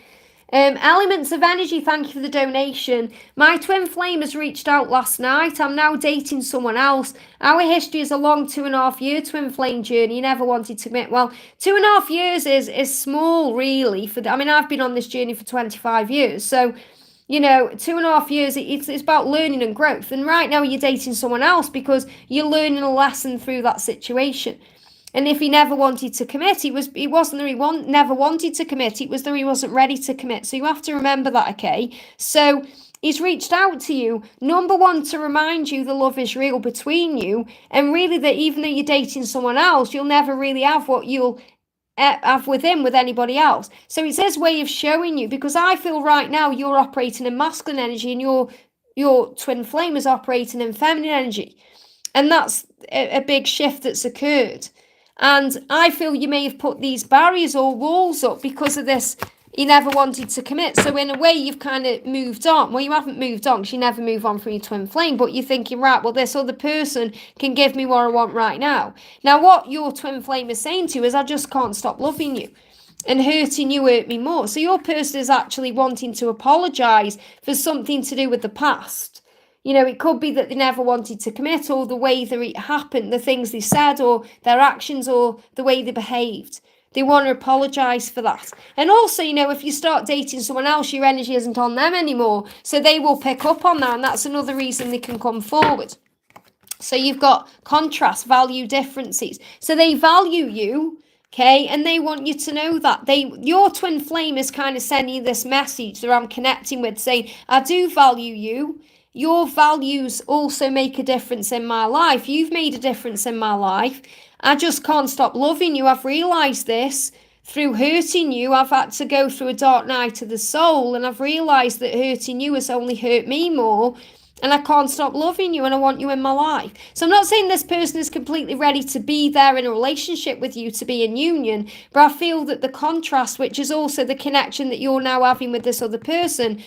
Elements of Energy, thank you for the donation. My twin flame has reached out last night. I'm now dating someone else. Our history is a long 2.5-year twin flame journey. He never wanted to commit. Well, 2.5 years is small, really. I've been on this journey for 25 years. So, 2.5 years, it's about learning and growth. And right now you're dating someone else because you're learning a lesson through that situation. And if he never wanted to commit, it wasn't that he never wanted to commit, it was that he wasn't ready to commit. So you have to remember that, okay? So he's reached out to you, number one, to remind you the love is real between you, and really that even though you're dating someone else, you'll never really have what you'll have with him with anybody else. So it's his way of showing you, because I feel right now you're operating in masculine energy and your twin flame is operating in feminine energy. And that's a big shift that's occurred. And I feel you may have put these barriers or walls up because of this. He never wanted to commit. So in a way, you've kind of moved on. Well, you haven't moved on because you never move on from your twin flame. But you're thinking, right, well, this other person can give me what I want right now. Now, what your twin flame is saying to you is, I just can't stop loving you. And hurting you hurt me more. So your person is actually wanting to apologise for something to do with the past. It could be that they never wanted to commit, or the way that it happened, the things they said, or their actions, or the way they behaved. They want to apologise for that. And also, if you start dating someone else, your energy isn't on them anymore. So they will pick up on that, and that's another reason they can come forward. So you've got contrast, value differences. So they value you, okay, and they want you to know that. Your twin flame is kind of sending you this message that I'm connecting with, saying, I do value you. Your values also make a difference in my life. You've made a difference in my life. I just can't stop loving you. I've realised this through hurting you. I've had to go through a dark night of the soul, and I've realised that hurting you has only hurt me more, and I can't stop loving you, and I want you in my life. So I'm not saying this person is completely ready to be there in a relationship with you, to be in union, but I feel that the contrast, which is also the connection that you're now having with this other person,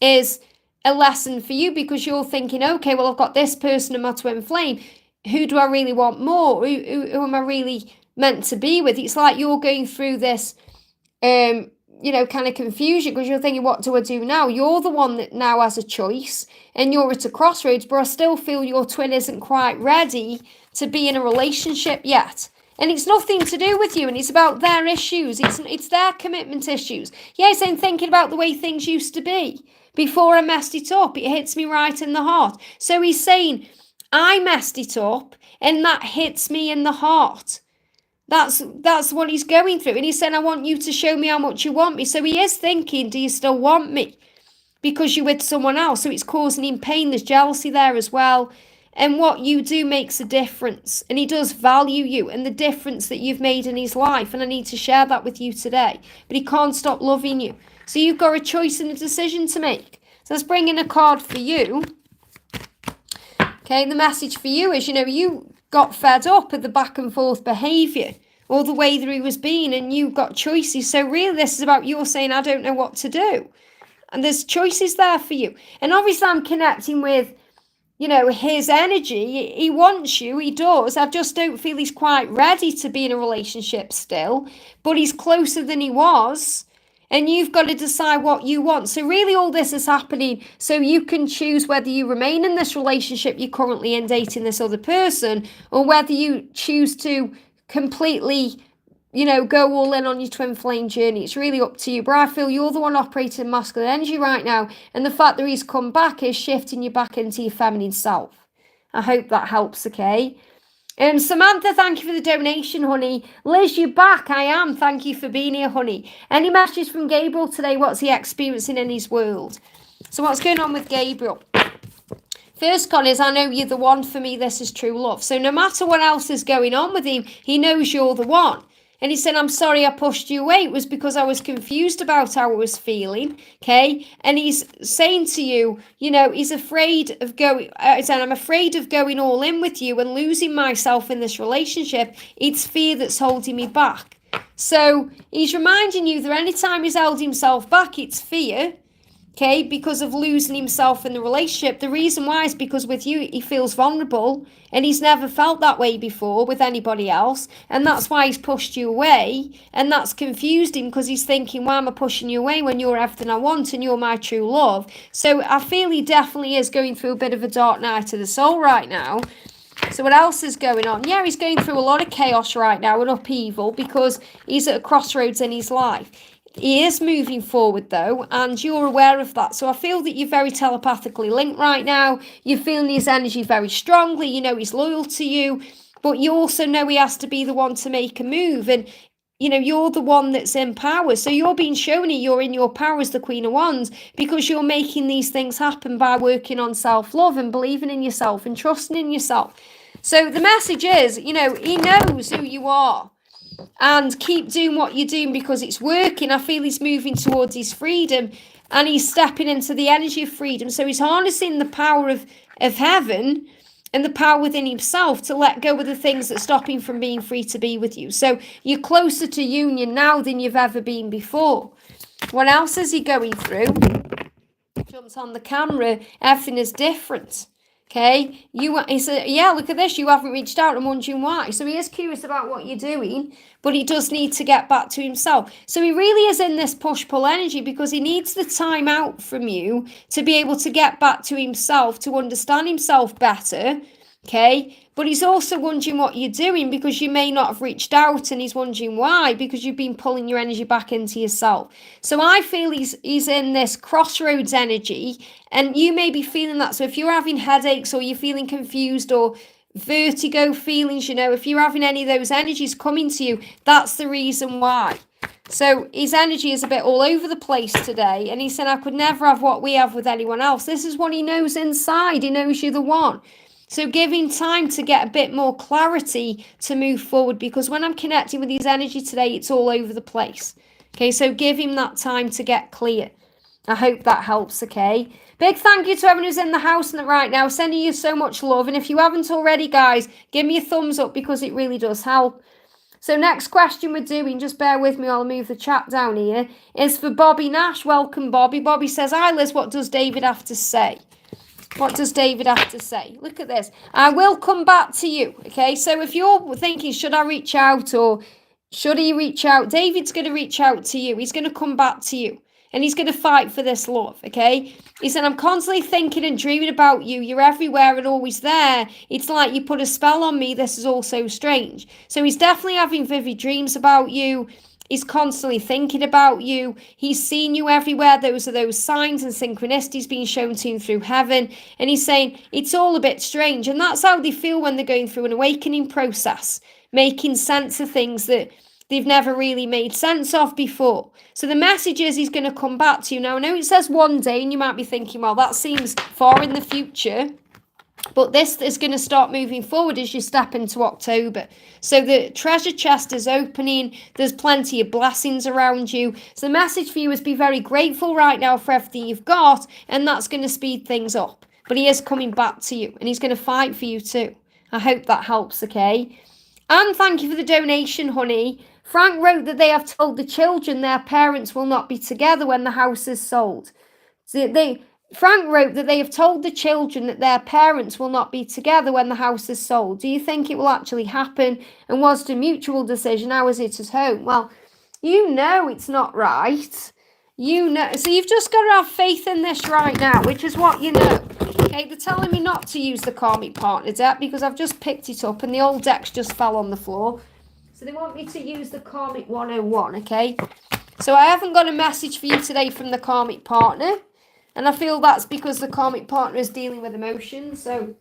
is a lesson for you, because you're thinking, okay, well, I've got this person in my twin flame. Who do I really want more? Who am I really meant to be with? It's like you're going through this, kind of confusion, because you're thinking, what do I do now? You're the one that now has a choice, and you're at a crossroads, but I still feel your twin isn't quite ready to be in a relationship yet. And it's nothing to do with you, and it's about their issues. It's their commitment issues. Yeah, he's saying thinking about the way things used to be before I messed it up. It hits me right in the heart. So he's saying, I messed it up, and that hits me in the heart. That's what he's going through. And he said, I want you to show me how much you want me. So he is thinking, do you still want me? Because you're with someone else. So it's causing him pain. There's jealousy there as well. And what you do makes a difference. And he does value you and the difference that you've made in his life. And I need to share that with you today. But he can't stop loving you. So you've got a choice and a decision to make. So let's bring in a card for you. Okay, the message for you is, you got fed up at the back and forth behaviour or the way that he was being, and you got choices. So really this is about you saying, I don't know what to do. And there's choices there for you. And obviously I'm connecting with, his energy. He wants you, he does. I just don't feel he's quite ready to be in a relationship still, but he's closer than he was. And you've got to decide what you want. So really all this is happening so you can choose whether you remain in this relationship you're currently in, dating this other person, or whether you choose to completely, go all in on your twin flame journey. It's really up to you. But I feel you're the one operating masculine energy right now. And the fact that he's come back is shifting you back into your feminine self. I hope that helps, okay? Samantha, thank you for the donation, honey. Liz, you're back. I am. Thank you for being here, honey. Any messages from Gabriel today? What's he experiencing in his world? So what's going on with Gabriel? First con is, I know you're the one for me. This is true love. So no matter what else is going on with him, he knows you're the one. And he said, I'm sorry I pushed you away. It was because I was confused about how I was feeling, okay? And he's saying to you, he's afraid of going, I'm afraid of going all in with you and losing myself in this relationship. It's fear that's holding me back. So he's reminding you that anytime he's held himself back, it's fear, okay, because of losing himself in the relationship. The reason why is because with you, he feels vulnerable and he's never felt that way before with anybody else. And that's why he's pushed you away. And that's confused him because he's thinking, why am I pushing you away when you're everything I want and you're my true love? So I feel he definitely is going through a bit of a dark night of the soul right now. So what else is going on? Yeah, he's going through a lot of chaos right now and upheaval because he's at a crossroads in his life. He is moving forward though, and you're aware of that. So I feel that you're very telepathically linked right now. You're feeling his energy very strongly. He's loyal to you, but you also know he has to be the one to make a move. And, you're the one that's in power. So you're being shown you're in your power as the Queen of Wands because you're making these things happen by working on self-love and believing in yourself and trusting in yourself. So the message is, he knows who you are. And keep doing what you're doing because it's working. I feel he's moving towards his freedom and he's stepping into the energy of freedom. So he's harnessing the power of heaven and the power within himself to let go of the things that stop him from being free to be with you. So you're closer to union now than you've ever been before. What else is he going through? Jumps on the camera. Everything is different. Okay, he said, yeah, look at this, you haven't reached out. I'm wondering why. So he is curious about what you're doing, but he does need to get back to himself. So he really is in this push-pull energy because he needs the time out from you to be able to get back to himself, to understand himself better, okay? But he's also wondering what you're doing because you may not have reached out, and he's wondering why, because you've been pulling your energy back into yourself. So I feel he's in this crossroads energy, and you may be feeling that. So if you're having headaches or you're feeling confused or vertigo feelings, if you're having any of those energies coming to you, that's the reason why. So his energy is a bit all over the place today, and he said, I could never have what we have with anyone else. This is what he knows inside. He knows you're the one. So give him time to get a bit more clarity to move forward, because when I'm connecting with his energy today, it's all over the place. Okay, so give him that time to get clear. I hope that helps, okay? Big thank you to everyone who's in the house right now, sending you so much love. And if you haven't already, guys, give me a thumbs up because it really does help. So next question we're doing, just bear with me, I'll move the chat down here, is for Bobby Nash. Welcome, Bobby. Bobby says, hi, Liz, what does David have to say? What does David have to say? Look at this. I will come back to you, okay? So if you're thinking, should I reach out or should he reach out? David's going to reach out to you. He's going to come back to you. and he's going to fight for this love, okay? He said, I'm constantly thinking and dreaming about you. You're everywhere and always there. It's like you put a spell on me. This is all so strange. So he's definitely having vivid dreams about you. He's constantly thinking about you. He's seen you everywhere. Those are those signs and synchronicities being shown to him through heaven. And he's saying it's all a bit strange. And that's how they feel when they're going through an awakening process, making sense of things that they've never really made sense of before. So the message is he's going to come back to you. Now, I know it says one day, and you might be thinking, well, that seems far in the future. But this is going to start moving forward as you step into October. So the treasure chest is opening. There's plenty of blessings around you. So the message for you is be very grateful right now for everything you've got. And that's going to speed things up. But he is coming back to you. And he's going to fight for you too. I hope that helps, okay? And thank you for the donation, honey. Frank wrote that they have told the children their parents will not be together when the house is sold. So Frank wrote that they have told the children that their parents will not be together when the house is sold. Do you think it will actually happen? And was it a mutual decision? How is it at home? Well, you know it's not right. You know. So you've just got to have faith in this right now, which is what you know. Okay, they're telling me not to use the karmic partner deck because I've just picked it up and the old deck's just fell on the floor. So they want me to use the karmic 101, okay? So I haven't got a message for you today from the karmic partner. And I feel that's because the karmic partner is dealing with emotions. So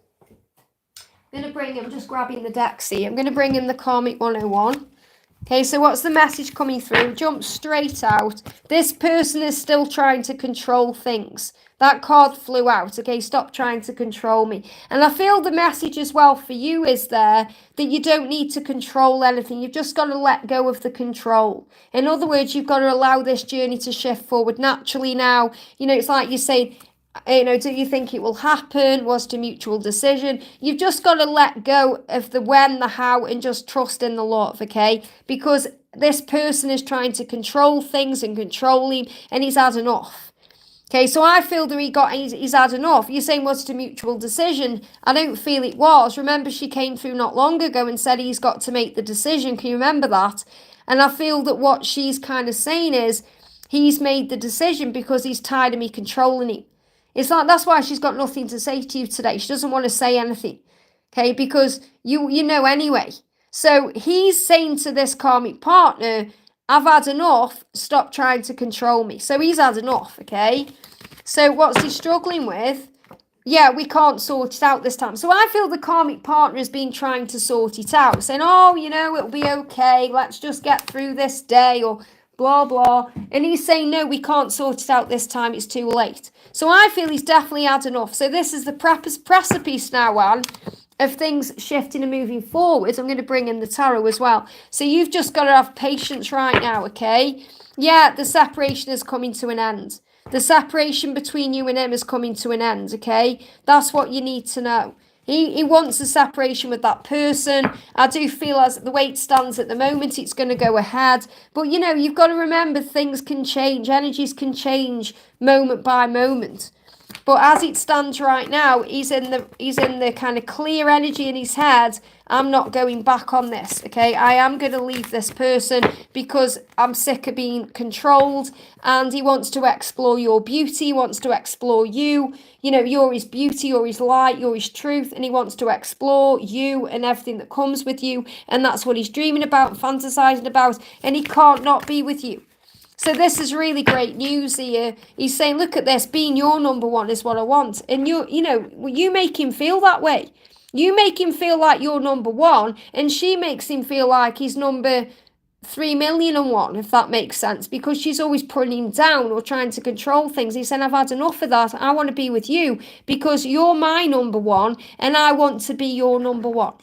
I'm just grabbing the deck, see. I'm going to bring in the karmic 101. Okay, so what's the message coming through? Jump straight out. This person is still trying to control things. That card flew out. Okay, stop trying to control me. And I feel the message as well for you is there that you don't need to control anything. You've just got to let go of the control. In other words, you've got to allow this journey to shift forward naturally now. You know, it's like you're saying, you know, do you think it will happen? Was it a mutual decision? You've just got to let go of the when, the how, and just trust in the love, okay? Because this person is trying to control things and control him, and he's had enough. Okay, so I feel that he's had enough. You're saying, was it a mutual decision? I don't feel it was. Remember, she came through not long ago and said he's got to make the decision. Can you remember that? And I feel that what she's kind of saying is, he's made the decision because he's tired of me controlling him. It's like, that's why she's got nothing to say to you today. She doesn't want to say anything, okay, because you know anyway. So he's saying to this karmic partner, I've had enough, stop trying to control me. So he's had enough, okay? So what's he struggling with? Yeah, we can't sort it out this time. So I feel the karmic partner has been trying to sort it out, saying, oh, you know, it'll be okay, let's just get through this day, or blah, blah. And he's saying, no, we can't sort it out this time, it's too late. So I feel he's definitely had enough. So this is the precipice now, Anne, of things shifting and moving forward. I'm going to bring in the tarot as well. So you've just got to have patience right now, okay? Yeah, the separation is coming to an end. The separation between you and him is coming to an end, okay? That's what you need to know. He wants a separation with that person. I do feel as the way it stands at the moment, it's going to go ahead. But, you know, you've got to remember things can change. Energies can change moment by moment. But as it stands right now, he's in the kind of clear energy in his head. I'm not going back on this, okay? I am going to leave this person because I'm sick of being controlled, and he wants to explore your beauty, he wants to explore you. You know, you're his beauty, you're his light, you're his truth, and he wants to explore you and everything that comes with you, and that's what he's dreaming about, fantasizing about, and he can't not be with you. So this is really great news here. He's saying, look at this, being your number one is what I want. And you make him feel that way. You make him feel like you're number one, and she makes him feel like he's number 3,000,001, if that makes sense, because she's always putting him down or trying to control things. He's saying, I've had enough of that. I want to be with you because you're my number one, and I want to be your number one.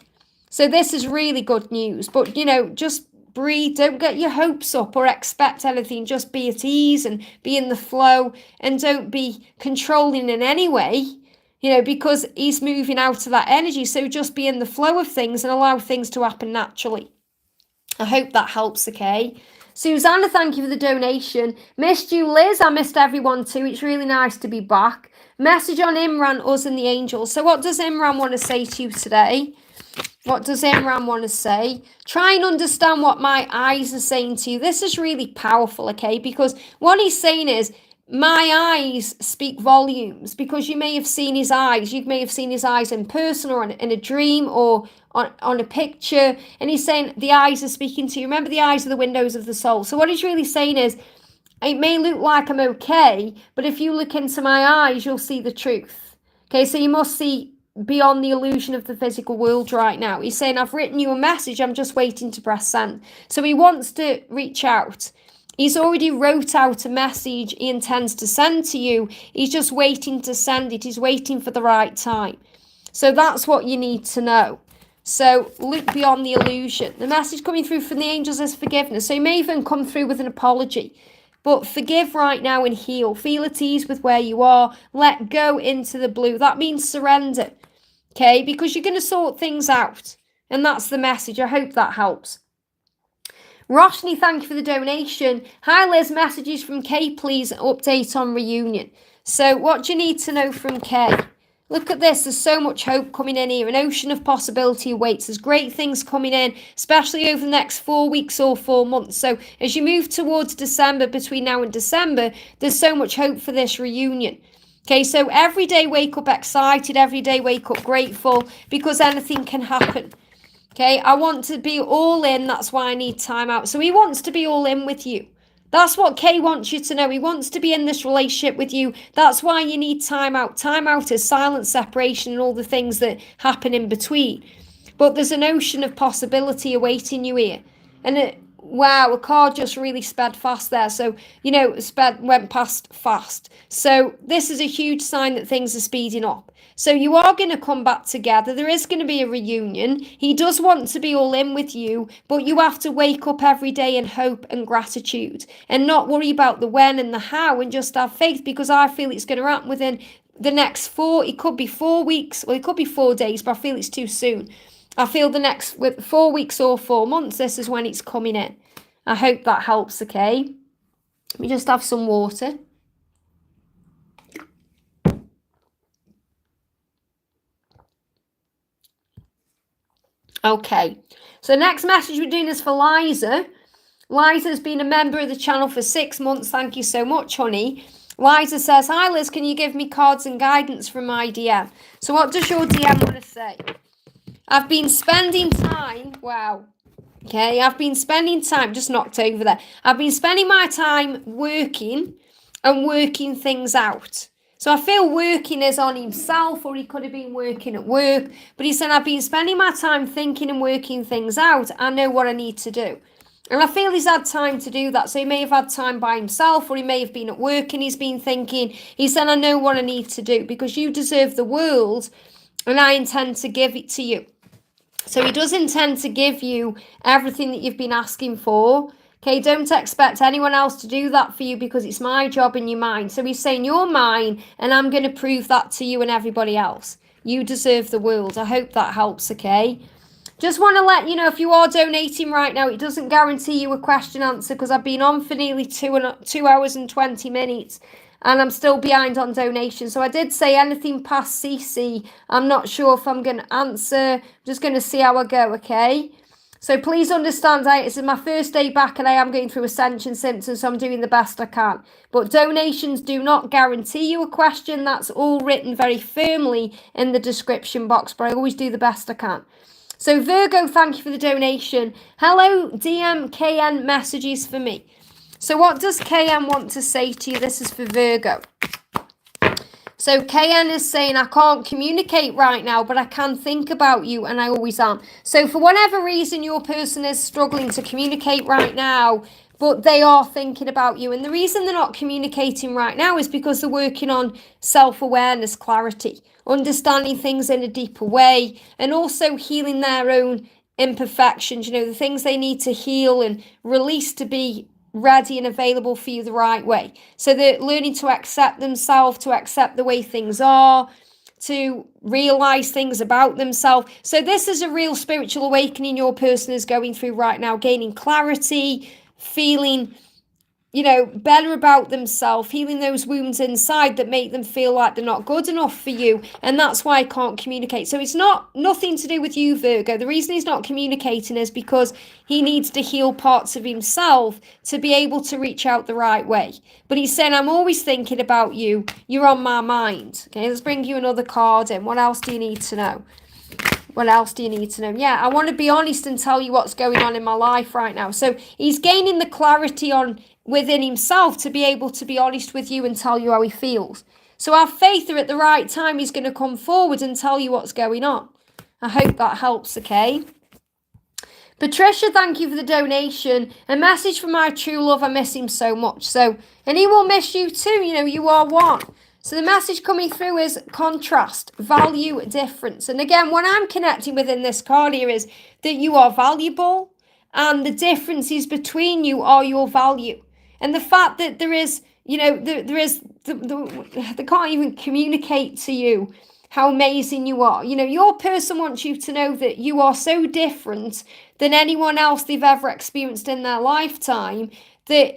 So this is really good news. But, you know, just breathe, don't get your hopes up or expect anything, just be at ease and be in the flow, and don't be controlling in any way, you know, because he's moving out of that energy. So just be in the flow of things and allow things to happen naturally. I hope that helps, okay? Susanna, thank you for the donation. Missed you, Liz. I missed everyone too. It's really nice to be back. Message on Imran, us and the angels. So what does Imran want to say to you today? What does Imran want to say? Try and understand what my eyes are saying to you. This is really powerful, okay? Because what he's saying is, my eyes speak volumes, because you may have seen his eyes. You may have seen his eyes in person or in a dream or on a picture. And he's saying the eyes are speaking to you. Remember, the eyes are the windows of the soul. So what he's really saying is, it may look like I'm okay, but if you look into my eyes, you'll see the truth. Okay, so you must see beyond the illusion of the physical world right now. He's saying, I've written you a message, I'm just waiting to press send. So he wants to reach out. He's already wrote out a message he intends to send to you. He's just waiting to send it. He's waiting for the right time. So that's what you need to know. So look beyond the illusion. The message coming through from the angels is forgiveness. So you may even come through with an apology. But forgive right now and heal. Feel at ease with where you are. Let go into the blue. That means surrender. Okay? Because you're going to sort things out. And that's the message. I hope that helps. Roshni, thank you for the donation. Hi Liz, messages from Kay, please. Update on reunion. So what do you need to know from Kay? Look at this. There's so much hope coming in here. An ocean of possibility awaits. There's great things coming in, especially over the next 4 weeks or 4 months. So as you move towards December, between now and December, there's so much hope for this reunion. Okay, so every day wake up excited. Every day wake up grateful, because anything can happen. Okay, I want to be all in. That's why I need time out. So he wants to be all in with you. That's what Kay wants you to know. He wants to be in this relationship with you. That's why you need time out. Time out is silent separation and all the things that happen in between. But there's an ocean of possibility awaiting you here. And wow, a car just really sped fast there. So, went past fast. So this is a huge sign that things are speeding up. So you are going to come back together. There is going to be a reunion. He does want to be all in with you, but you have to wake up every day in hope and gratitude and not worry about the when and the how, and just have faith, because I feel it's going to happen within the next it could be 4 weeks, well, it could be 4 days, but I feel it's too soon. I feel the next 4 weeks or 4 months, this is when it's coming in. I hope that helps, okay? Let me just have some water. Okay, so the next message we're doing is for Liza. Liza's been a member of the channel for 6 months. Thank you so much, honey. Liza says, hi Liz, can you give me cards and guidance from my DM? So what does your DM want to say? I've been spending time, wow. Okay, I've been spending time, just knocked over there. I've been spending my time working and working things out. So I feel working is on himself, or he could have been working at work. But he said, I've been spending my time thinking and working things out. I know what I need to do. And I feel he's had time to do that. So he may have had time by himself, or he may have been at work and he's been thinking. He said, I know what I need to do, because you deserve the world and I intend to give it to you. So he does intend to give you everything that you've been asking for. Okay, don't expect anyone else to do that for you, because it's my job and you're mine. So he's saying you're mine, and I'm going to prove that to you and everybody else. You deserve the world. I hope that helps, okay? Just want to let you know, if you are donating right now, it doesn't guarantee you a question answer, because I've been on for nearly 2 hours and 20 minutes. And I'm still behind on donations. So I did say anything past CC, I'm not sure if I'm going to answer. I'm just going to see how I go, okay? So please understand, this is my first day back and I am going through ascension symptoms, so I'm doing the best I can. But donations do not guarantee you a question. That's all written very firmly in the description box, but I always do the best I can. So Virgo, thank you for the donation. Hello, DM KN messages for me. So what does KN want to say to you? This is for Virgo. So KN is saying, I can't communicate right now, but I can think about you, and I always am. So for whatever reason your person is struggling to communicate right now, but they are thinking about you. And the reason they're not communicating right now is because they're working on self-awareness, clarity, understanding things in a deeper way, and also healing their own imperfections, the things they need to heal and release to be ready and available for you the right way. So they're learning to accept themselves, to accept the way things are, to realize things about themselves. So this is a real spiritual awakening your person is going through right now, gaining clarity, feeling better about themselves, healing those wounds inside that make them feel like they're not good enough for you. And that's why I can't communicate. So it's nothing to do with you, Virgo. The reason he's not communicating is because he needs to heal parts of himself to be able to reach out the right way. But he's saying, I'm always thinking about you. You're on my mind. Okay, let's bring you another card in. What else do you need to know? What else do you need to know? Yeah, I want to be honest and tell you what's going on in my life right now. So he's gaining the clarity within himself to be able to be honest with you and tell you how he feels. So have faith that at the right time he's going to come forward and tell you what's going on. I hope that helps, okay? Patricia, thank you for the donation. A message from my true love. I miss him so much. And he will miss you too. You are one. So the message coming through is contrast, value, difference. And again, what I'm connecting within this card here is that you are valuable and the differences between you are your value. And the fact that there is, they can't even communicate to you how amazing you are. Your person wants you to know that you are so different than anyone else they've ever experienced in their lifetime that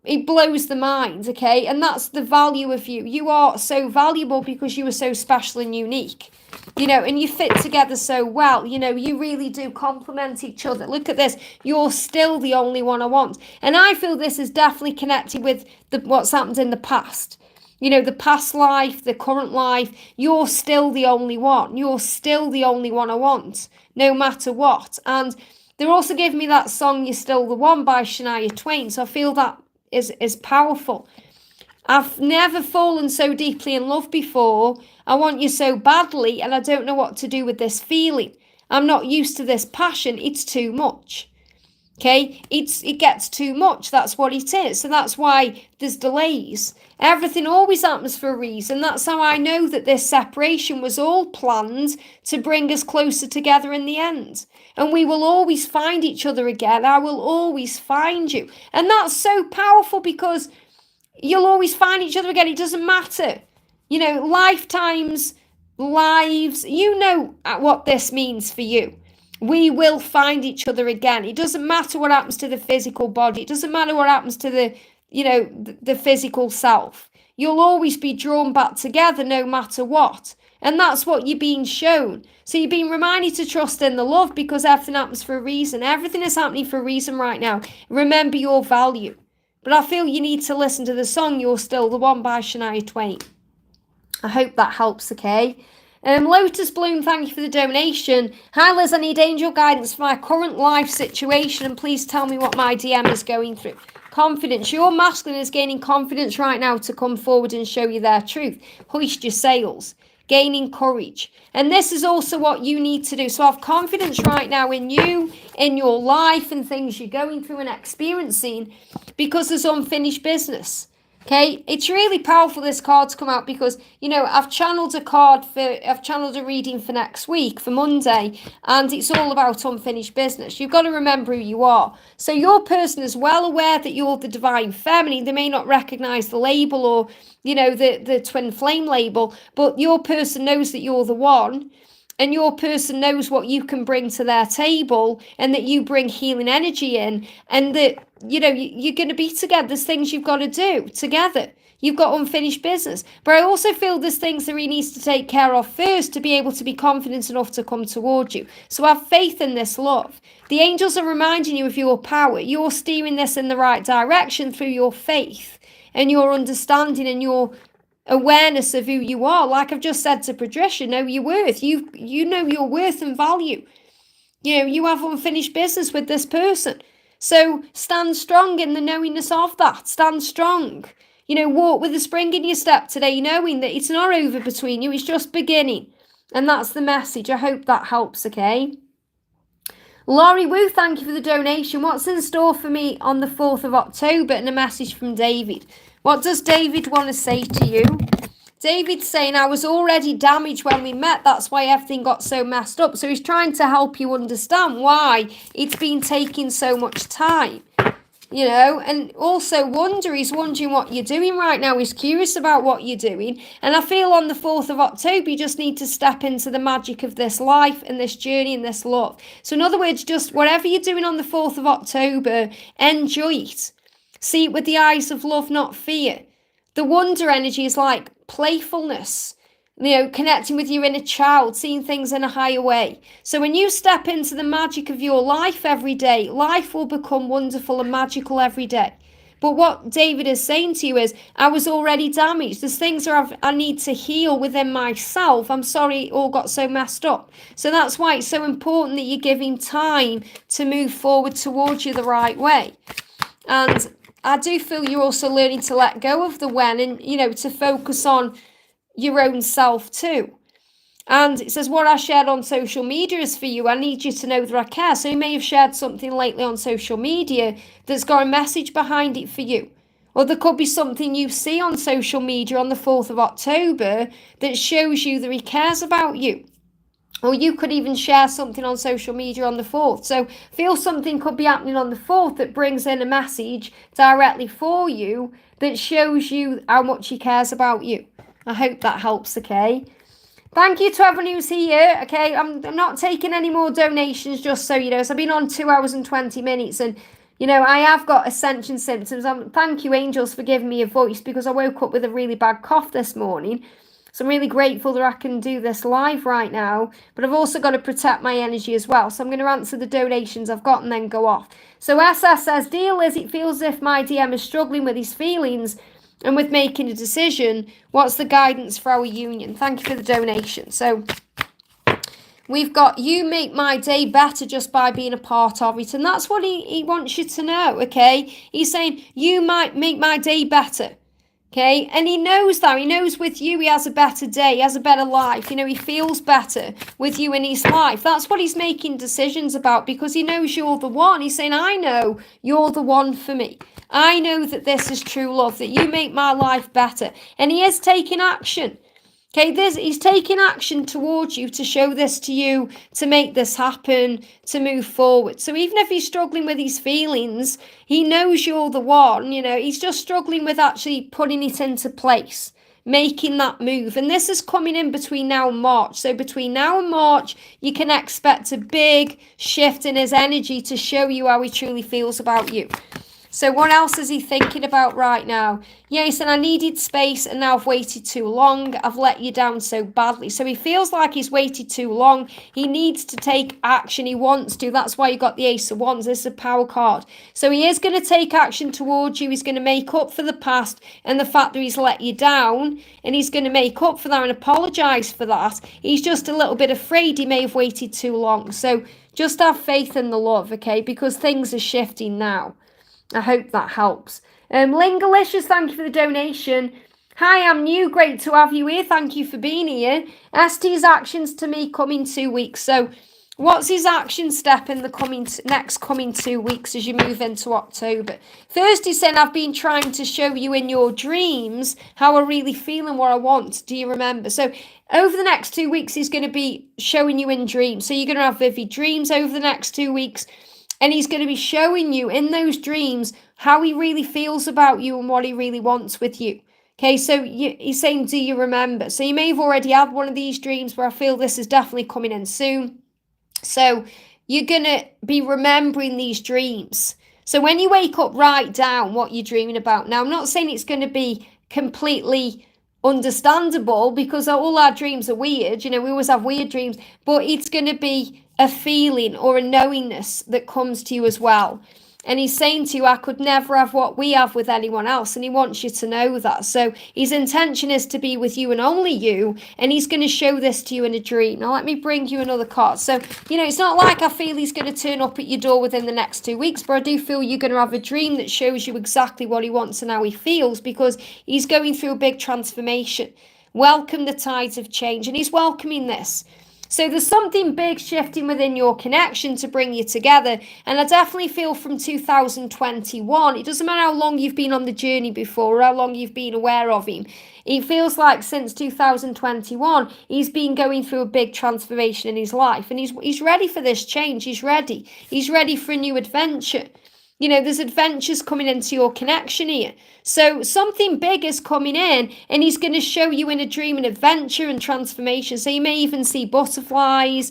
it blows the mind, okay? And that's the value of you. You are so valuable because you are so special and unique, and you fit together so well. You really do complement each other. Look at this. You're still the only one I want. And I feel this is definitely connected with what's happened in the past. The past life, the current life, you're still the only one. You're still the only one I want, no matter what. And they're also giving me that song, You're Still the One by Shania Twain. So I feel that is powerful. I've never fallen so deeply in love before. I want you so badly, and I don't know what to do with this feeling. I'm not used to this passion. It's too much. Okay, it gets too much. That's what it is. So that's why there's delays. Everything always happens for a reason. That's how I know that this separation was all planned to bring us closer together in the end. And we will always find each other again. I will always find you. And that's so powerful because you'll always find each other again. It doesn't matter. Lifetimes, lives, what this means for you. We will find each other again. It doesn't matter what happens to the physical body. It doesn't matter what happens to the physical self. You'll always be drawn back together no matter what. And that's what you're being shown. So you're being reminded to trust in the love because everything happens for a reason. Everything is happening for a reason right now. Remember your value. But I feel you need to listen to the song You're Still the One by Shania Twain. I hope that helps, okay? Lotus Bloom, thank you for the donation. Hi Liz, I need angel guidance for my current life situation and please tell me what my DM is going through. Confidence. Your masculine is gaining confidence right now to come forward and show you their truth. Hoist your sails. Gaining courage. And this is also what you need to do. So have confidence right now in you, in your life and things you're going through and experiencing because there's unfinished business. Okay, it's really powerful this card to come out because, I've channeled a reading for next week, for Monday, and it's all about unfinished business. You've got to remember who you are. So your person is well aware that you're the divine feminine. They may not recognize the label or, the twin flame label, but your person knows that you're the one. And your person knows what you can bring to their table and that you bring healing energy in and that, you're going to be together. There's things you've got to do together. You've got unfinished business. But I also feel there's things that he needs to take care of first to be able to be confident enough to come towards you. So have faith in this love. The angels are reminding you of your power. You're steering this in the right direction through your faith and your understanding and your awareness of who you are. Like I've just said to Patricia, know your worth. You know your worth and value. You have unfinished business with this person. So stand strong in the knowingness of that. Stand strong. Walk with a spring in your step today, knowing that it's not over between you. It's just beginning. And that's the message. I hope that helps, okay? Laurie Wu, thank you for the donation. What's in store for me on the 4th of October? And a message from David. What does David want to say to you? David's saying, I was already damaged when we met. That's why everything got so messed up. So he's trying to help you understand why it's been taking so much time. And also he's wondering what you're doing right now. He's curious about what you're doing. And I feel on the 4th of October, you just need to step into the magic of this life and this journey and this love. So in other words, just whatever you're doing on the 4th of October, enjoy it. See it with the eyes of love, not fear. The wonder energy is like playfulness, connecting with your inner child, seeing things in a higher way. So when you step into the magic of your life every day, life will become wonderful and magical every day. But what David is saying to you is, I was already damaged. There's things I need to heal within myself. I'm sorry it all got so messed up. So that's why it's so important that you give him time to move forward towards you the right way. And I do feel you're also learning to let go of the when and, to focus on your own self too. And it says, what I shared on social media is for you. I need you to know that I care. So you may have shared something lately on social media that's got a message behind it for you. Or there could be something you see on social media on the 4th of October that shows you that he cares about you. Or you could even share something on social media on the 4th. So feel something could be happening on the 4th that brings in a message directly for you that shows you how much he cares about you. I hope that helps, okay? Thank you to everyone who's here, okay? I'm not taking any more donations, just so you know. So I've been on 2 hours and 20 minutes, and, I have got ascension symptoms. Thank you, angels, for giving me a voice, because I woke up with a really bad cough this morning. So I'm really grateful that I can do this live right now, but I've also got to protect my energy as well. So I'm going to answer the donations I've got and then go off. So SS says, dear Liz, it feels as if my DM is struggling with his feelings and with making a decision. What's the guidance for our union? Thank you for the donation. So we've got, you make my day better just by being a part of it. And that's what he wants you to know, okay? He's saying, you might make my day better. Okay, and he knows that. He knows with you he has a better day, he has a better life. He feels better with you in his life. That's what he's making decisions about, because he knows you're the one. He's saying, I know you're the one for me. I know that this is true love, that you make my life better. And he is taking action. Okay, he's taking action towards you to show this to you, to make this happen, to move forward. So even if he's struggling with his feelings, he knows you're the one, he's just struggling with actually putting it into place, making that move. And this is coming in between now and March. So between now and March, you can expect a big shift in his energy to show you how he truly feels about you. So what else is he thinking about right now? Yeah, he said, I needed space and now I've waited too long. I've let you down so badly. So he feels like he's waited too long. He needs to take action. He wants to. That's why you got the Ace of Wands. This is a power card. So he is going to take action towards you. He's going to make up for the past and the fact that he's let you down. And he's going to make up for that and apologise for that. He's just a little bit afraid he may have waited too long. So just have faith in the love, okay? Because things are shifting now. I hope that helps. Lingalicious, thank you for the donation. Hi, I'm new. Great to have you here. Thank you for being here. ST's actions to me come in 2 weeks. So what's his action step in the next coming 2 weeks as you move into October? First, he's saying, I've been trying to show you in your dreams how I really feel and what I want. Do you remember? So over the next 2 weeks, he's going to be showing you in dreams. So you're going to have vivid dreams over the next 2 weeks. And he's going to be showing you in those dreams how he really feels about you and what he really wants with you. Okay, so he's saying, do you remember? So you may have already had one of these dreams, but I feel this is definitely coming in soon. So you're going to be remembering these dreams. So when you wake up, write down what you're dreaming about. Now, I'm not saying it's going to be completely understandable, because all our dreams are weird. We always have weird dreams, but it's going to be a feeling or a knowingness that comes to you as well. And he's saying to you, I could never have what we have with anyone else. And he wants you to know that. So his intention is to be with you and only you. And he's going to show this to you in a dream. Now, let me bring you another card. So, it's not like I feel he's going to turn up at your door within the next 2 weeks. But I do feel you're going to have a dream that shows you exactly what he wants and how he feels. Because he's going through a big transformation. Welcome the tides of change. And he's welcoming this. So there's something big shifting within your connection to bring you together. And I definitely feel from 2021, it doesn't matter how long you've been on the journey before or how long you've been aware of him. It feels like since 2021, he's been going through a big transformation in his life. And he's ready for this change. He's ready. He's ready for a new adventure. There's adventures coming into your connection here. So something big is coming in, and he's going to show you in a dream an adventure and transformation. So you may even see butterflies.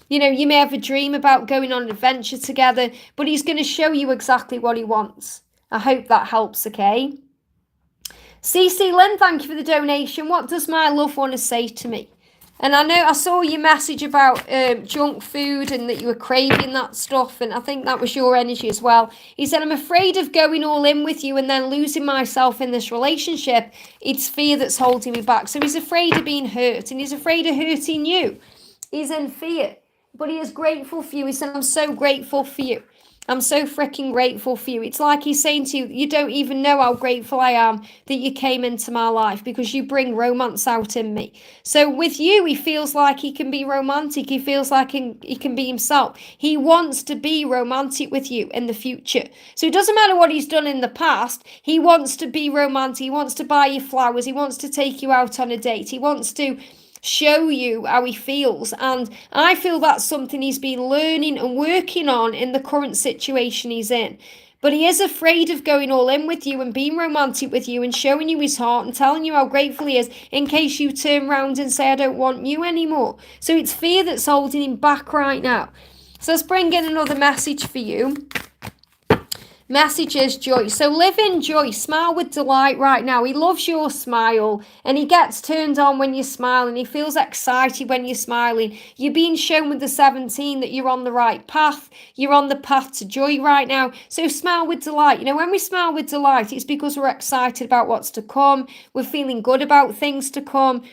You may have a dream about going on an adventure together, but he's going to show you exactly what he wants. I hope that helps, okay? CC Lynn, thank you for the donation. What does my love want to say to me? And I know I saw your message about junk food and that you were craving that stuff, and I think that was your energy as well. He said, I'm afraid of going all in with you and then losing myself in this relationship. It's fear that's holding me back. So he's afraid of being hurt, and he's afraid of hurting you. He's in fear, but he is grateful for you. He said, I'm so grateful for you. I'm so freaking grateful for you. It's like he's saying to you, you don't even know how grateful I am that you came into my life because you bring romance out in me. So with you, he feels like he can be romantic. He feels like he can be himself. He wants to be romantic with you in the future. So it doesn't matter what he's done in the past. He wants to be romantic. He wants to buy you flowers. He wants to take you out on a date. He wants to show you how he feels, and I feel that's something he's been learning and working on in the current situation he's in. But he is afraid of going all in with you and being romantic with you and showing you his heart and telling you how grateful he is in case you turn around and say, I don't want you anymore. So it's fear that's holding him back right now. So let's bring in another message for you. Message is joy. So live in joy. Smile with delight right now. He loves your smile and he gets turned on when you smile and he feels excited when you're smiling. You're being shown with the 17 that you're on the right path. You're on the path to joy right now. So smile with delight. You know, when we smile with delight, it's because we're excited about what's to come. We're feeling good about things to come.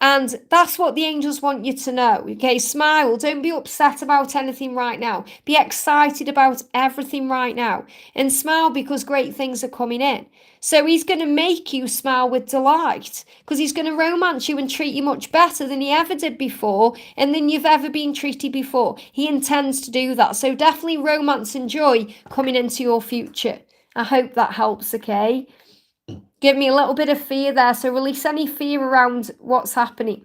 And that's what the angels want you to know, okay? Smile. Don't be upset about anything right now. Be excited about everything right now. And smile because great things are coming in. So he's going to make you smile with delight because he's going to romance you and treat you much better than he ever did before and than you've ever been treated before. He intends to do that. So definitely romance and joy coming into your future. I hope that helps, okay? Give me a little bit of fear there. So release any fear around what's happening.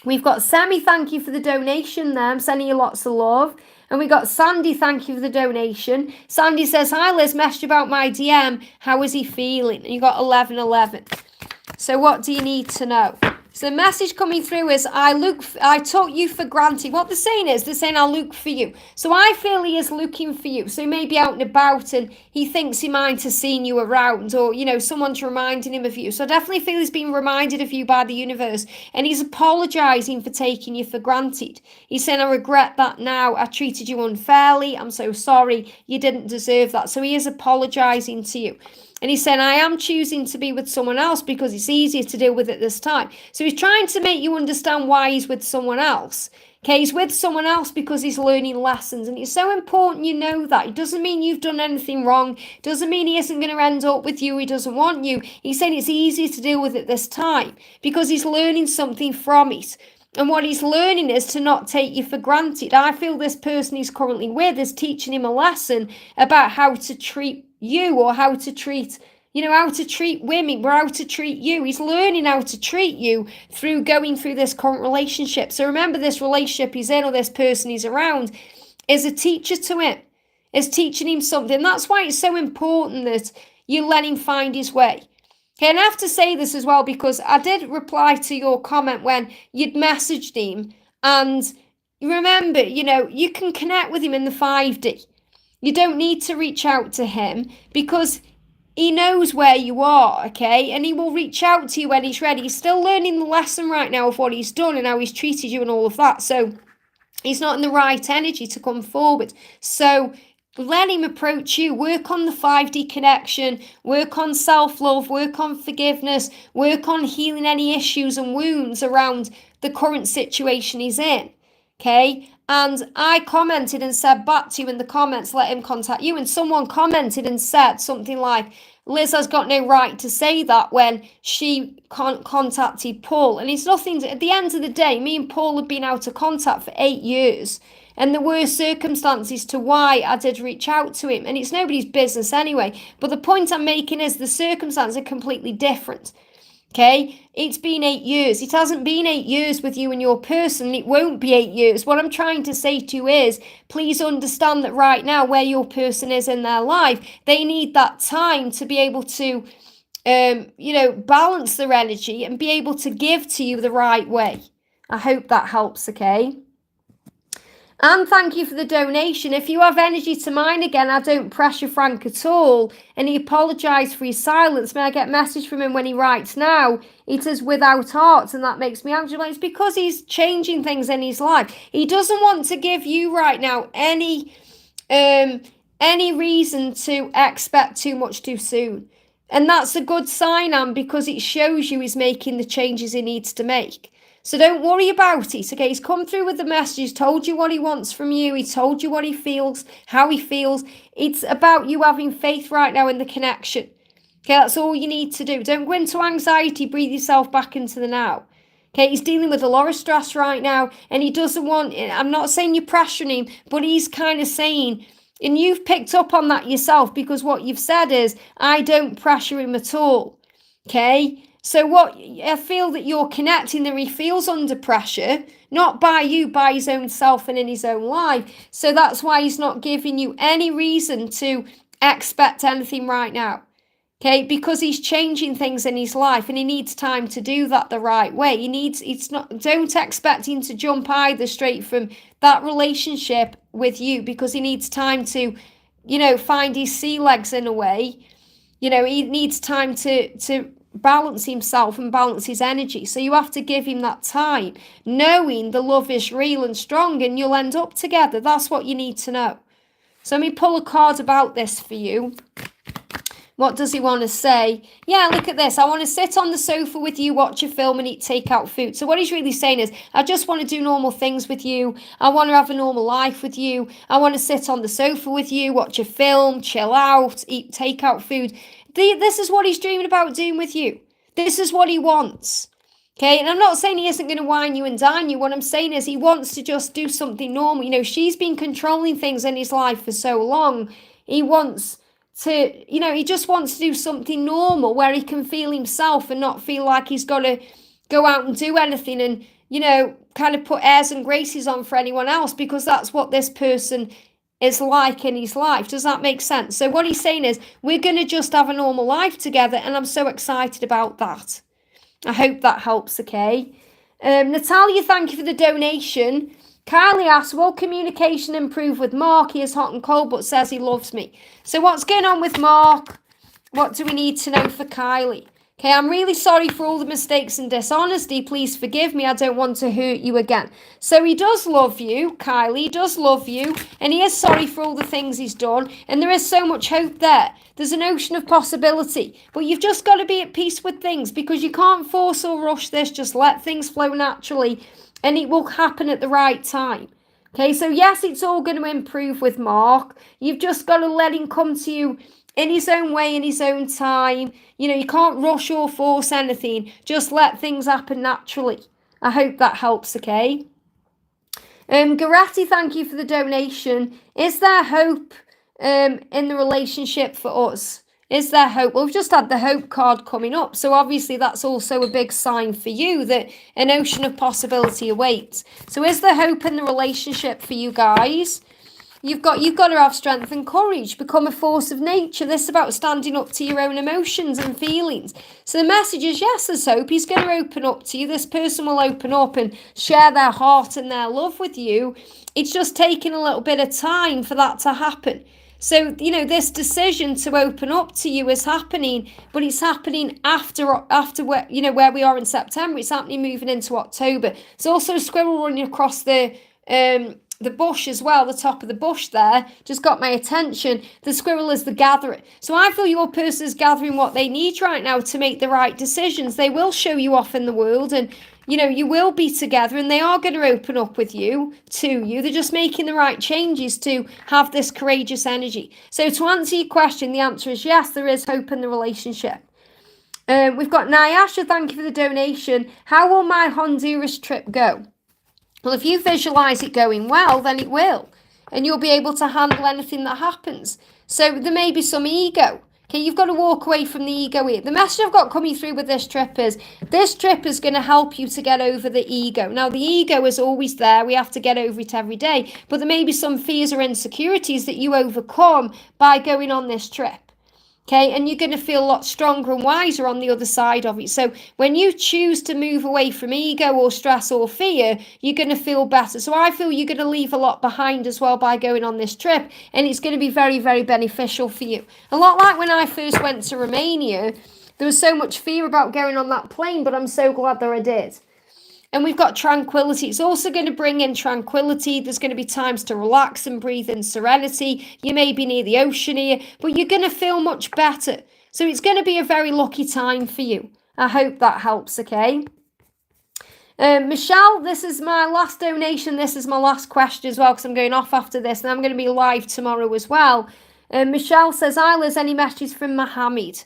We've got Semi, thank you for the donation there. I'm sending you lots of love. And we got Sandy, thank you for the donation. Sandy says, hi Liz, messaged about my DM. How is he feeling? And you got 1111. So what do you need to know? So the message coming through is, I took you for granted. What they're saying is, they're saying, I'll look for you. So I feel he is looking for you. So he may be out and about and he thinks he might have seen you around or, you know, someone's reminding him of you. So I definitely feel he's being reminded of you by the universe and he's apologising for taking you for granted. He's saying, I regret that now. I treated you unfairly. I'm so sorry. You didn't deserve that. So he is apologising to you. And he's saying, I am choosing to be with someone else because it's easier to deal with it this time. So he's trying to make you understand why he's with someone else. Okay, he's with someone else because he's learning lessons. And it's so important you know that. It doesn't mean you've done anything wrong. It doesn't mean he isn't going to end up with you. He doesn't want you. He's saying it's easier to deal with it this time because he's learning something from it. And what he's learning is to not take you for granted. I feel this person he's currently with is teaching him a lesson about how to treat you or how to treat, you know, how to treat women or how to treat you. He's learning how to treat you through going through this current relationship. So remember, this relationship he's in or this person he's around is a teacher to him, is teaching him something. That's why it's so important that you let him find his way. Okay, and I have to say this as well because I did reply to your comment when you'd messaged him, and remember, you know, you can connect with him in the 5D. You don't need to reach out to him because he knows where you are, okay? And he will reach out to you when he's ready. He's still learning the lesson right now of what he's done and how he's treated you and all of that. So he's not in the right energy to come forward. So let him approach you. Work on the 5D connection, work on self-love, work on forgiveness, work on healing any issues and wounds around the current situation he's in, okay? And I commented and said back to you in the comments, let him contact you. And someone commented and said something like, Liz has got no right to say that when she contacted Paul. And it's nothing, at the end of the day, me and Paul have been out of contact for 8 years. And there were circumstances to why I did reach out to him. And it's nobody's business anyway. But the point I'm making is the circumstances are completely different. Okay, it's been 8 years. It hasn't been 8 years with you and your person. It won't be 8 years. What I'm trying to say to you is, please understand that right now where your person is in their life, they need that time to be able to, you know, balance their energy and be able to give to you the right way. I hope that helps, okay? And thank you for the donation. If you have energy to mine again, I don't pressure Frank at all. And he apologised for his silence. May I get a message from him when he writes now? He says, without heart, and that makes me anxious. It's because he's changing things in his life. He doesn't want to give you right now any reason to expect too much too soon. And that's a good sign, Anne, because it shows you he's making the changes he needs to make. So don't worry about it, okay? He's come through with the message. He's told you what he wants from you. He told you what he feels, how he feels. It's about you having faith right now in the connection. Okay, that's all you need to do. Don't go into anxiety. Breathe yourself back into the now. Okay, he's dealing with a lot of stress right now, and he doesn't want, I'm not saying you're pressuring him, but he's kind of saying, and you've picked up on that yourself, because what you've said is, I don't pressure him at all. Okay? So what I feel that you're connecting that he feels under pressure, not by you, by his own self and in his own life. So that's why he's not giving you any reason to expect anything right now. Okay, because he's changing things in his life and he needs time to do that the right way. Don't expect him to jump either straight from that relationship with you, because he needs time to, find his sea legs in a way. He needs time to balance himself and balance his energy. So you have to give him that time, knowing the love is real and strong and you'll end up together. That's what you need to know. So let me pull a card about this for you. What does he want to say? Yeah, look at this. I want to sit on the sofa with you, watch a film and eat takeout food. So what he's really saying is, I just want to do normal things with you. I want to have a normal life with you. I want to sit on the sofa with you, watch a film, chill out, eat takeout food. This is what he's dreaming about doing with you. This is what he wants. Okay, and I'm not saying he isn't going to wine you and dine you. What I'm saying is he wants to just do something normal. She's been controlling things in his life for so long. He wants to, he just wants to do something normal where he can feel himself and not feel like he's got to go out and do anything and, kind of put airs and graces on for anyone else, because that's what this person is like in his life. Does that make sense? So what he's saying is, we're going to just have a normal life together, and I'm so excited about that. I hope that helps, okay? Natalia, thank you for the donation. Kylie asks, will communication improve with Mark? He is hot and cold, but says he loves me. So what's going on with Mark? What do we need to know for Kylie? Okay, I'm really sorry for all the mistakes and dishonesty. Please forgive me. I don't want to hurt you again. So he does love you, Kylie. He does love you. And he is sorry for all the things he's done. And there is so much hope there. There's an ocean of possibility. But you've just got to be at peace with things, because you can't force or rush this. Just let things flow naturally, and it will happen at the right time. Okay, so yes, it's all going to improve with Mark. You've just got to let him come to you in his own way, in his own time. You can't rush or force anything. Just let things happen naturally. I hope that helps, okay? Garetti, thank you for the donation. Is there hope in the relationship for us? Is there hope? Well, we've just had the hope card coming up. So obviously that's also a big sign for you that an ocean of possibility awaits. So is there hope in the relationship for you guys? You've got to have strength and courage. Become a force of nature. This is about standing up to your own emotions and feelings. So the message is, yes, there's hope. He's going to open up to you. This person will open up and share their heart and their love with you. It's just taking a little bit of time for that to happen. So, this decision to open up to you is happening, but it's happening after where we are in September. It's happening moving into October. There's also a squirrel running across the bush as well. The top of the bush there just got my attention. The squirrel is the gatherer. So I feel your person is gathering what they need right now to make the right decisions. They will show you off in the world, and you will be together, and they are going to open up with you, to you. They're just making the right changes to have this courageous energy. So to answer your question, the answer is yes, there is hope in the relationship. We've got Nyasha, thank you for the donation. How will my Honduras trip go? Well, if you visualize it going well, then it will. And you'll be able to handle anything that happens. So there may be some ego. Okay, you've got to walk away from the ego here. The message I've got coming through with this trip is going to help you to get over the ego. Now, the ego is always there. We have to get over it every day. But there may be some fears or insecurities that you overcome by going on this trip. Okay, and you're going to feel a lot stronger and wiser on the other side of it. So when you choose to move away from ego or stress or fear, you're going to feel better. So I feel you're going to leave a lot behind as well by going on this trip, and it's going to be very, very beneficial for you. A lot like when I first went to Romania, there was so much fear about going on that plane, but I'm so glad that I did. And we've got tranquility. It's also going to bring in tranquility. There's going to be times to relax and breathe in serenity. You may be near the ocean here, but you're going to feel much better. So it's going to be a very lucky time for you. I hope that helps, okay? Michelle, this is my last donation. This is my last question as well, because I'm going off after this, and I'm going to be live tomorrow as well. Michelle says, hi Liz, any messages from Mohammed?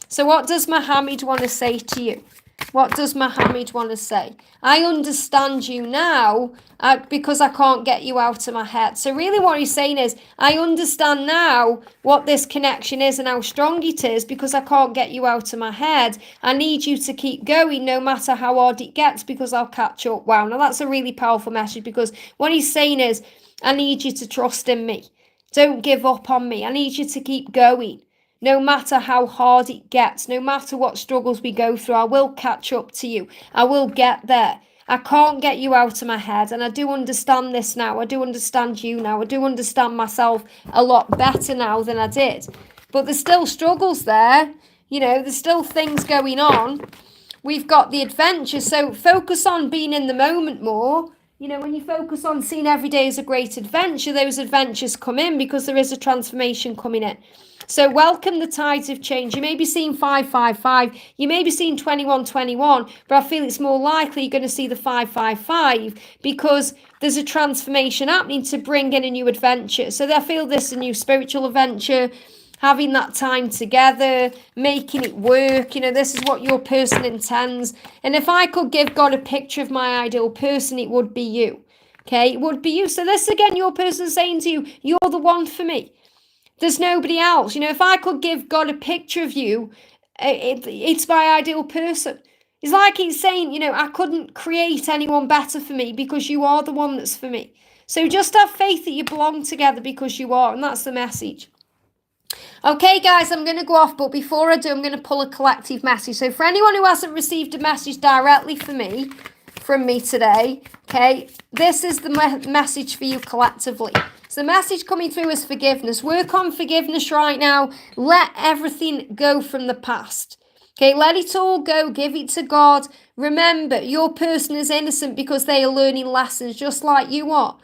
So what does Mohammed want to say to you? What does Mohammed want to say? I understand you now because I can't get you out of my head. So really what he's saying is, I understand now what this connection is and how strong it is because I can't get you out of my head. I need you to keep going no matter how hard it gets because I'll catch up. Wow, now that's a really powerful message, because what he's saying is, I need you to trust in me. Don't give up on me. I need you to keep going. No matter how hard it gets, no matter what struggles we go through, I will catch up to you. I will get there. I can't get you out of my head. And I do understand this now. I do understand you now. I do understand myself a lot better now than I did. But there's still struggles there. You know, there's still things going on. We've got the adventure. So focus on being in the moment more. You know, when you focus on seeing every day as a great adventure, those adventures come in because there is a transformation coming in. So welcome the tides of change. You may be seeing 555, you may be seeing 2121, but I feel it's more likely you're going to see the 555 because there's a transformation happening to bring in a new adventure. So I feel this is a new spiritual adventure, having that time together, making it work. You know, this is what your person intends. And if I could give God a picture of my ideal person, it would be you. Okay, it would be you. So this again, your person saying to you, you're the one for me. There's nobody else. You know, if I could give God a picture of you, it's my ideal person. It's like he's saying, you know, I couldn't create anyone better for me because you are the one that's for me. So just have faith that you belong together because you are, and that's the message. Okay, guys, I'm going to go off, but before I do, I'm going to pull a collective message. So for anyone who hasn't received a message directly from me today, okay, this is the message for you collectively. So the message coming through is forgiveness. Work on forgiveness right now. Let everything go from the past. Okay, let it all go. Give it to God. Remember, your person is innocent because they are learning lessons just like you are.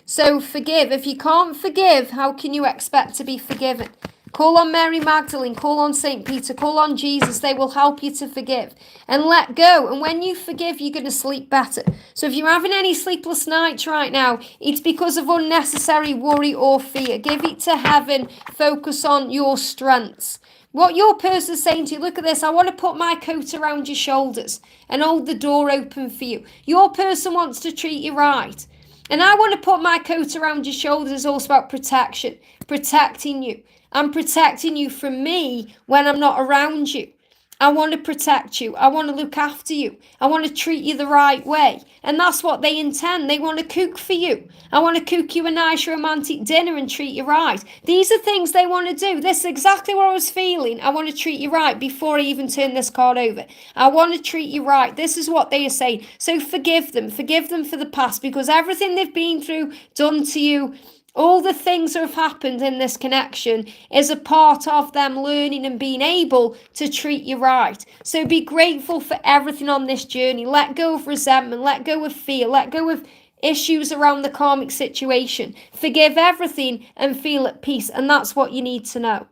So forgive. If you can't forgive, how can you expect to be forgiven? Call on Mary Magdalene, call on St. Peter, call on Jesus. They will help you to forgive and let go. And when you forgive, you're going to sleep better. So if you're having any sleepless nights right now, it's because of unnecessary worry or fear. Give it to heaven. Focus on your strengths. What your person's saying to you, look at this, I want to put my coat around your shoulders and hold the door open for you. Your person wants to treat you right. And I want to put my coat around your shoulders is also about protection, protecting you. I'm protecting you from me when I'm not around you. I want to protect you. I want to look after you. I want to treat you the right way. And that's what they intend. They want to cook for you. I want to cook you a nice romantic dinner and treat you right. These are things they want to do. This is exactly what I was feeling. I want to treat you right before I even turn this card over. I want to treat you right. This is what they are saying. So forgive them. Forgive them for the past, because everything they've been through, done to you, all the things that have happened in this connection is a part of them learning and being able to treat you right. So be grateful for everything on this journey. Let go of resentment. Let go of fear. Let go of issues around the karmic situation. Forgive everything and feel at peace. And that's what you need to know.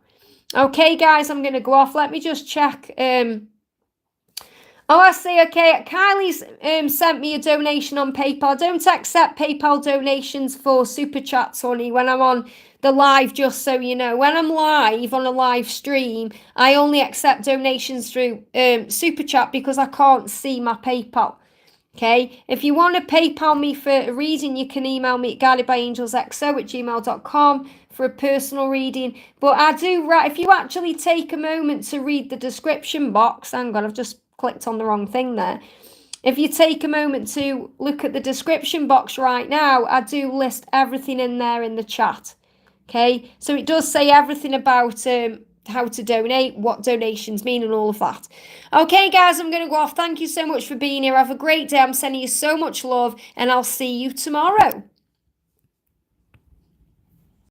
Okay, guys, I'm going to go off. Let me just check. Oh, I see. Okay, Kylie's sent me a donation on PayPal. I don't accept PayPal donations for super chats, honey, when I'm on the live, just so you know. When I'm live on a live stream, I only accept donations through super chat because I can't see my PayPal. Okay, if you want to PayPal me for a reading, you can email me at guidedbyangelsxo@gmail.com for a personal reading. But I do, if you actually take a moment to read the description box, hang on, I've just clicked on the wrong thing there. If you take a moment to look at the description box right now, I do list everything in there in the chat. Okay, so it does say everything about how to donate, what donations mean, and all of that. Okay, guys, I'm going to go off. Thank you so much for being here. Have a great day. I'm sending you so much love, and I'll see you tomorrow.